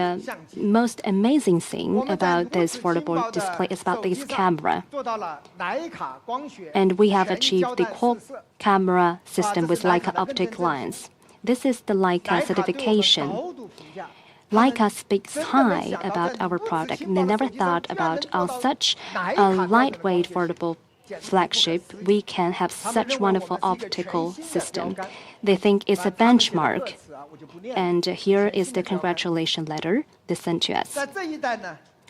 most amazing thing about this foldable display is about this camera. And we have achieved the quad camera system with Leica optic lens. This is the Leica certification. Leica speaks high about our product. They never thought about on such a lightweight foldable flagship, we can have such wonderful optical system. They think it's a benchmark. And here is the congratulation letter they sent to us.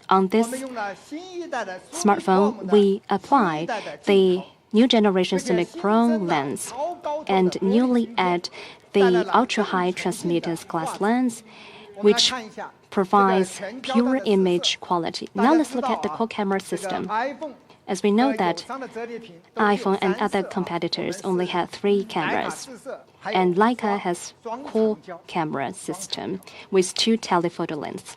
On this smartphone, we apply the new generation cinema lens and newly add the ultra-high transmittance glass lens, which provides pure image quality. Now let's look at the core camera system. As we know that iPhone and other competitors only have 3 cameras, and Leica has core camera system with 2 telephoto lenses.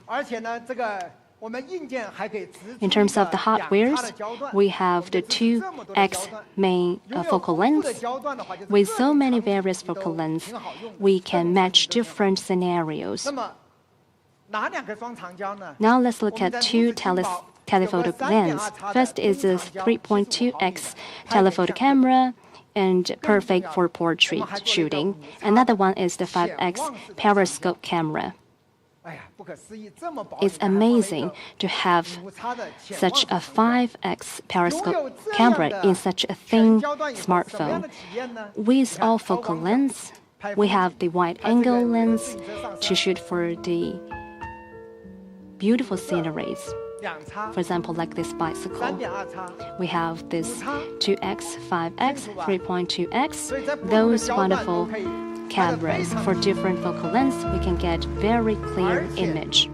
In terms of the hardwares, we have the 2x main focal length. With so many various focal lengths, we can match different scenarios. Now let's look at 2 telephoto lens. First is a 3.2x telephoto camera and perfect for portrait shooting. Another one is the 5x periscope camera. It's amazing to have such a 5x periscope camera in such a thin smartphone. With all focal lens, we have the wide-angle lens to shoot for the beautiful sceneries. For example, like this bicycle. We have this 2x, 5x, 3.2x. Those wonderful cameras for different focal lengths, we can get very clear image.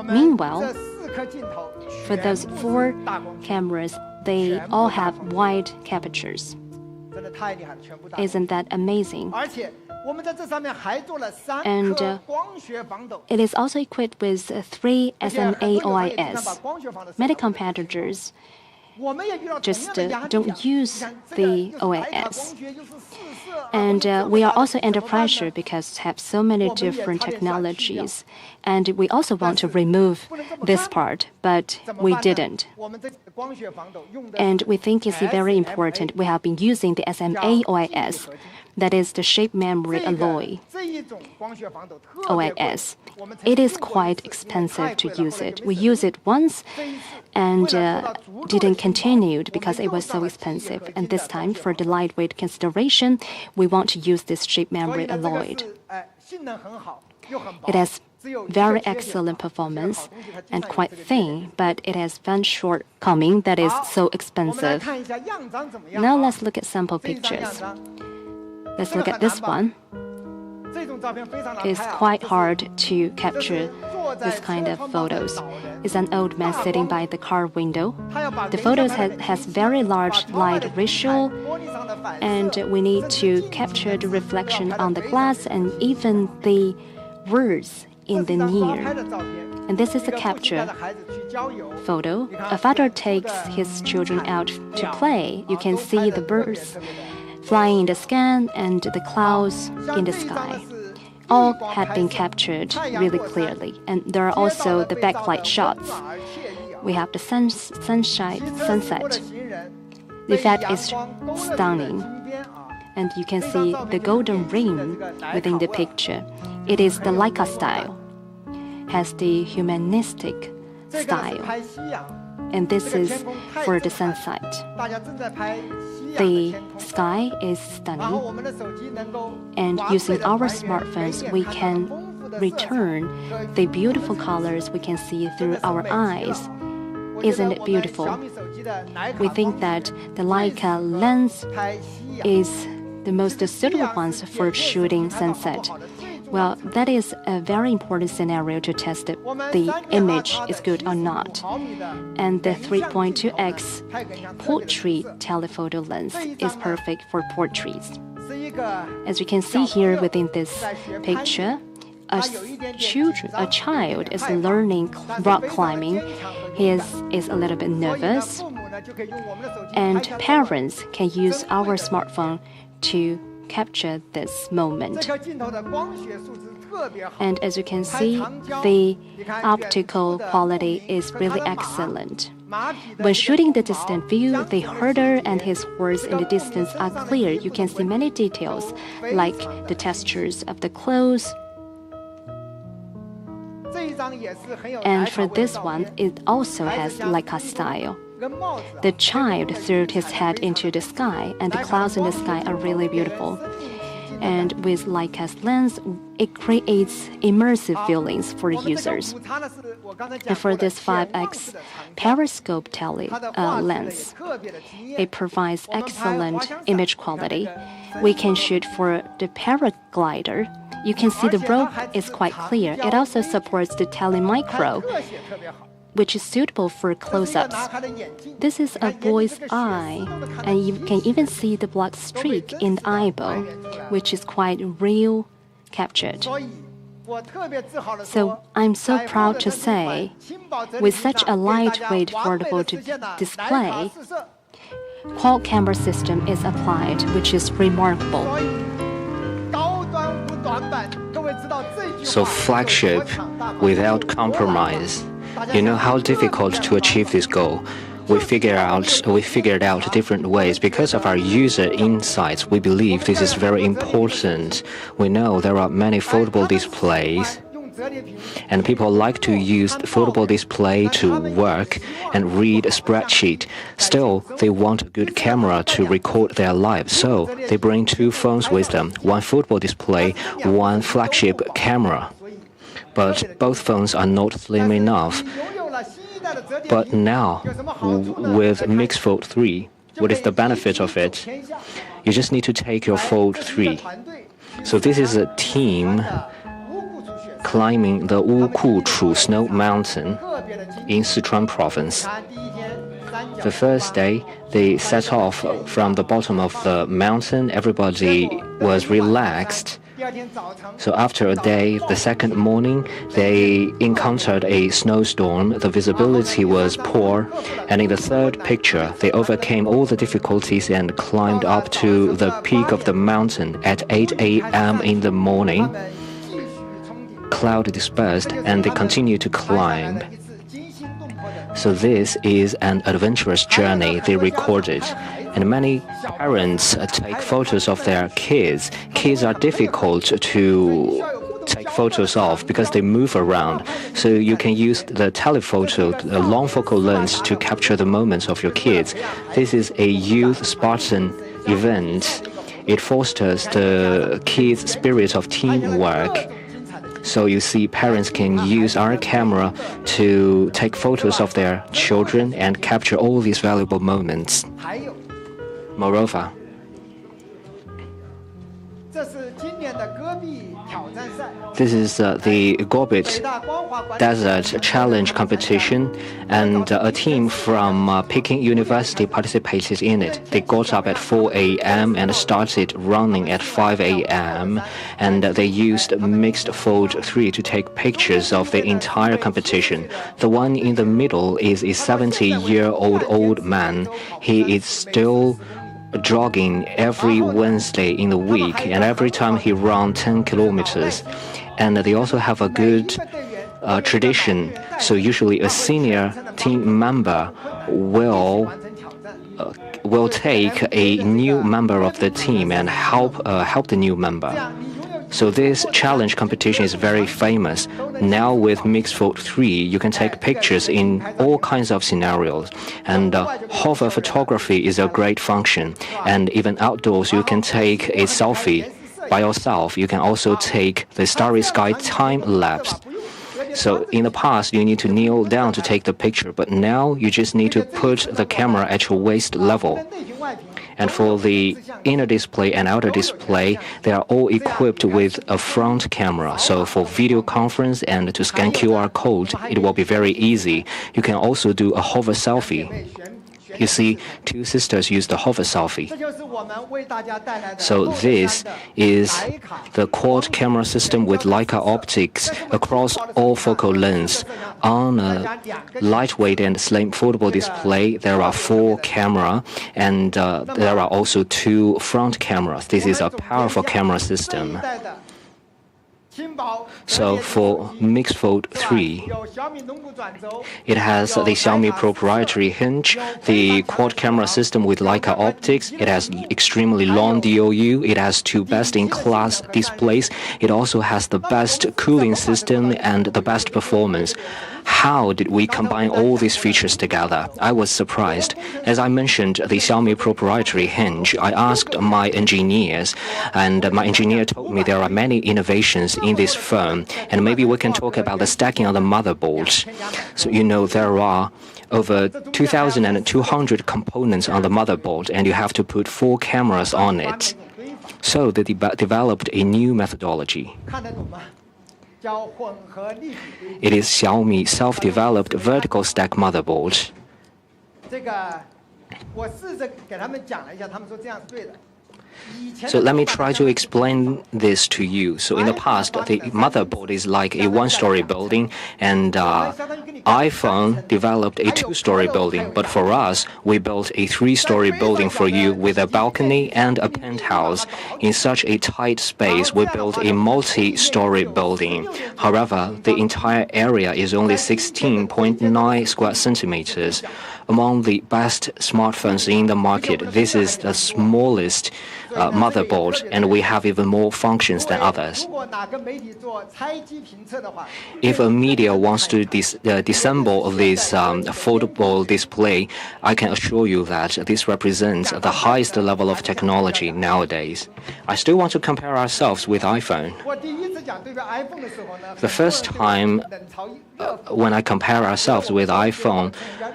Meanwhile, for those 4 cameras, they all have wide apertures. Isn't that amazing? And it is also equipped with 3 SMA OIS. Many competitors just don't use the OIS. And we are also under pressure because we have so many different technologies. And we also want to remove this part, but we didn't. And we think it's very important. We have been using the SMA OIS. That is the shape memory alloy OIS. It is quite expensive to use it. We used it once and didn't continue because it was so expensive. And this time, for the lightweight consideration, we want to use this shape memory alloy. It has very excellent performance and quite thin, but it has one shortcoming that is so expensive. Now let's look at sample pictures. Let's look at this one. It's quite hard to capture this kind of photos. It's an old man sitting by the car window. The photos has very large light ratio, and we need to capture the reflection on the glass and even the words in the near. And this is a capture photo. A father takes his children out to play. You can see the birds flying in the sky and the clouds in the sky. All had been captured really clearly. And there are also the backlight shots. We have the sunset. The effect is stunning. And you can see the golden ring within the picture. It is the Leica style. Has the humanistic style. And this is for the sunset. The sky is stunning, and using our smartphones, we can return the beautiful colors we can see through our eyes. Isn't it beautiful? We think that the Leica lens is the most suitable ones for shooting sunset. Well, that is a very important scenario to test if the image is good or not. And the 3.2x portrait telephoto lens is perfect for portraits. As you can see here within this picture, a child is learning rock climbing. He is a little bit nervous, and parents can use our smartphone to capture this moment. And as you can see, the optical quality is really excellent. When shooting the distant view, the herder and his horse in the distance are clear. You can see many details, like the textures of the clothes. And for this one, it also has Leica style. The child threw his head into the sky, and the clouds in the sky are really beautiful. And with Leica's lens, it creates immersive feelings for users. And for this 5x periscope lens, it provides excellent image quality. We can shoot for the paraglider. You can see the rope is quite clear. It also supports the telemicro, which is suitable for close-ups. This is a boy's eye, and you can even see the black streak in the eyeball, which is quite real captured. So I'm so proud to say, with such a lightweight foldable display, quad camera system is applied, which is remarkable. So flagship without compromise. You know how difficult to achieve this goal. We figured out different ways. Because of our user insights, we believe this is very important. We know there are many foldable displays, and people like to use the foldable display to work and read a spreadsheet. Still, they want a good camera to record their lives, so they bring two phones with them, one foldable display, one flagship camera. But both phones are not slim enough. But now, with Mix Fold 3, what is the benefit of it? You just need to take your Fold 3. So this is a team climbing the Wukuchu snow mountain in Sichuan province. The first day, they set off from the bottom of the mountain. Everybody was relaxed. So after a day, the second morning, they encountered a snowstorm. The visibility was poor. And in the third picture, they overcame all the difficulties and climbed up to the peak of the mountain at 8 a.m. in the morning. Cloud dispersed, and they continued to climb. So this is an adventurous journey they recorded. And many parents take photos of their kids. Kids are difficult to take photos of because they move around. So you can use the telephoto, the long focal lens, to capture the moments of your kids. This is a youth Spartan event. It fosters the kids' spirit of teamwork. So you see, parents can use our camera to take photos of their children and capture all these valuable moments. Moreover, this is the Gorbit Desert Challenge competition, and a team from Peking University participated in it. They got up at 4 a.m. and started running at 5 a.m. and they used Mixed Fold 3 to take pictures of the entire competition. The one in the middle is a 70-year-old old man. He is still jogging every Wednesday in the week, and every time he runs 10 kilometers. And they also have a good tradition. So usually a senior team member will take a new member of the team and help the new member. So this challenge competition is very famous. Now with Mixed Fold 3, you can take pictures in all kinds of scenarios. And hover photography is a great function. And even outdoors, you can take a selfie by yourself. You can also take the starry sky time lapse. So in the past, you need to kneel down to take the picture, but now you just need to put the camera at your waist level. And for the inner display and outer display, they are all equipped with a front camera. So for video conference and to scan QR code, it will be very easy. You can also do a hover selfie. You see, two sisters use the hover selfie. So this is the quad camera system with Leica optics across all focal lengths. On a lightweight and slim foldable display, there are 4 cameras, and there are also 2 front cameras. This is a powerful camera system. So for Mixed Fold 3, it has the Xiaomi proprietary hinge, the quad camera system with Leica optics. It has extremely long DOU. It has 2 best-in-class displays. It also has the best cooling system and the best performance. How did we combine all these features together? I was surprised. As I mentioned, the Xiaomi proprietary hinge, I asked my engineers, and my engineer told me there are many innovations in this phone, and maybe we can talk about the stacking of the motherboard. So there are over 2,200 components on the motherboard, and you have to put 4 cameras on it. So they developed a new methodology. It is Xiaomi self-developed vertical stack motherboard. So let me try to explain this to you. So in the past, the motherboard is like a 1-story building, and iPhone developed a 2-story building. But for us, we built a 3-story building for you with a balcony and a penthouse. In such a tight space, we built a multi-story building. However, the entire area is only 16.9 square centimeters. Among the best smartphones in the market, this is the smallest motherboard, and we have even more functions than others. If a media wants to disassemble this foldable display, I can assure you that this represents the highest level of technology nowadays. I still want to compare ourselves with iPhone. The first time when I compare ourselves with iPhone,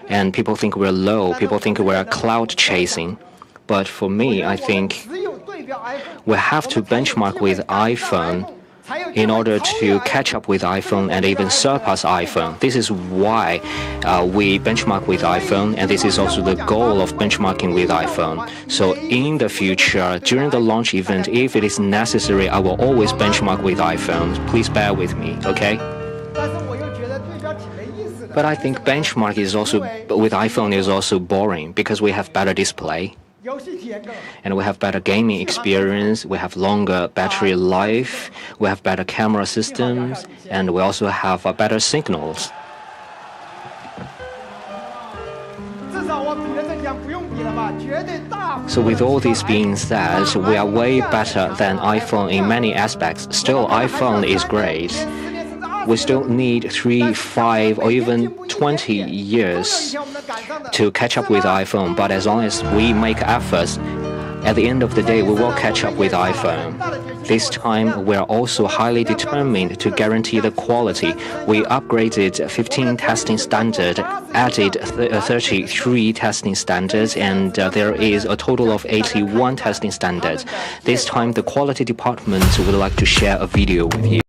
and people think we're low, people think we're cloud chasing. But for me, I think we have to benchmark with iPhone in order to catch up with iPhone and even surpass iPhone. This is why we benchmark with iPhone, and this is also the goal of benchmarking with iPhone. So in the future, during the launch event, if it is necessary, I will always benchmark with iPhone. Please bear with me, okay? But I think benchmark with iPhone is also boring because we have better display, and we have better gaming experience, we have longer battery life, we have better camera systems, and we also have better signals. So with all this being said, we are way better than iPhone in many aspects. Still, iPhone is great. We still need 3, 5, or even 20 years to catch up with iPhone, but as long as we make efforts, at the end of the day, we will catch up with iPhone. This time, we are also highly determined to guarantee the quality. We upgraded 15 testing standards, added 33 testing standards, and there is a total of 81 testing standards. This time, the quality department would like to share a video with you.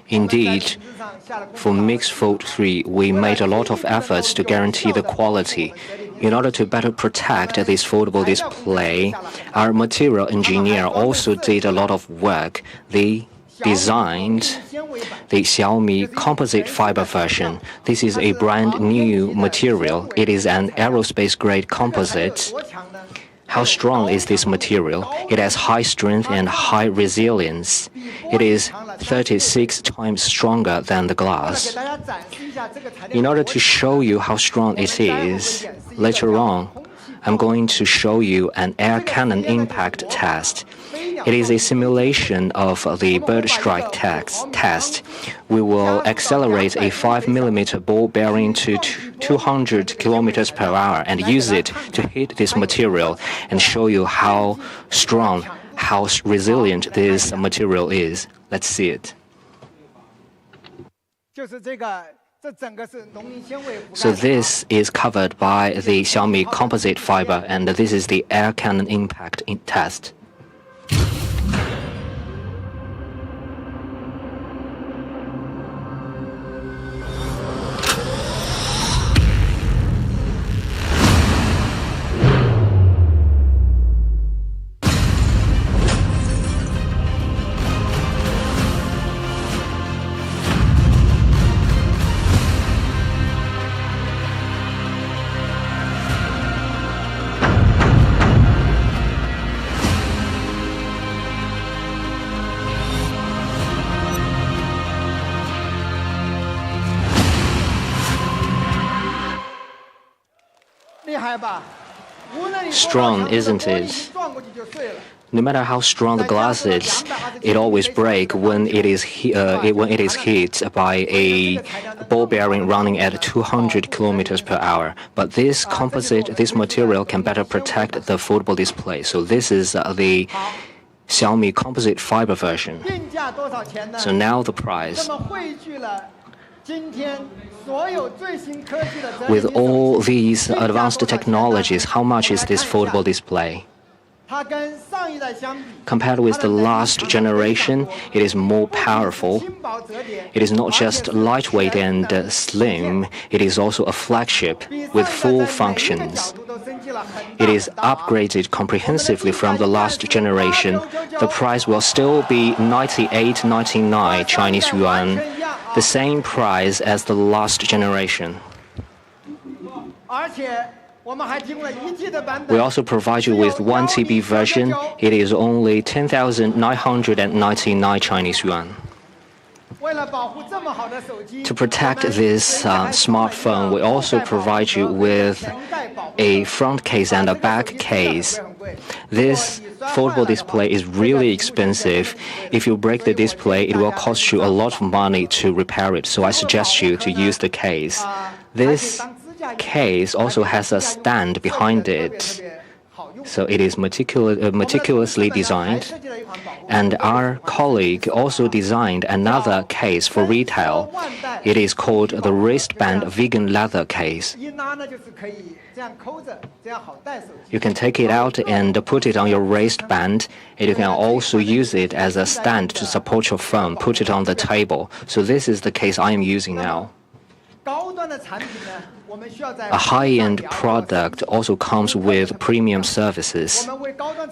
Indeed, for Mix Fold 3, we made a lot of efforts to guarantee the quality. In order to better protect this foldable display, our material engineer also did a lot of work. They designed the Xiaomi composite fiber version. This is a brand new material. It is an aerospace-grade composite. How strong is this material? It has high strength and high resilience. It is 36 times stronger than the glass. In order to show you how strong it is, later on, I'm going to show you an air cannon impact test. It is a simulation of the bird strike test. We will accelerate a 5mm ball bearing to 200 kilometers per hour and use it to hit this material and show you how strong, how resilient this material is. Let's see it. So this is covered by the Xiaomi composite fiber, and this is the air cannon impact test. Strong, isn't it? No matter how strong the glass is, it always breaks when it is hit by a ball bearing running at 200 kilometers per hour. But this material can better protect the foldable display. So this is the Xiaomi composite fiber version. So now the price. With all these advanced technologies, how much is this foldable display? Compared with the last generation, it is more powerful. It is not just lightweight and slim, it is also a flagship with full functions. It is upgraded comprehensively from the last generation. The price will still be 98.99 Chinese yuan, the same price as the last generation. We also provide you with 1 TB version. It is only 10,999 Chinese yuan. To protect this smartphone, we also provide you with a front case and a back case. This foldable display is really expensive. If you break the display, it will cost you a lot of money to repair it, so I suggest you to use the case. This case also has a stand behind it, so it is meticulously designed. And our colleague also designed another case for retail. It is called the wristband vegan leather case. You can take it out and put it on your wristband, and you can also use it as a stand to support your phone, put it on the table. So this is the case I am using now. A high-end product also comes with premium services.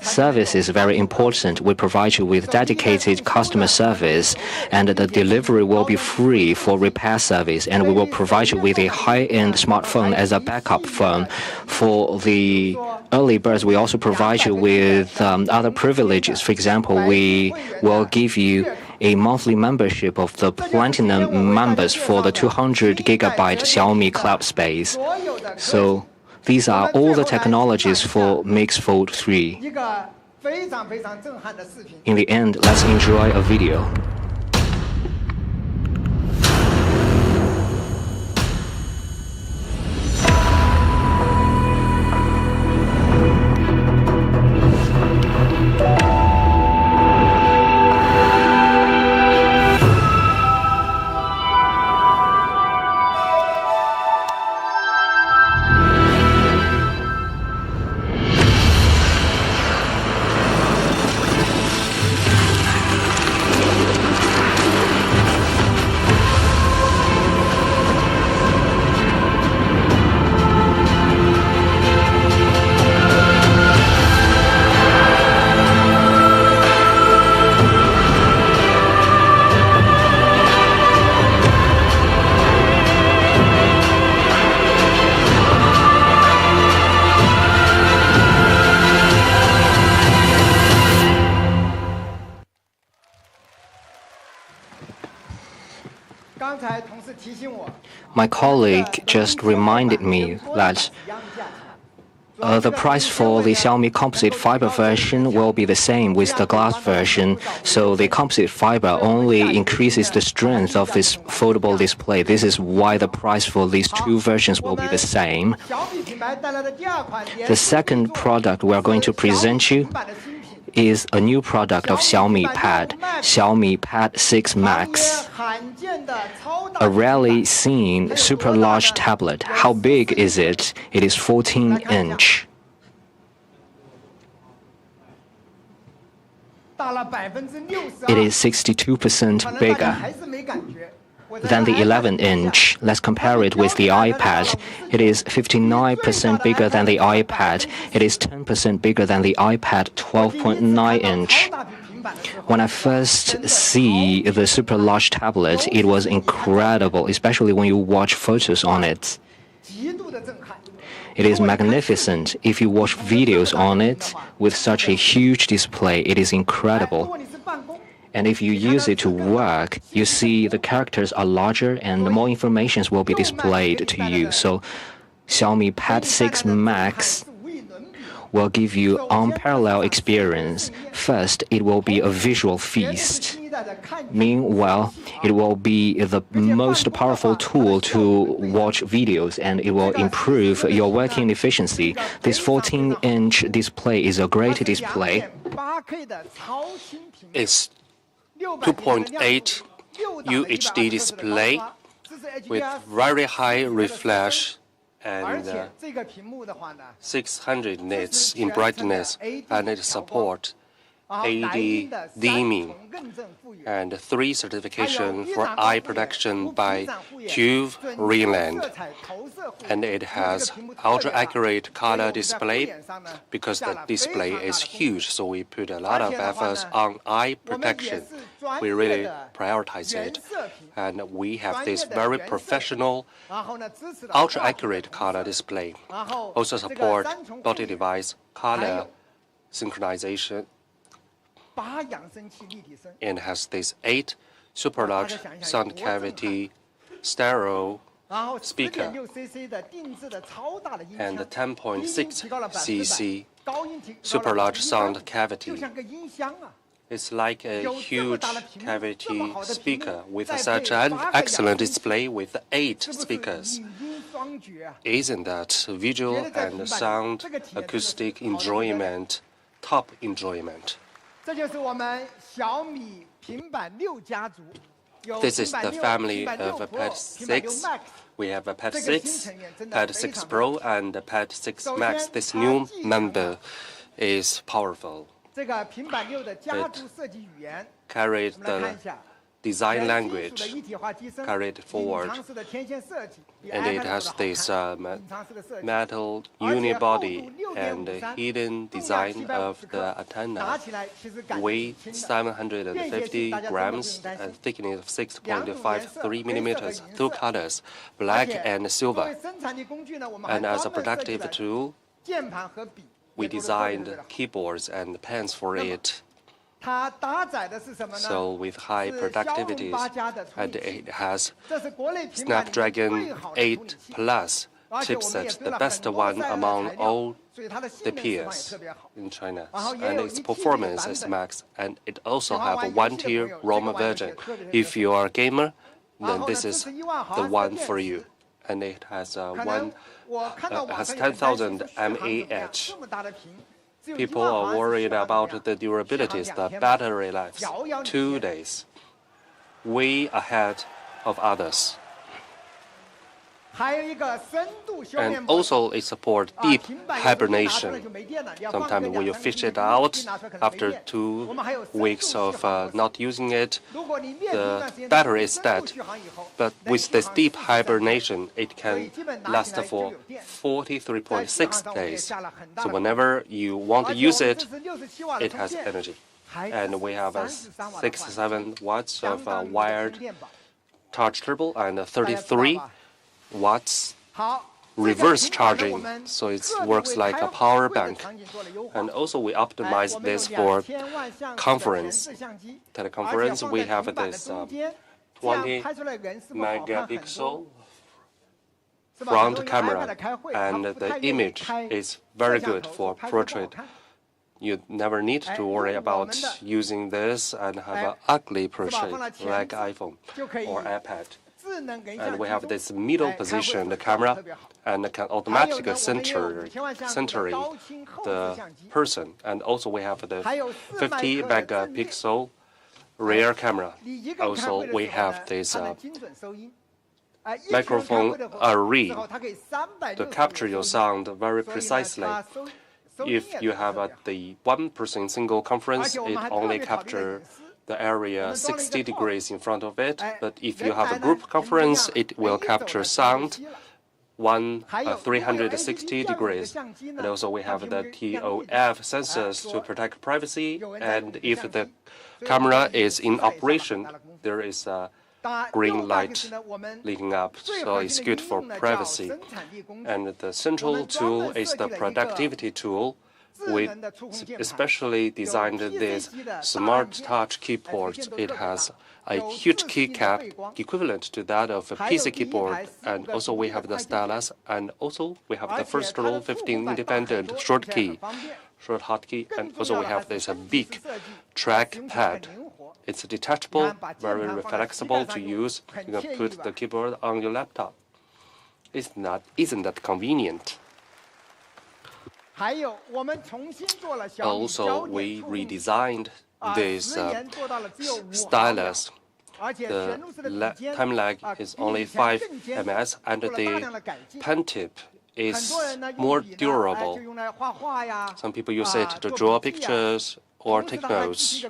Service is very important. We provide you with dedicated customer service, and the delivery will be free for repair service, and we will provide you with a high-end smartphone as a backup phone. For the early birds, we also provide you with other privileges. For example, we will give you a monthly membership of the platinum members for the 200 gigabyte Xiaomi cloud space. So these are all the technologies for Mix Fold 3. In the end, let's enjoy a video. My colleague just reminded me that the price for the Xiaomi composite fiber version will be the same with the glass version, so the composite fiber only increases the strength of this foldable display. This is why the price for these two versions will be the same. The second product we are going to present you is a new product of Xiaomi Pad 6 Max. A rarely seen super large tablet. How big is it? It is 14-inch. It is 62% bigger than the 11-inch. Let's compare it with the iPad. It is 59% bigger than the iPad. It is 10% bigger than the iPad 12.9-inch. When I first see the super large tablet, it was incredible, especially when you watch photos on it. It is magnificent. If you watch videos on it with such a huge display, it is incredible. And if you use it to work, you see the characters are larger and more information will be displayed to you. So Xiaomi Pad 6 Max will give you unparalleled experience. First, it will be a visual feast. Meanwhile, it will be the most powerful tool to watch videos, and it will improve your working efficiency. This 14-inch display is a great display. It's 2.8 UHD display with very high refresh and 600 nits in brightness, and it supports AD dimming and 3 certification for eye protection by TÜV Rheinland. And it has ultra-accurate color display because the display is huge, so we put a lot of efforts on eye protection. We really prioritize it. And we have this very professional, ultra-accurate color display. Also support multi-device color synchronization, and has this 8 super large sound cavity stereo speaker and the 10.6 cc super large sound cavity. It's like a huge cavity speaker with such an excellent display with 8 speakers. Isn't that visual and sound acoustic enjoyment, top enjoyment? This is the family of a Pad 6. We have a Pad 6, Pad 6 Pro, and a Pad 6 Max. This new member is powerful. It carried the design language carried forward, and it has this metal unibody and the design of the antenna, weight 750 grams and thickness of 6.53 millimeters, 2 colors, black and silver. And as a productive tool, we designed keyboards and pens for it. So with high productivities, and it has Snapdragon 8 Plus chipset, the best one among all the peers in China, and its performance is max. And it also have a 1-tier ROM version. If you are a gamer, then this is the one for you. And it has 10,000 mAh. People are worried about the durabilities, the battery life. 2 days, way ahead of others. And also it supports deep hibernation. Sometimes when you fish it out, after 2 weeks of not using it, the battery is dead. But with this deep hibernation, it can last for 43.6 days. So whenever you want to use it, it has energy. And we have 67 watts of wired charge turbo and 33 watts reverse charging, so it works like a power bank. And also we optimize this for conference. Teleconference, we have this 20 megapixel front camera, and the image is very good for portrait. You never need to worry about using this and have an ugly portrait like iPhone or iPad. And we have this middle position, the camera, and it can automatically center the person. And also we have the 50 megapixel rear camera. Also, we have this microphone array to capture your sound very precisely. If you have the 1% single conference, it only captures the area 60 degrees in front of it. But if you have a group conference, it will capture sound 360 degrees. And also we have the TOF sensors to protect privacy. And if the camera is in operation, there is a green light leading up, so it's good for privacy. And the central tool is the productivity tool. We especially designed this smart touch keyboard. It has a huge keycap equivalent to that of a PC keyboard. And also we have the stylus, and also we have the first row 15 independent short hotkey, and also we have this big trackpad. It's detachable, very flexible to use. You can put the keyboard on your laptop. Isn't that convenient? Also, we redesigned this stylus. The time lag is only 5 ms, and the pen tip is more durable. Some people use it to draw pictures or take notes.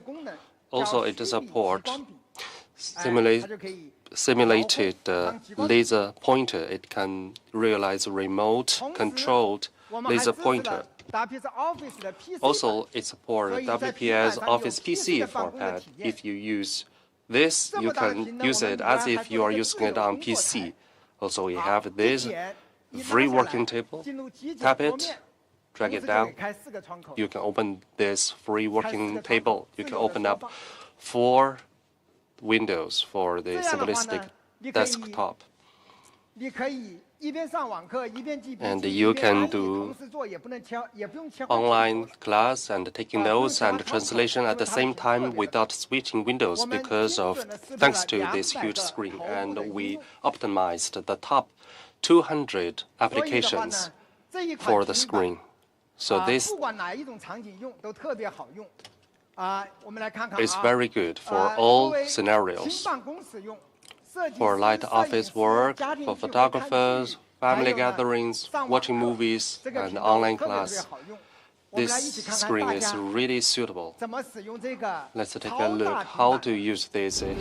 Also, it supports simulated laser pointer. It can realize remote-controlled laser pointer. Also, it supports WPS Office PC format. If you use this, you can use it as if you are using it on PC. Also, we have this free working table. Tap it, drag it down. You can open this free working table. You can open up 4 windows for the simplistic desktop. And you can do online class and taking notes and translation at the same time without switching windows thanks to this huge screen. And we optimized the top 200 applications for the screen. So this is very good for all scenarios. For light office work, for photographers, family gatherings, watching movies, and online class, this screen is really suitable. Let's take a look how to use this huge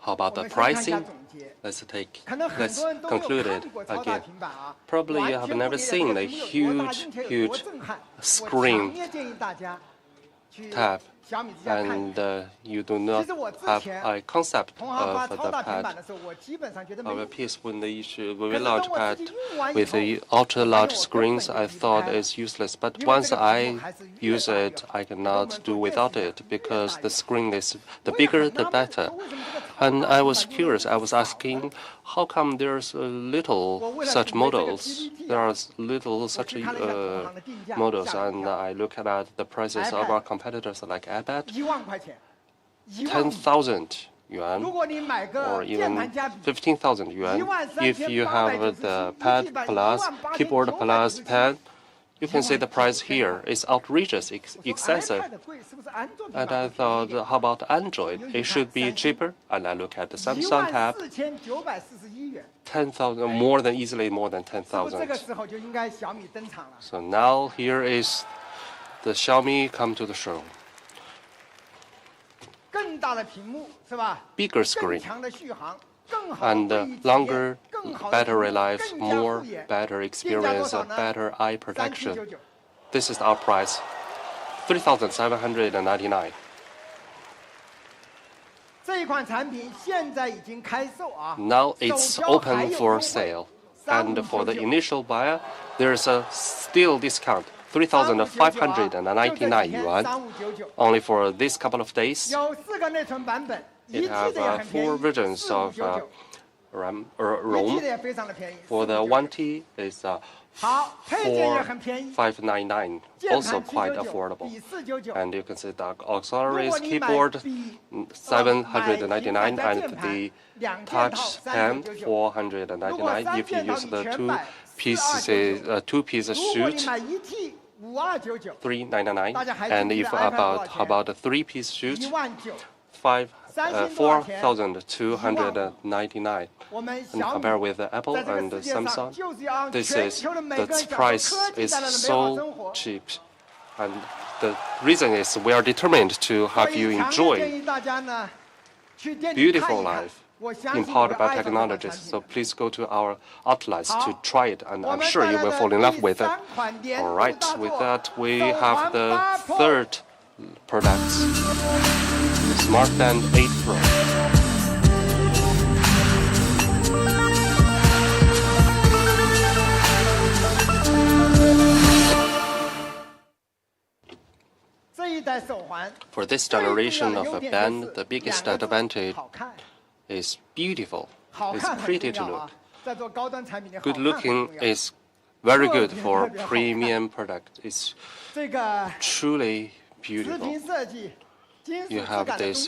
How about the pricing? Let's conclude it again. Probably you have never seen a huge screen tab, and you do not have a concept of the pad of a piece. When they issue a very large pad with the ultra-large screens, I thought it's useless. But once I use it, I cannot do without it because the screen is the bigger the better. And I was curious. I was asking, how come there's little such models? There are little such models, and I look at the prices of our competitors like iPad, 10,000 yuan, or even 15,000 yuan. If you have the pad plus keyboard plus pen, you can see the price here is outrageous, excessive. And I thought, how about Android? It should be cheaper. And I look at the Samsung tab, 10,000, easily more than 10,000. So now here is the Xiaomi come to the show. Bigger screen and longer battery life, more better experience, better eye protection. This is our price, 3,799. Now it's open for sale, and for the initial buyer, there's a still discount, 3,599 yuan, only for this couple of days. It has 4 versions of ROM. For the 1T, it's 4,599, also quite affordable. And you can see the auxiliary keyboard, 799, and the touch pen, 499. If you use the two-piece shoot, 399. And if about the 3-piece shoot, 4,299. And compare with the Apple and the Samsung, the price is so cheap. And the reason is we are determined to have you enjoy beautiful life empowered by technologies. So please go to our outlets to try it, and I'm sure you will fall in love with it. All right, with that, we have the third product, Smart Band 8 Pro. For this generation of a band, the biggest advantage is beautiful. It's pretty to look. Good looking is very good for premium product. It's truly beautiful. You have this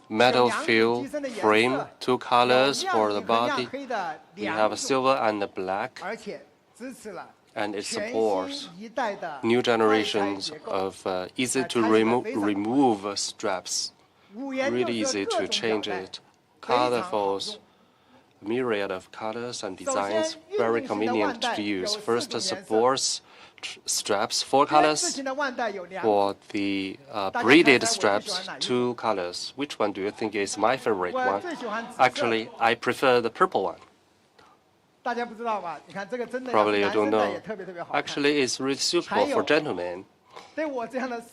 metal fill frame, 2 colors for the body. You have a silver and a black. And it supports new generations of easy to remove straps. Really easy to change it. Colorful, myriad of colors and designs, very convenient to use. First, supports straps, 4 colors. For the braided straps, 2 colors. Which one do you think is my favorite one? Actually, I prefer the purple one. Probably you don't know. Actually, it's really suitable for gentlemen.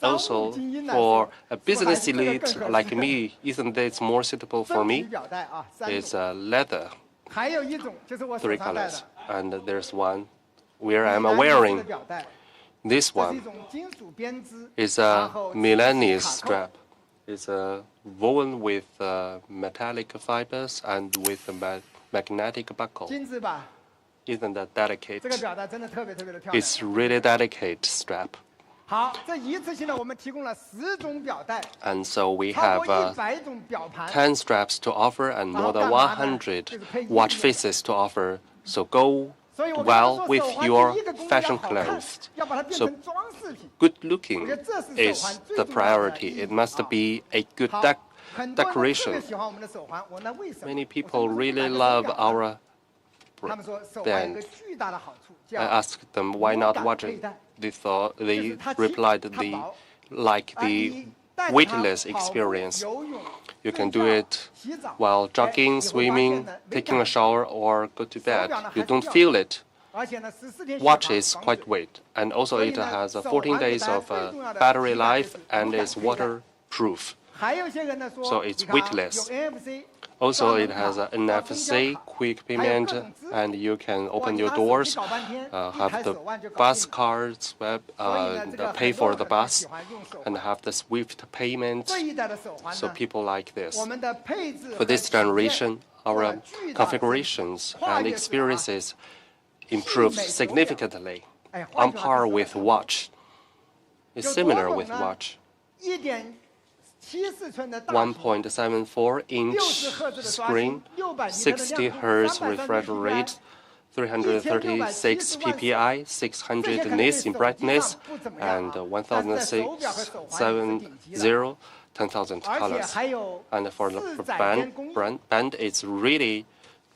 Also, for a business elite like me, isn't it more suitable for me? It's leather, 3 colors. And there's one where I'm wearing. This one is a Milanese strap. It's woven with metallic fibers and with a magnetic buckle. Isn't that delicate? It's really delicate strap. And so we have 10 straps to offer and more than 100 watch faces to offer. So go well with your fashion clothes. So good looking is the priority. It must be a good decoration. Many people really love our band. I asked them why not watching. They replied they like the weightless experience. You can do it while jogging, swimming, taking a shower, or go to bed. You don't feel it. Watch is quite weight, and also it has 14 days of battery life and is waterproof. So it's weightless. Also, it has an NFC, quick payment, and you can open your doors, have the bus cards, pay for the bus, and have the swift payment. So people like this. For this generation, our configurations and experiences improve significantly, on par with watch. It's similar with watch. 1.74-inch screen, 60 Hz refresh rate, 336 ppi, 600 nits in brightness, and 1070, 10,000 colors. And for the band, it's really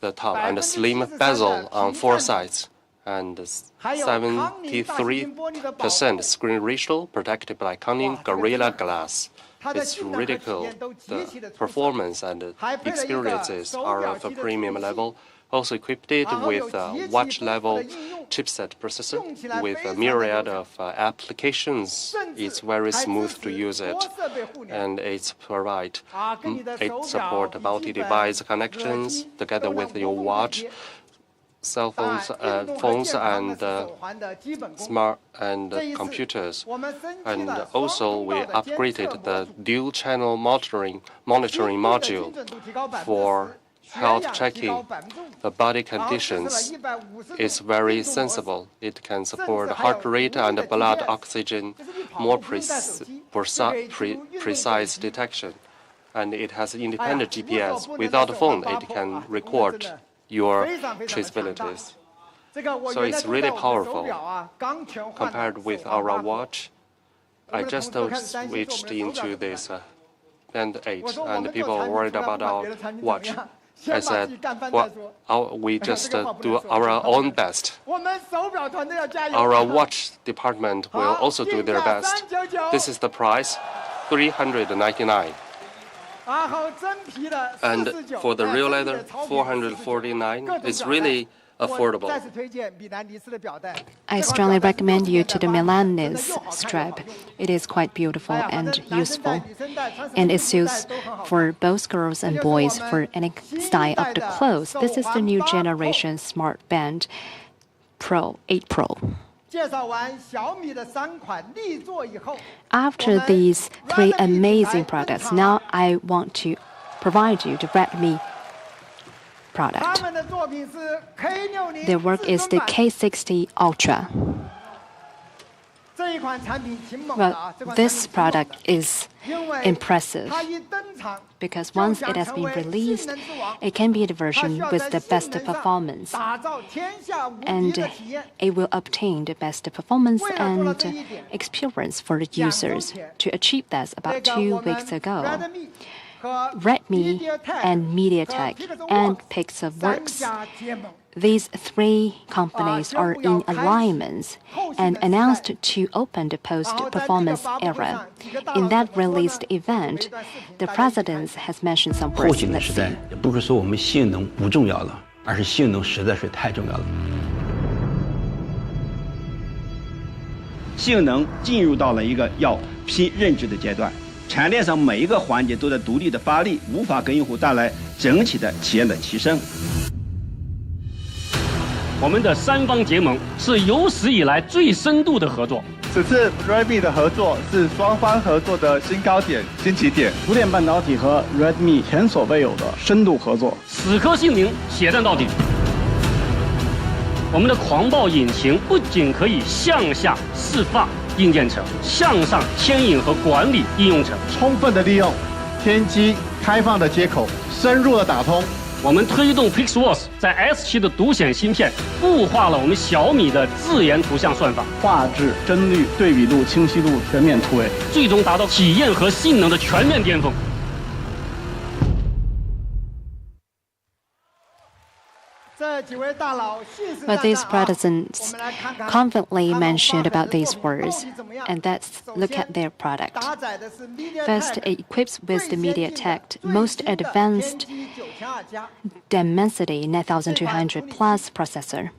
the top, and a slim bezel on 4 sides, and 73% screen ratio protected by cunning Gorilla Glass. It's really cool. The performance and the experiences are of a premium level. also equipped it with a watch-level chipset processor with a myriad of applications. It's very smooth to use it, and it supports multi-device connections together with your watch, cell phones, and smart and computers. And also we upgraded the dual-channel monitoring module for health checking the body conditions. It's very sensible. It can support heart rate and blood oxygen more precise detection. And it has independent GPS. Without a phone, it can record your traceabilities. So it's really powerful. Compared with our watch, I just switched into this Band 8, and people are worried about our watch. I said, well, we just do our own best. Our watch department will also do their best. This is the price, $399. And for the real leather, $449. It's really affordable. I strongly recommend you to the Milanese strap. It is quite beautiful and useful, and it suits for both girls and boys for any style of the clothes. This is the new generation Smart Band Pro 8 Pro. After these three amazing products, now I want to provide you the Redmi product. Their work is the K60 Ultra. Well, this product is impressive because once it has been released, it can be the version with the best performance, and it will obtain the best performance and experience for the users. To achieve that, about 2 weeks ago, Redmi and MediaTek and Pixelworks, these three companies are in alignment and announced to open the post-performance era. In that released event, the president has mentioned some words. 后进的时代，也不是说我们性能不重要了，而是性能实在是太重要了。性能进入到了一个要拼认知的阶段，产业链上每一个环节都在独立的发力，无法给用户带来整体的体验的提升。 我们的三方结盟是有史以来最深度的合作。此次 Redmi 的合作是双方合作的新高点、新起点。古典半导体和 Redmi 前所未有的深度合作，死磕性能，血战到底。我们的狂暴引擎不仅可以向下释放硬件层，向上牵引和管理应用层，充分的利用天机开放的接口，深入的打通。 我们推动 Pixelworks 在 S7的独显芯片固化了我们小米的自研图像算法，画质、帧率、对比度、清晰度全面突围，最终达到体验和性能的全面巅峰。 But these presidents confidently mentioned about these words, and let's look at their product. First, it equips with the MediaTek most advanced Dimensity 9200 Plus processor.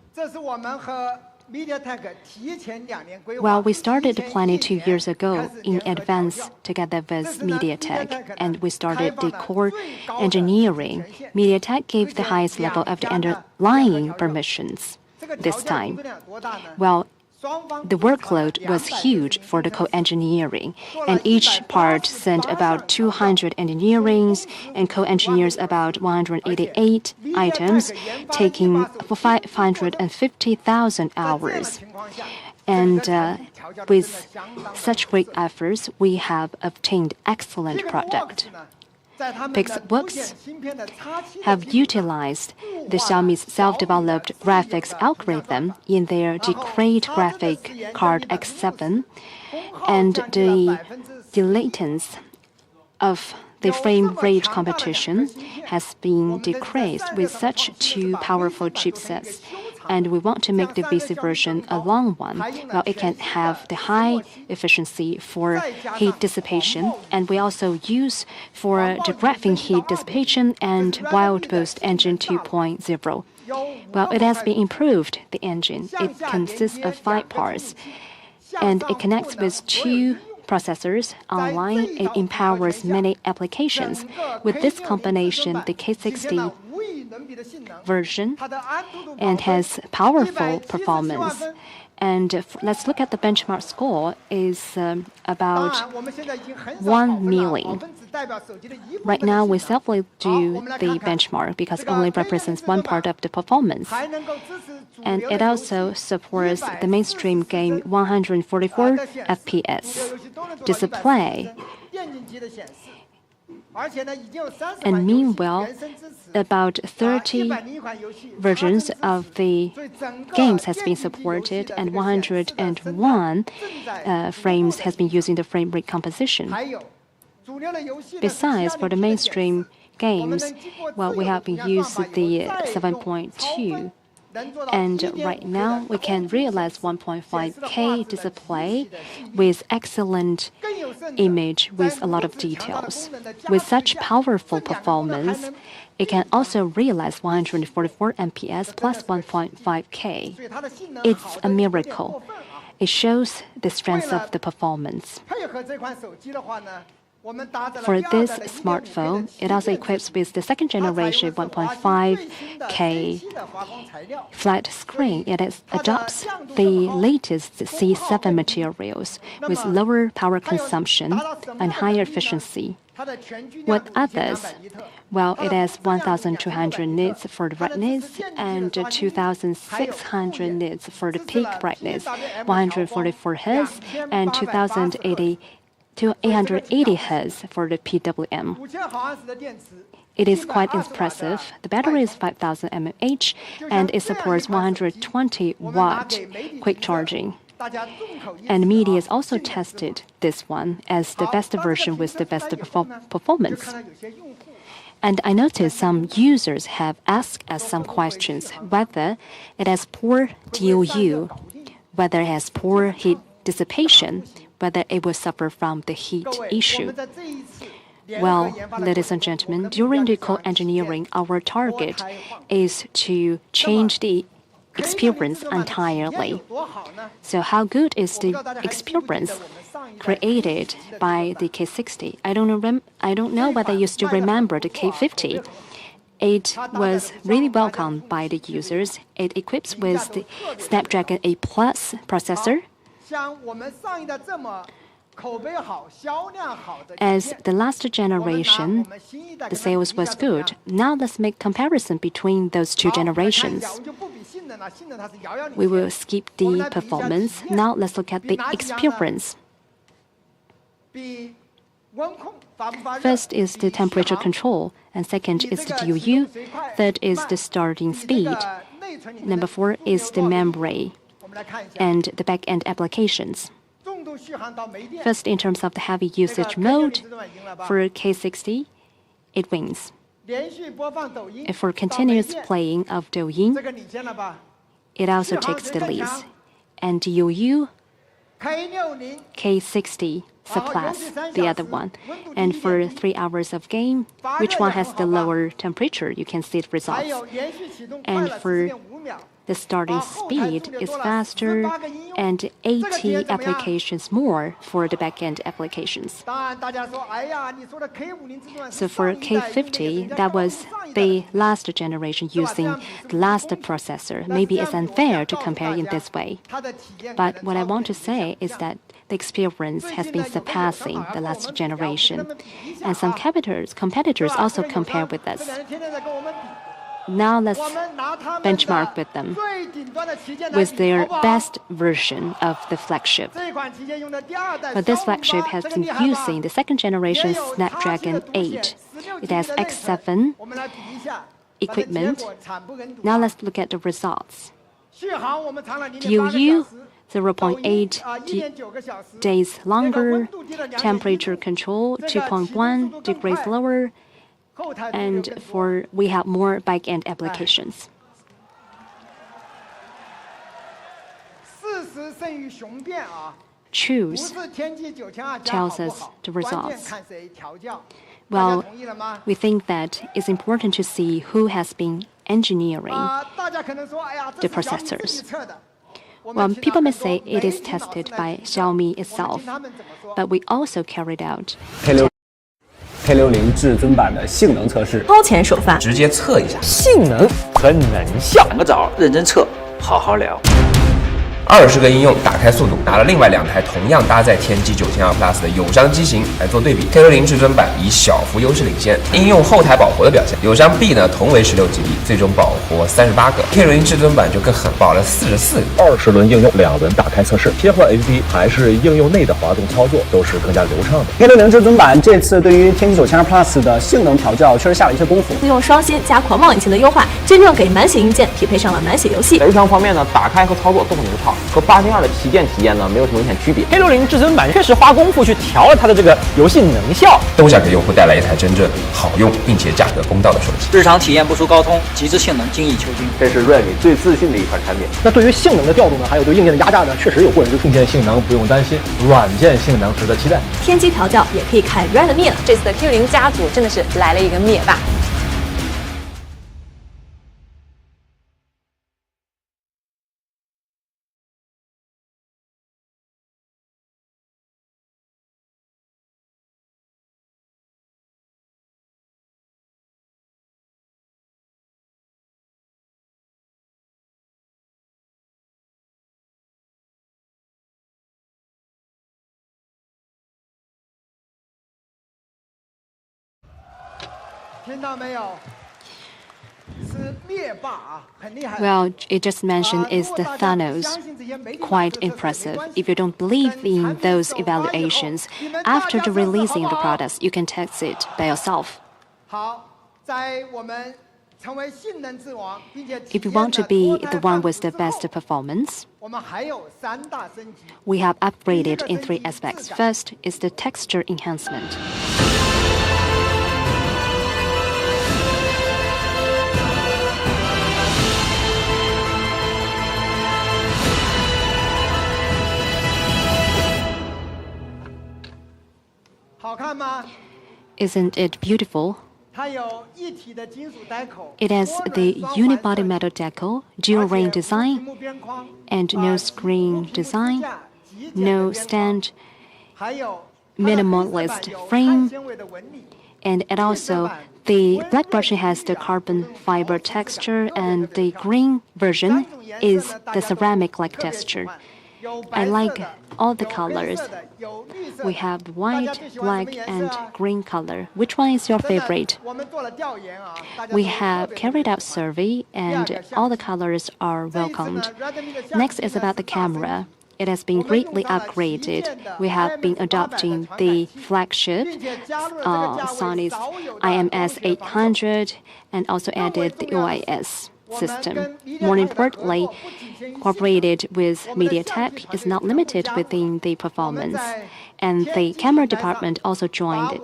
Well, we started planning 2 years ago in advance together with MediaTek, and we started the core engineering. MediaTek gave the highest level of the underlying permissions this time. Well, the workload was huge for the co-engineering, and each part sent about 200 engineers and co-engineers about 188 items, taking 550,000 hours. And with such great efforts, we have obtained excellent product. Pixelworks have utilized the Xiaomi's self-developed graphics algorithm in their decreed graphic card X7, and the latence of the frame rate competition has been decreased with such two powerful chipsets. And we want to make the VC version a long one. Well, it can have the high efficiency for heat dissipation, and we also use for the graphing heat dissipation and Wild Boost Engine 2.0. Well, it has been improved, the engine. It consists of 5 parts, and it connects with 2 processors online. It empowers many applications. With this combination, the K60 version and has powerful performance. And let's look at the benchmark score is about 1 million. Right now, we safely do the benchmark because it only represents one part of the performance. And it also supports the mainstream game 144 FPS display. And meanwhile, about 30 versions of the games has been supported, and 101 frames has been using the frame rate composition. Besides, for the mainstream games, well, we have been using the 7.2. And right now, we can realize 1.5K display with excellent image with a lot of details. With such powerful performance, it can also realize 144 FPS plus 1.5K. It's a miracle. It shows the strength of the performance. For this smartphone, it also equips with the second generation 1.5K flat screen. It adopts the latest C7 materials with lower power consumption and higher efficiency. With others, well, it has 1,200 nits for the brightness and 2,600 nits for the peak brightness, 144 Hz and 2,080 to 880 Hz for the PWM. It is quite impressive. The battery is 5,000 mAh and it supports 120-watt quick charging. And media has also tested this one as the best version with the best performance. And I noticed some users have asked us some questions whether it has poor DOU, whether it has poor heat dissipation, whether it will suffer from the heat issue. Well, ladies and gentlemen, during the co-engineering, our target is to change the experience entirely. So how good is the experience created by the K60? I don't know whether you still remember the K50. It was really welcomed by the users. It equips with the Snapdragon 8 Plus processor. As the last generation, the sales was good. Now let's make comparison between those 2 generations. We will skip the performance. Now let's look at the experience. First is the temperature control, and second is the DOU. Third is the starting speed. Number 4 is the memory and the back-end applications. First, in terms of the heavy usage mode, for K60, it wins. For continuous playing of Douyin, it also takes the lead. And DOU, K60 surpass the other one. And for 3 hours of game, which one has the lower temperature? You can see the results. And for the starting speed is faster and 80 applications more for the back-end applications. So for K50, that was the last generation using the last processor. Maybe it's unfair to compare in this way. But what I want to say is that the experience has been surpassing the last generation. And some competitors also compare with us. Now let's benchmark with them with their best version of the flagship. But this flagship has been using the second generation Snapdragon 8. It has X7 equipment. Now let's look at the results. DOU 0.8 days longer, temperature control 2.1 degrees lower, and we have more back-end applications. Choose tells us the results. Well, we think that it's important to see who has been engineering the processors. Well, people may say it is tested by Xiaomi itself, but we also carried out K60至尊版的性能测试，超前首发，直接测一下性能和能效。两个枣认真测，好好聊。20个应用打开速度，拿了另外2台同样搭载天玑9200 Plus 的友商机型来做对比。K60至尊版以小幅优势领先，应用后台保活的表现，友商 B 呢同为16GB， 最终保活38个 ，K60至尊版就更狠，保了44个。20轮应用2轮打开测试，切换 APP 还是应用内的滑动操作都是更加流畅的。K60至尊版这次对于天玑9200 Plus 的性能调教确实下了一些功夫，用双芯加狂妄引擎的优化，真正给满血硬件匹配上了满血游戏。流畅方面呢，打开和操作都很流畅。和802的旗舰体验呢没有什么明显区别。K60至尊版确实花功夫去调了它的这个游戏能效，都想给用户带来一台真正好用并且价格公道的手机。日常体验不输高通，极致性能精益求精。这是 Redmi 最自信的一款产品。那对于性能的调度呢，还有对硬件的压榨呢，确实有过人之处。硬件性能不用担心，软件性能值得期待。天玑调教也可以看 Redmi 了。这次的 K60家族真的是来了一个灭霸。Well, it just mentioned is the Thanos. Quite impressive. If you don't believe in those evaluations, after the releasing of the products, you can test it by yourself. If you want to be the one with the best performance, we have upgraded in 3 aspects. First is the texture enhancement. Isn't it beautiful? It has the unibody metal decal, dual ring design, and no screen design, no stand, minimalist frame, and also the black version has the carbon fiber texture, and the green version is the ceramic-like texture. I like all the colors. We have white, black, and green color. Which one is your favorite? We have carried out survey, and all the colors are welcomed. Next is about the camera. It has been greatly upgraded. We have been adopting the flagship Sony's IMS 800 and also added the OIS system. More importantly, cooperated with MediaTek is not limited within the performance, and the camera department also joined it.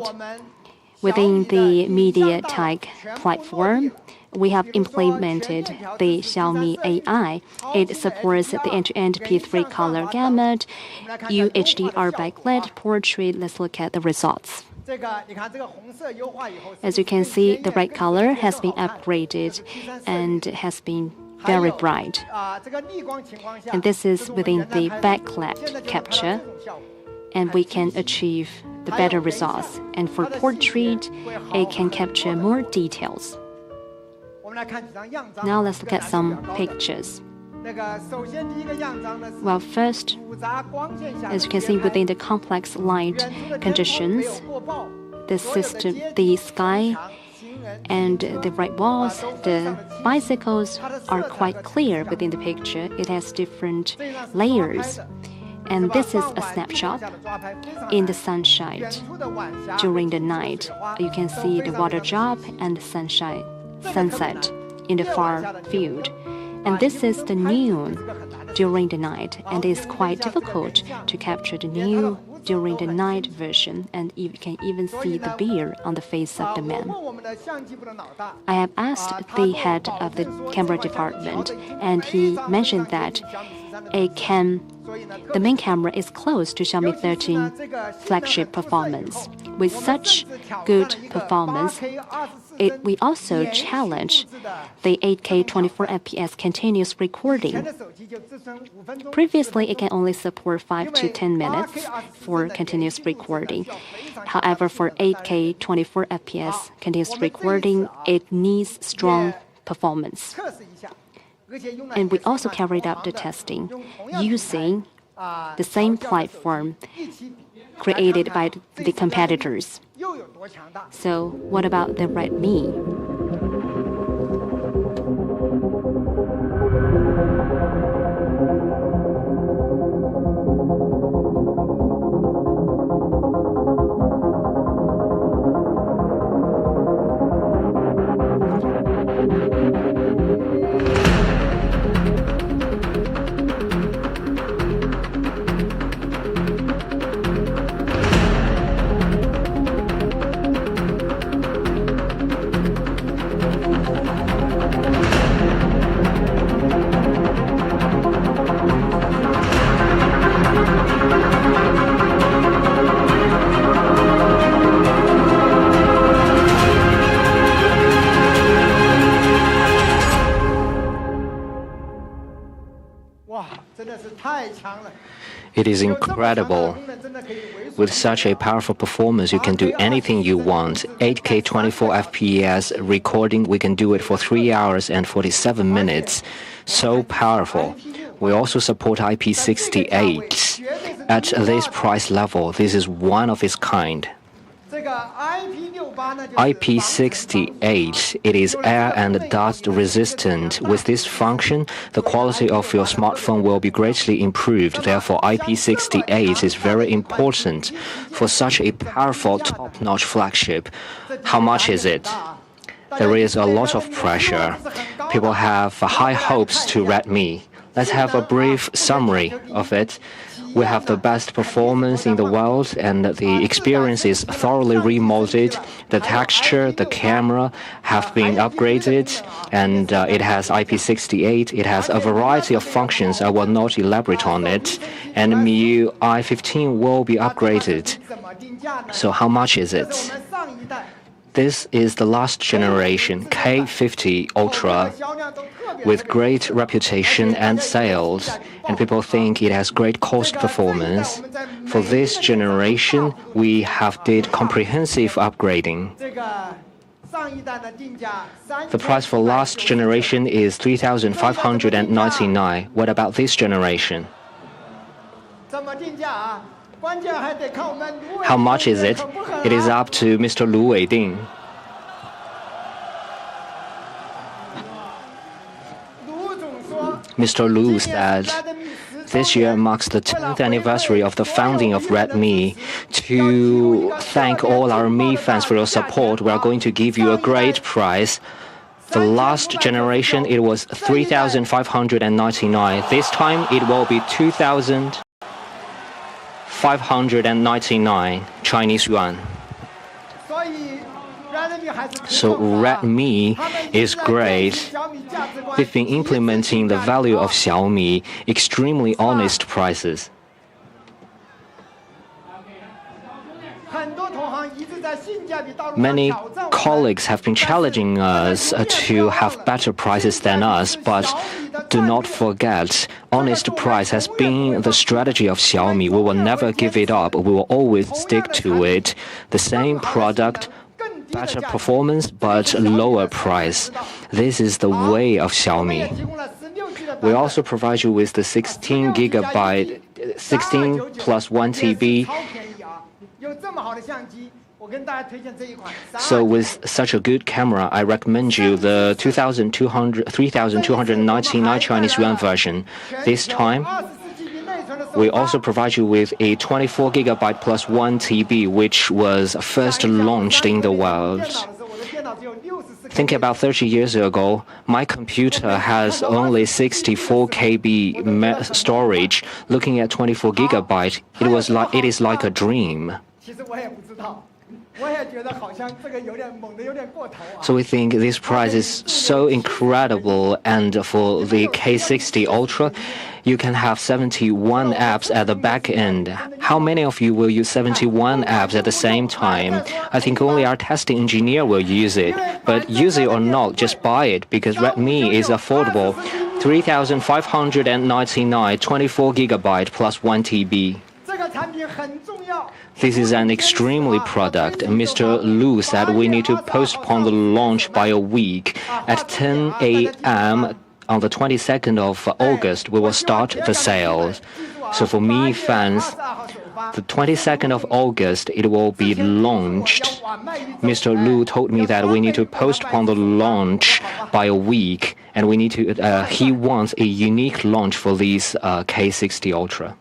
Within the MediaTek platform, we have implemented the Xiaomi AI. It supports the end-to-end P3 color gamut, UHDR backlit portrait. Let's look at the results. As you can see, the red color has been upgraded and has been very bright. And this is within the backlit capture, and we can achieve the better results. And for portrait, it can capture more details. Now let's look at some pictures. Well, first, as you can see, within the complex light conditions, the system, the sky, and the right walls, the bicycles are quite clear within the picture. It has different layers. And this is a snapshot in the sunshine during the night. You can see the water drop and the sunset in the far field. And this is the noon during the night, and it's quite difficult to capture the noon during the night version, and you can even see the beard on the face of the man. I have asked the head of the camera department, and he mentioned that the main camera is close to Xiaomi 13 flagship performance. With such good performance, we also challenge the 8K 24 FPS continuous recording. Previously, it can only support 5 to 10 minutes for continuous recording. However, for 8K 24 FPS continuous recording, it needs strong performance. And we also carried out the testing using the same platform created by the competitors. So what about the Redmi? It is incredible. With such a powerful performance, you can do anything you want. 8K 24 FPS recording, we can do it for 3 hours and 47 minutes. So powerful. We also support IP68. At this price level, this is one of its kind. IP68, it is air and dust resistant. With this function, the quality of your smartphone will be greatly improved. Therefore, IP68 is very important for such a powerful top-notch flagship. How much is it? There is a lot of pressure. People have high hopes to Redmi. Let's have a brief summary of it. We have the best performance in the world, and the experience is thoroughly remodeled. The texture, the camera have been upgraded, and it has IP68. It has a variety of functions. I will not elaborate on it. And MIUI 15 will be upgraded. So how much is it? This is the last generation K50 Ultra with great reputation and sales, and people think it has great cost performance. For this generation, we have did comprehensive upgrading. The price for last generation is 3,599. What about this generation? How much is it? It is up to Mr. Lu Weiding. Mr. Lu said, this year marks the 10th anniversary of the founding of Redmi. To thank all our Mi fans for your support, we are going to give you a great prize. The last generation, it was 3,599. This time, it will be 2,599 Chinese yuan. So Redmi is great. They've been implementing the value of Xiaomi, extremely honest prices. Many colleagues have been challenging us to have better prices than us, but do not forget, honest price has been the strategy of Xiaomi. We will never give it up. We will always stick to it. The same product, better performance, but lower price. This is the way of Xiaomi. We also provide you with the 16 plus 1 TB. So with such a good camera, I recommend you the 3,299 Chinese yuan version. This time, we also provide you with a 24 GB plus 1 TB, which was first launched in the world. Think about 30 years ago, my computer has only 64 KB storage. Looking at 24 GB, it is like a dream. So we think this price is so incredible, and for the K60 Ultra, you can have 71 apps at the back end. How many of you will use 71 apps at the same time? I think only our testing engineer will use it. But use it or not, just buy it, because Redmi is affordable. 3,599, 24 GB plus 1 TB. This is an extremely product. Mr. Lu said we need to postpone the launch by a week. At 10 a.m. on the 22nd of August, we will start the sales. So for Mi fans, the 22nd of August, it will be launched. Mr. Lu told me that we need to postpone the launch by a week, and we need to. He wants a unique launch for this K60 Ultra.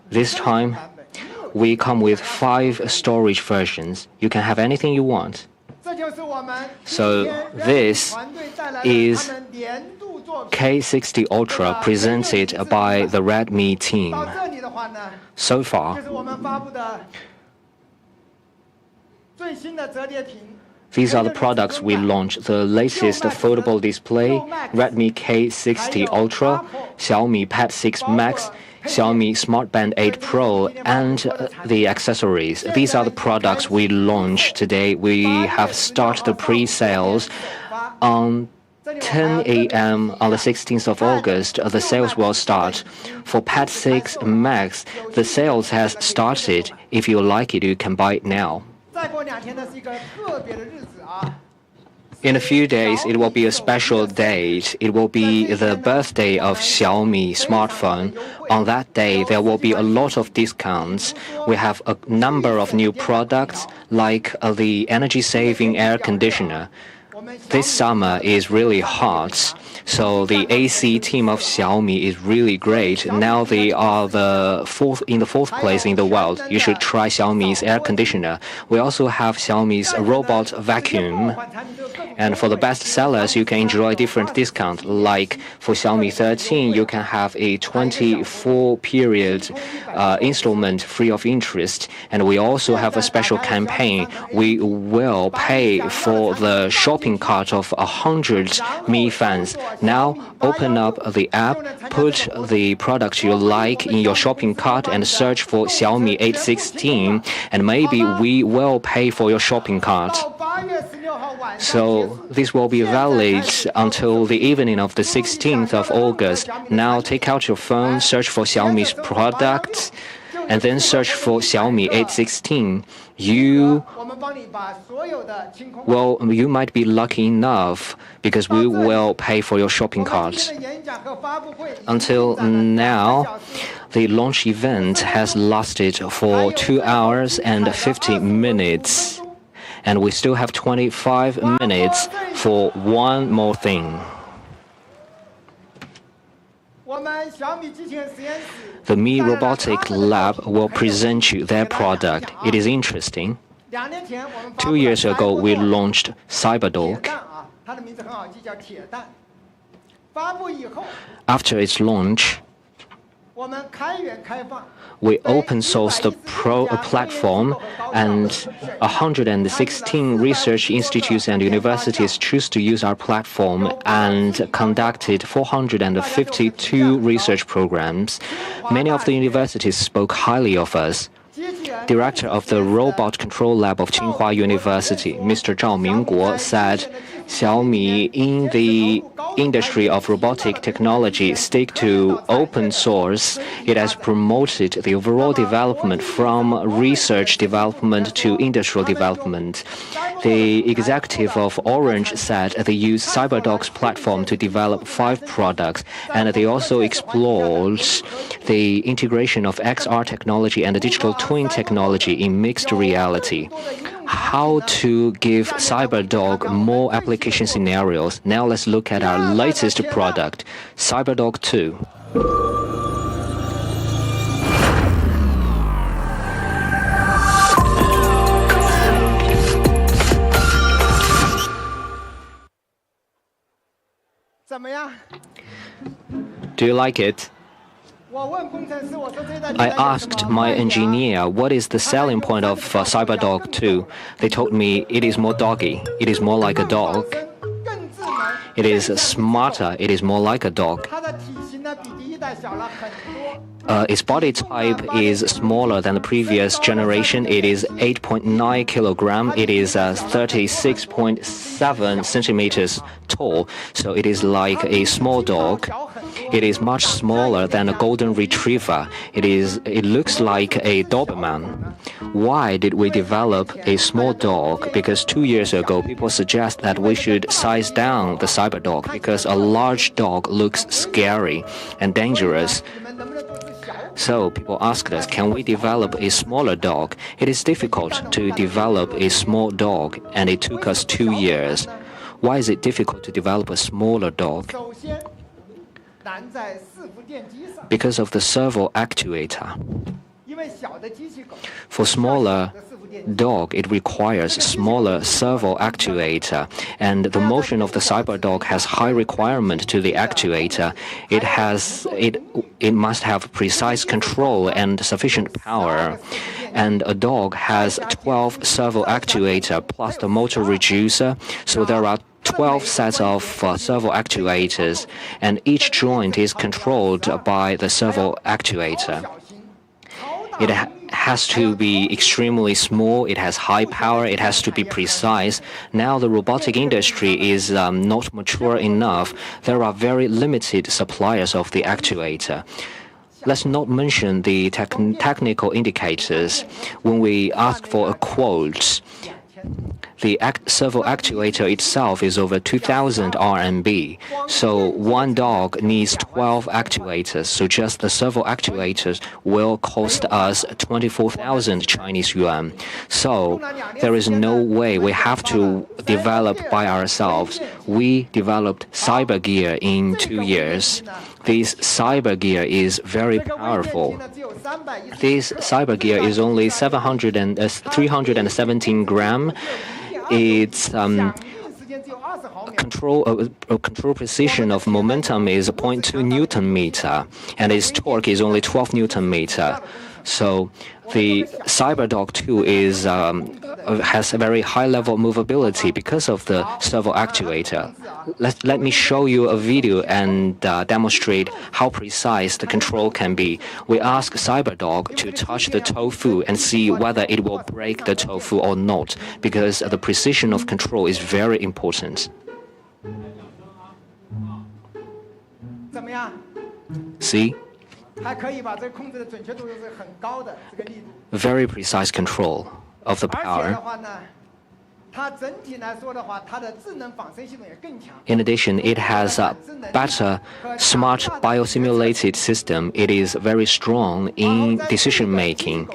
This time, we come with 5 storage versions. You can have anything you want. So this is K60 Ultra presented by the Redmi team. So far, these are the products we launched. The latest foldable display, Redmi K60 Ultra, Xiaomi Pad 6 Max, Xiaomi Smart Band 8 Pro, and the accessories. These are the products we launched today. We have started the pre-sales on 10 a.m. on the 16th of August. The sales will start. For Pad 6 Max, the sales has started. If you like it, you can buy it now. In a few days, it will be a special date. It will be the birthday of Xiaomi smartphone. On that day, there will be a lot of discounts. We have a number of new products, like the energy-saving air conditioner. This summer is really hot, so the AC team of Xiaomi is really great. Now they are in the fourth place in the world. You should try Xiaomi's air conditioner. We also have Xiaomi's robot vacuum. And for the best sellers, you can enjoy different discounts. Like for Xiaomi 13, you can have a 24-period installment free of interest. And we also have a special campaign. We will pay for the shopping cart of 100 Mi fans. Now open up the app, put the product you like in your shopping cart, and search for Xiaomi 816, and maybe we will pay for your shopping cart. So this will be valid until the evening of the 16th of August. Now take out your phone, search for Xiaomi's products, and then search for Xiaomi 816. You might be lucky enough, because we will pay for your shopping cart. Until now, the launch event has lasted for 2 hours and 50 minutes. And we still have 25 minutes for one more thing. The Mi Robotic Lab will present you their product. It is interesting. 2 years ago, we launched CyberDog. After its launch, we open sourced the platform, and 116 research institutes and universities choose to use our platform and conducted 452 research programs. Many of the universities spoke highly of us. Director of the Robot Control Lab of Tsinghua University, Mr. Zhao Mingguo, said Xiaomi in the industry of robotic technology stick to open source. It has promoted the overall development from research development to industrial development. The executive of Orange said they use CyberDog's platform to develop 5 products, and they also explored the integration of XR technology and digital twin technology in mixed reality. How to give CyberDog more application scenarios. Now let's look at our latest product, CyberDog 2. Do you like it? I asked my engineer what is the selling point of CyberDog 2. They told me it is more doggy. It is more like a dog. It is smarter. It is more like a dog. Its body type is smaller than the previous generation. It is 8.9 kilogram. It is 36.7 centimeters tall. So it is like a small dog. It is much smaller than a golden retriever. It looks like a Doberman. Why did we develop a small dog? Because 2 years ago, people suggest that we should size down the CyberDog because a large dog looks scary and dangerous. So people asked us, can we develop a smaller dog? It is difficult to develop a small dog, and it took us 2 years. Why is it difficult to develop a smaller dog? Because of the servo actuator. For smaller dog, it requires smaller servo actuator, and the motion of the CyberDog has high requirement to the actuator. It must have precise control and sufficient power. And a dog has 12 servo actuator plus the motor reducer, so there are 12 sets of servo actuators, and each joint is controlled by the servo actuator. It has to be extremely small, it has high power, it has to be precise. Now the robotic industry is not mature enough. There are very limited suppliers of the actuator. Let's not mention the technical indicators. When we ask for a quote, the servo actuator itself is over 2,000 RMB. So one dog needs 12 actuators. So just the servo actuators will cost us 24,000 Chinese yuan. So there is no way we have to develop by ourselves. We developed CyberGear in 2 years. This CyberGear is very powerful. This CyberGear is only 317 gram. Its control precision of momentum is 0.2 Newton meter, and its torque is only 12 Newton meter. So the CyberDog 2 has a very high level of movability because of the servo actuator. Let me show you a video and demonstrate how precise the control can be. We ask CyberDog to touch the tofu and see whether it will break the tofu or not, because the precision of control is very important. See? Very precise control of the power. In addition, it has a better smart biosimulated system. It is very strong in decision making.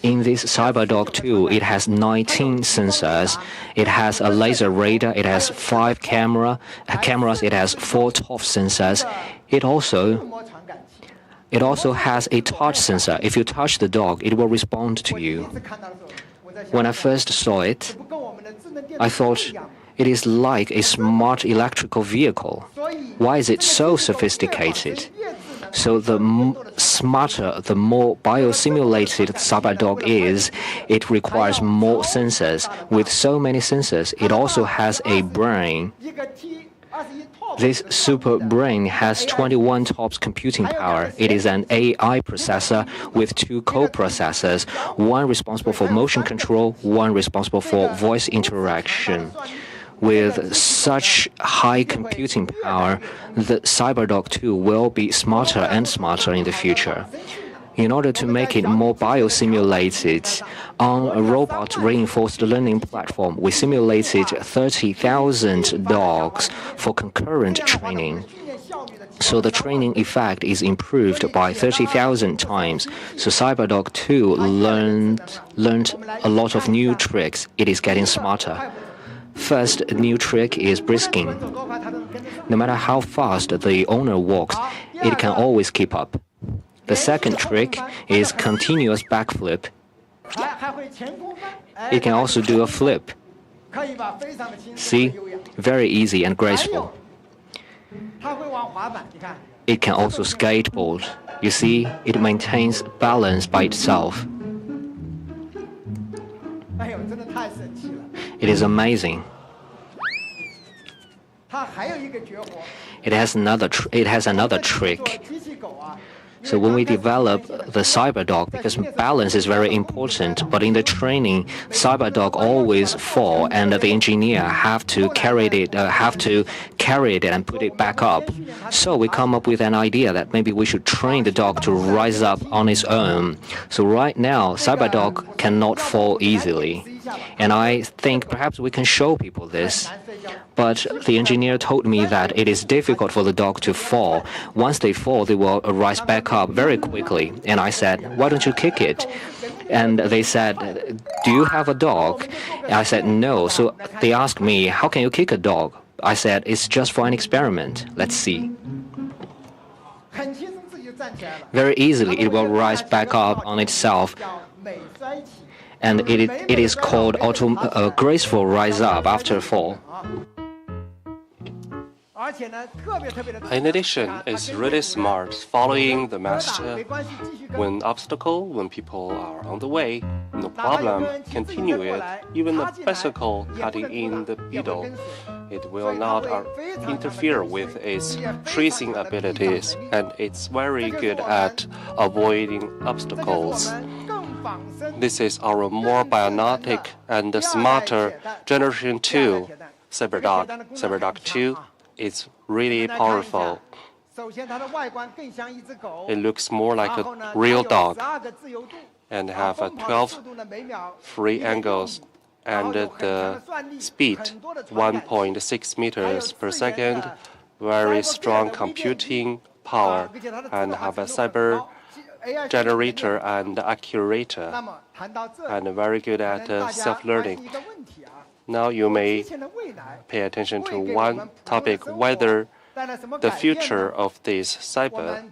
In this CyberDog 2, it has 19 sensors. It has a laser radar. It has 5 cameras. It has 4 ToF sensors. It also has a touch sensor. If you touch the dog, it will respond to you. When I first saw it, I thought it is like a smart electrical vehicle. Why is it so sophisticated? So the smarter, the more biosimulated CyberDog is, it requires more sensors. With so many sensors, it also has a brain. This super brain has 21 TOPS computing power. It is an AI processor with 2 co-processors, one responsible for motion control, one responsible for voice interaction. With such high computing power, the CyberDog 2 will be smarter and smarter in the future. In order to make it more biosimulated, on a robot reinforced learning platform, we simulated 30,000 dogs for concurrent training. So the training effect is improved by 30,000 times. So CyberDog 2 learned a lot of new tricks. It is getting smarter. First new trick is brisking. No matter how fast the owner walks, it can always keep up. The second trick is continuous backflip. It can also do a flip. See? Very easy and graceful. It can also skateboard. You see, it maintains balance by itself. It is amazing. It has another trick. So when we develop the CyberDog, because balance is very important, but in the training, CyberDog always fall, and the engineer have to carry it and put it back up. So we come up with an idea that maybe we should train the dog to rise up on its own. So right now, CyberDog cannot fall easily, and I think perhaps we can show people this. But the engineer told me that it is difficult for the dog to fall. Once they fall, they will rise back up very quickly. And I said, why don't you kick it? And they said, do you have a dog? And I said, no. So they asked me, how can you kick a dog? I said, it's just for an experiment. Let's see. Very easily, it will rise back up on itself. And it is called graceful rise up after fall. In addition, it's really smart following the master. When people are on the way, no problem, continue it. Even a bicycle cutting in the middle, it will not interfere with its tracing abilities, and it's very good at avoiding obstacles. This is our more bionic and smarter Generation 2 CyberDog. CyberDog 2 is really powerful. It looks more like a real dog and have 12 free angles and the speed 1.6 meters per second, very strong computing power, and have a cyber generator and accurator, and very good at self-learning. Now you may pay attention to one topic, whether the future of this cyber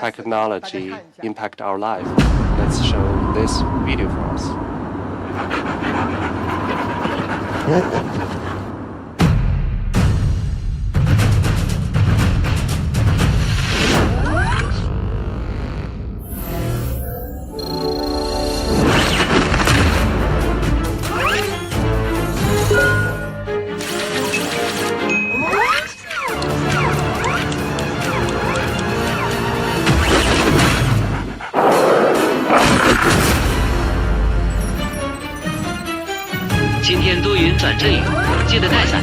technology impact our life. Let's show this video for us. 今天多云转阵雨，记得带伞。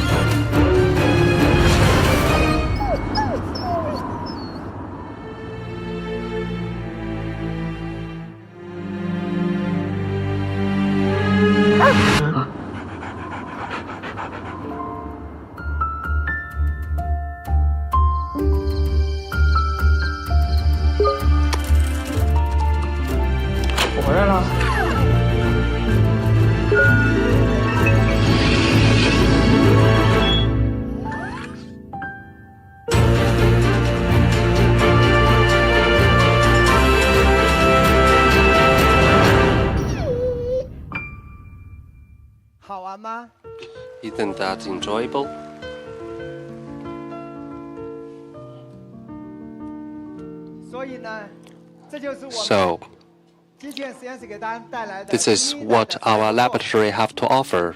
我回来了。 Isn't that enjoyable? So, this is what our laboratory have to offer,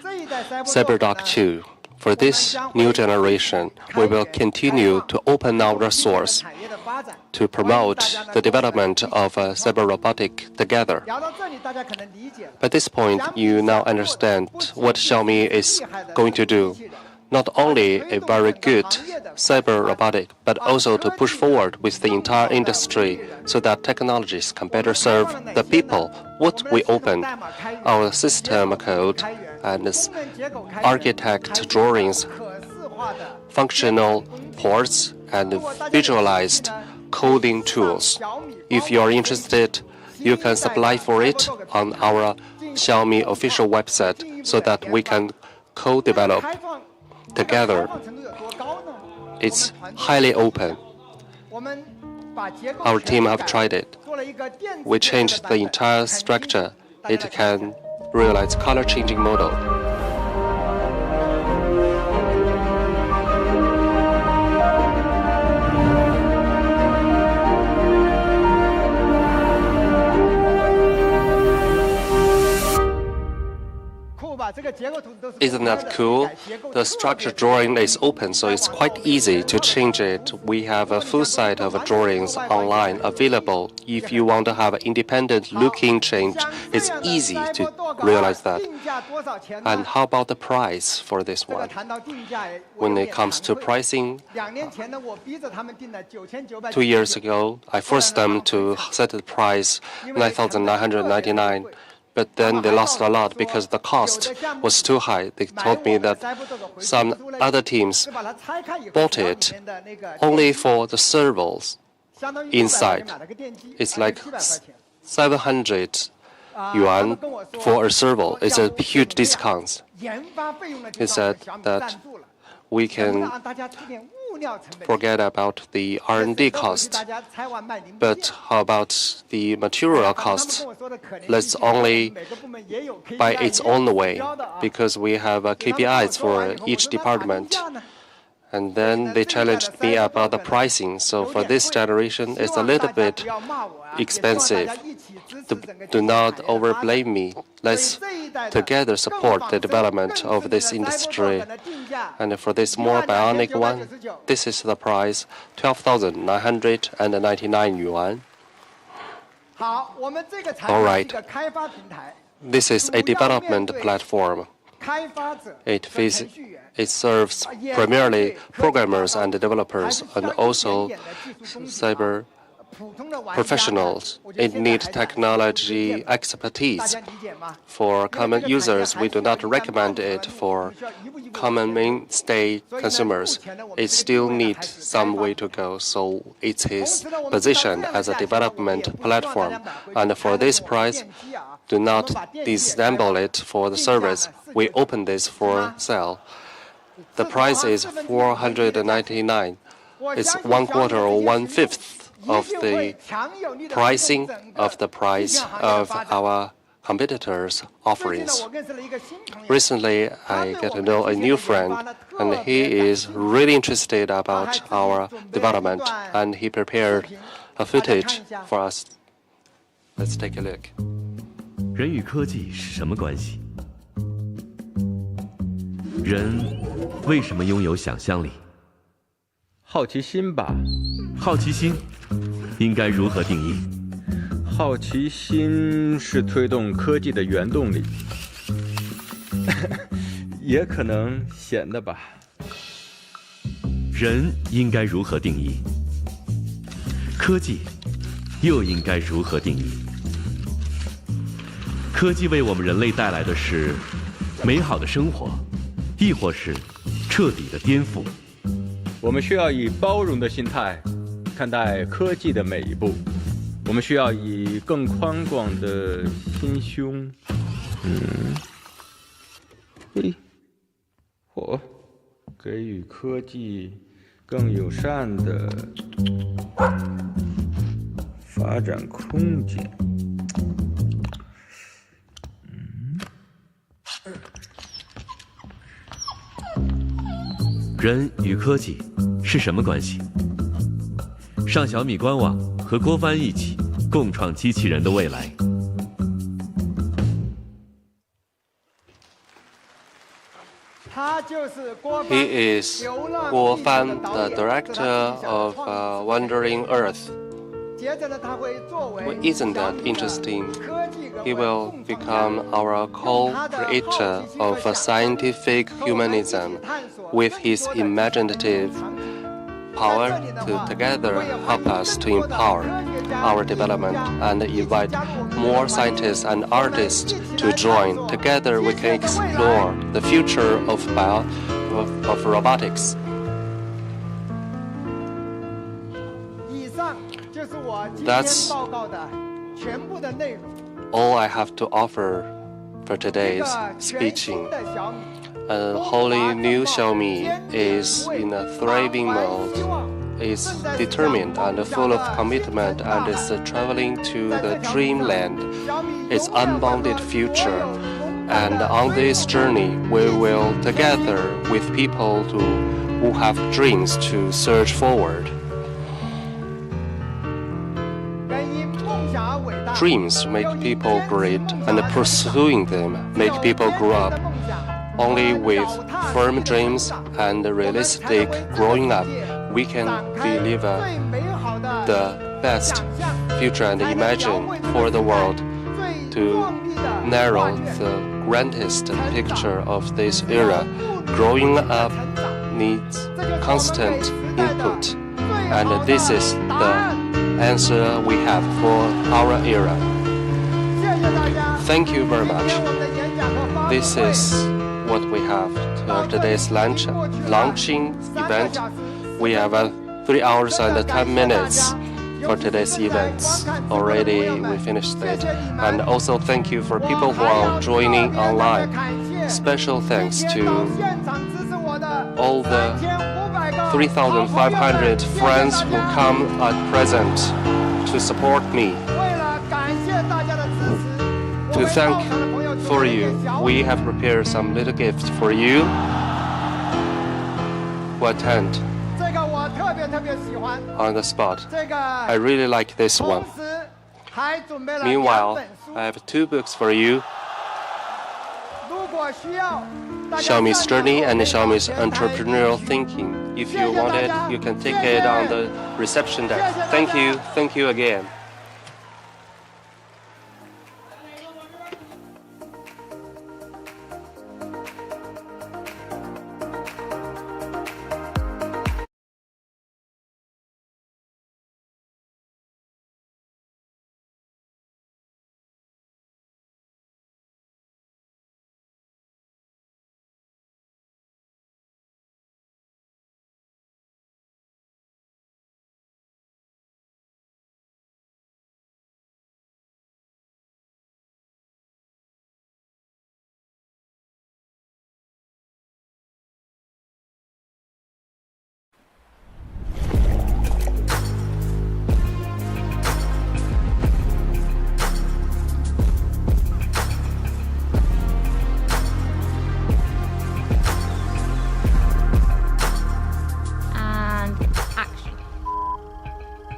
CyberDog 2. For this new generation, we will continue to open our source to promote the development of cyber robotic together. By this point, you now understand what Xiaomi is going to do. Not only a very good cyber robotic, but also to push forward with the entire industry so that technologies can better serve the people. What we open, our system code and architect drawings, functional ports, and visualized coding tools. If you are interested, you can apply for it on our Xiaomi official website so that we can co-develop together. It's highly open. Our team have tried it. We changed the entire structure. It can realize color-changing model. Isn't that cool? The structure drawing is open, so it's quite easy to change it. We have a full set of drawings online available. If you want to have an independent looking change, it's easy to realize that. And how about the price for this one? When it comes to pricing, 2 years ago, I forced them to set the price 9,999. But then they lost a lot because the cost was too high. They told me that some other teams bought it only for the servos inside. It's like 700 yuan for a servo. It's a huge discount. He said that we can forget about the R&D cost, but how about the material cost? Let's only buy its own way, because we have KPIs for each department. And then they challenged me about the pricing. So for this generation, it's a little bit expensive. Do not overblame me. Let's together support the development of this industry. And for this more bionic one, this is the price, 12,999 yuan. All right. This is a development platform. It serves primarily programmers and developers and also cyber professionals. It needs technology expertise. For common users, we do not recommend it for common mainstay consumers. It still needs some way to go, so it is positioned as a development platform. And for this price, do not disassemble it for the service. We open this for sale. The price is 499. It's 1/4 or 1/5 of the pricing of the price of our competitors' offerings. Recently, I get to know a new friend, and he is really interested about our development, and he prepared a footage for us. Let's take a look. 人与科技是什么关系？人为什么拥有想象力？好奇心吧。好奇心应该如何定义？好奇心是推动科技的原动力，也可能闲的吧。人应该如何定义？科技又应该如何定义？科技为我们人类带来的是美好的生活，亦或是彻底的颠覆？我们需要以包容的心态看待科技的每一步，我们需要以更宽广的心胸，给予科技更友善的发展空间。人与科技是什么关系？上小米官网和郭帆一起共创机器人的未来。He is Guo Fan, the director of Wandering Earth. Isn't that interesting? He will become our co-creator of scientific humanism with his imaginative power to together help us to empower our development and invite more scientists and artists to join. Together we can explore the future of robotics. That's all I have to offer for today's speeching. A wholly new Xiaomi is in a thriving mode. It's determined and full of commitment and is traveling to the dreamland, its unbounded future. And on this journey, we will, together with people who have dreams, to surge forward. Dreams make people great, and pursuing them make people grow up. Only with firm dreams and realistic growing up, we can deliver the best future and imagine for the world to narrow the grandest picture of this era. Growing up needs constant input, and this is the answer we have for our era. Thank you very much. This is what we have to today's launching event. We have 3 hours and 10 minutes for today's events. Already we finished it. And also thank you for people who are joining online. Special thanks to all the 3,500 friends who come at present to support me. To thank for you, we have prepared some little gifts for you who attend on the spot. I really like this one. Meanwhile, I have 2 books for you. Xiaomi's Journey and Xiaomi's Entrepreneurial Thinking. If you want it, you can take it on the reception desk. Thank you again.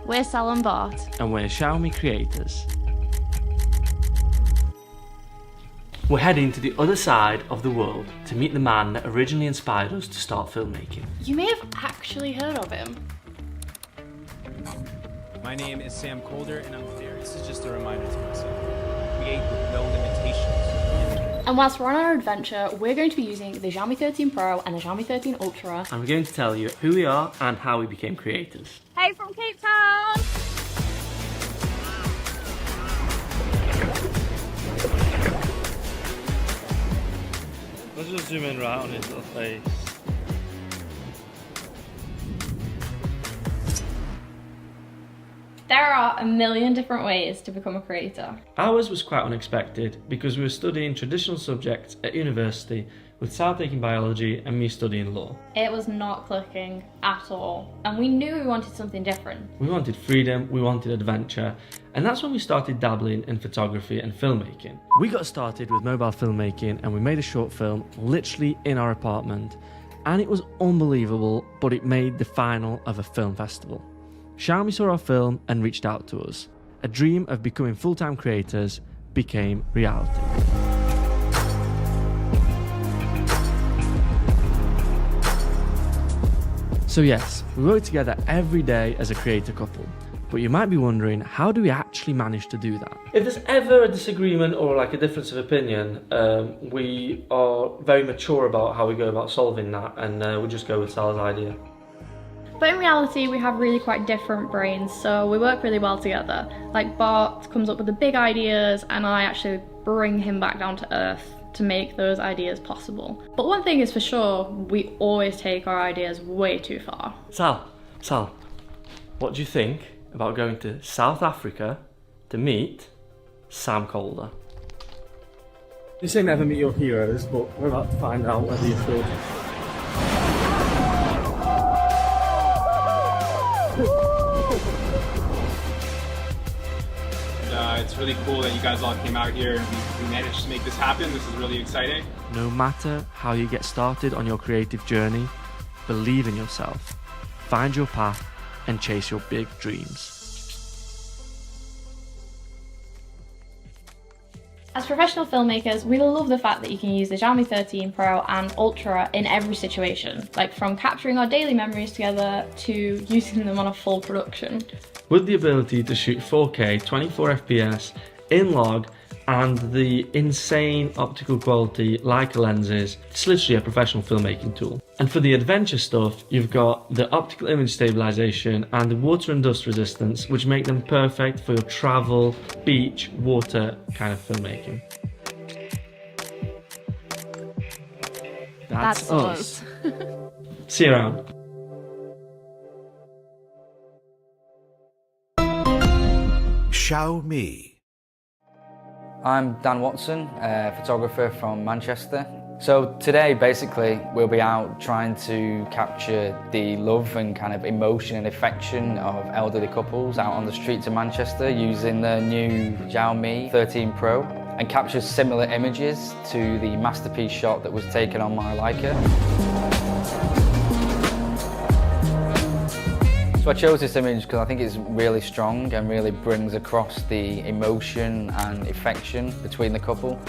We're Sal and Bart. And we're Xiaomi creators. We're heading to the other side of the world to meet the man that originally inspired us to start filmmaking. You may have actually heard of him. My name is Sam Calder, and I'm there. This is just a reminder to myself. Create with no limitations. And whilst we're on our adventure, we're going to be using the Xiaomi 13 Pro and the Xiaomi 13 Ultra. And we're going to tell you who we are and how we became creators. Hey from Cape Town! Let's just zoom in right on his little face. There are a million different ways to become a creator. Ours was quite unexpected because we were studying traditional subjects at university with Sal taking biology and me studying law. It was not clicking at all, and we knew we wanted something different. We wanted freedom, we wanted adventure, and that's when we started dabbling in photography and filmmaking. We got started with mobile filmmaking and we made a short film literally in our apartment, and it was unbelievable, but it made the final of a film festival. Xiaomi saw our film and reached out to us. A dream of becoming full-time creators became reality. So yes, we work together every day as a creator couple, but you might be wondering, how do we actually manage to do that? If there's ever a disagreement or like a difference of opinion, we are very mature about how we go about solving that, and we just go with Sal's idea. But in reality, we have really quite different brains, so we work really well together. Like Bart comes up with the big ideas, and I actually bring him back down to earth to make those ideas possible. But one thing is for sure, we always take our ideas way too far. Sal, what do you think about going to South Africa to meet Sam Calder? You say never meet your heroes, but we're about to find out whether you should. It's really cool that you guys all came out here and we managed to make this happen. This is really exciting. No matter how you get started on your creative journey, believe in yourself, find your path, and chase your big dreams. As professional filmmakers, we love the fact that you can use the Xiaomi 13 Pro and Ultra in every situation, like from capturing our daily memories together to using them on a full production. With the ability to shoot 4K 24 FPS in log and the insane optical quality Leica lenses, it's literally a professional filmmaking tool. And for the adventure stuff, you've got the optical image stabilization and the water and dust resistance, which make them perfect for your travel, beach, water kind of filmmaking. That's us. See you around. Xiaomi. I'm Dan Watson, a photographer from Manchester. So today basically we'll be out trying to capture the love and kind of emotion and affection of elderly couples out on the streets of Manchester using the new Xiaomi 13 Pro and capture similar images to the masterpiece shot that was taken on my Leica. So I chose this image because I think it's really strong and really brings across the emotion and affection between the couple.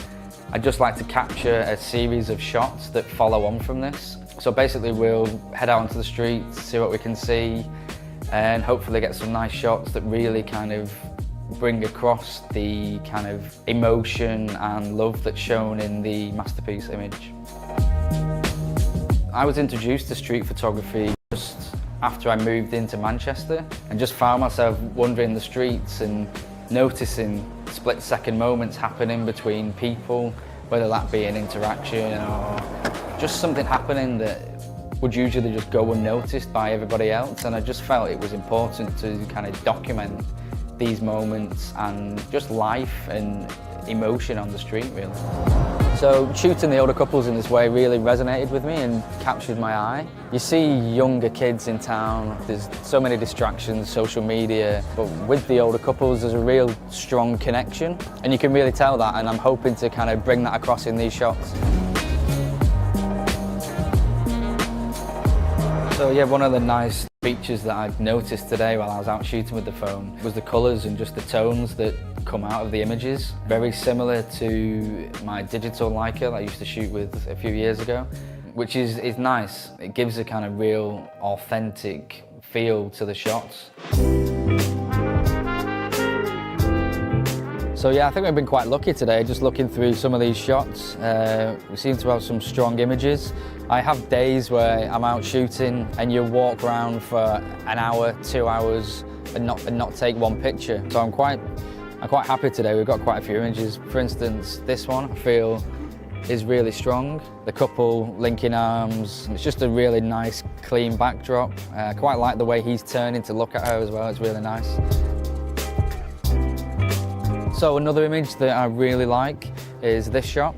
I'd just like to capture a series of shots that follow on from this. So basically we'll head out onto the streets, see what we can see, and hopefully get some nice shots that really kind of bring across the kind of emotion and love that's shown in the masterpiece image. I was introduced to street photography just after I moved into Manchester and just found myself wandering the streets and noticing split-second moments happening between people, whether that be an interaction or just something happening that would usually just go unnoticed by everybody else, and I just felt it was important to kind of document these moments and just life and emotion on the street, really. So shooting the older couples in this way really resonated with me and captured my eye. You see younger kids in town, there's so many distractions, social media, but with the older couples there's a real strong connection, and you can really tell that, and I'm hoping to kind of bring that across in these shots. So yeah, one of the nice features that I've noticed today while I was out shooting with the phone was the colours and just the tones that come out of the images. Very similar to my digital Leica that I used to shoot with a few years ago, which is nice. It gives a kind of real authentic feel to the shots. So yeah, I think we've been quite lucky today, just looking through some of these shots. We seem to have some strong images. I have days where I'm out shooting and you walk around for an hour, 2 hours and not take one picture. So I'm quite happy today. We've got quite a few images. For instance, this one I feel is really strong. The couple linking arms. It's just a really nice, clean backdrop. I quite like the way he's turning to look at her as well. It's really nice. So another image that I really like is this shot.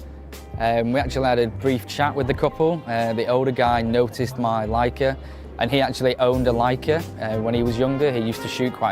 We actually had a brief chat with the couple. The older guy noticed my Leica, and he actually owned a Leica when he was younger. He used to shoot quite a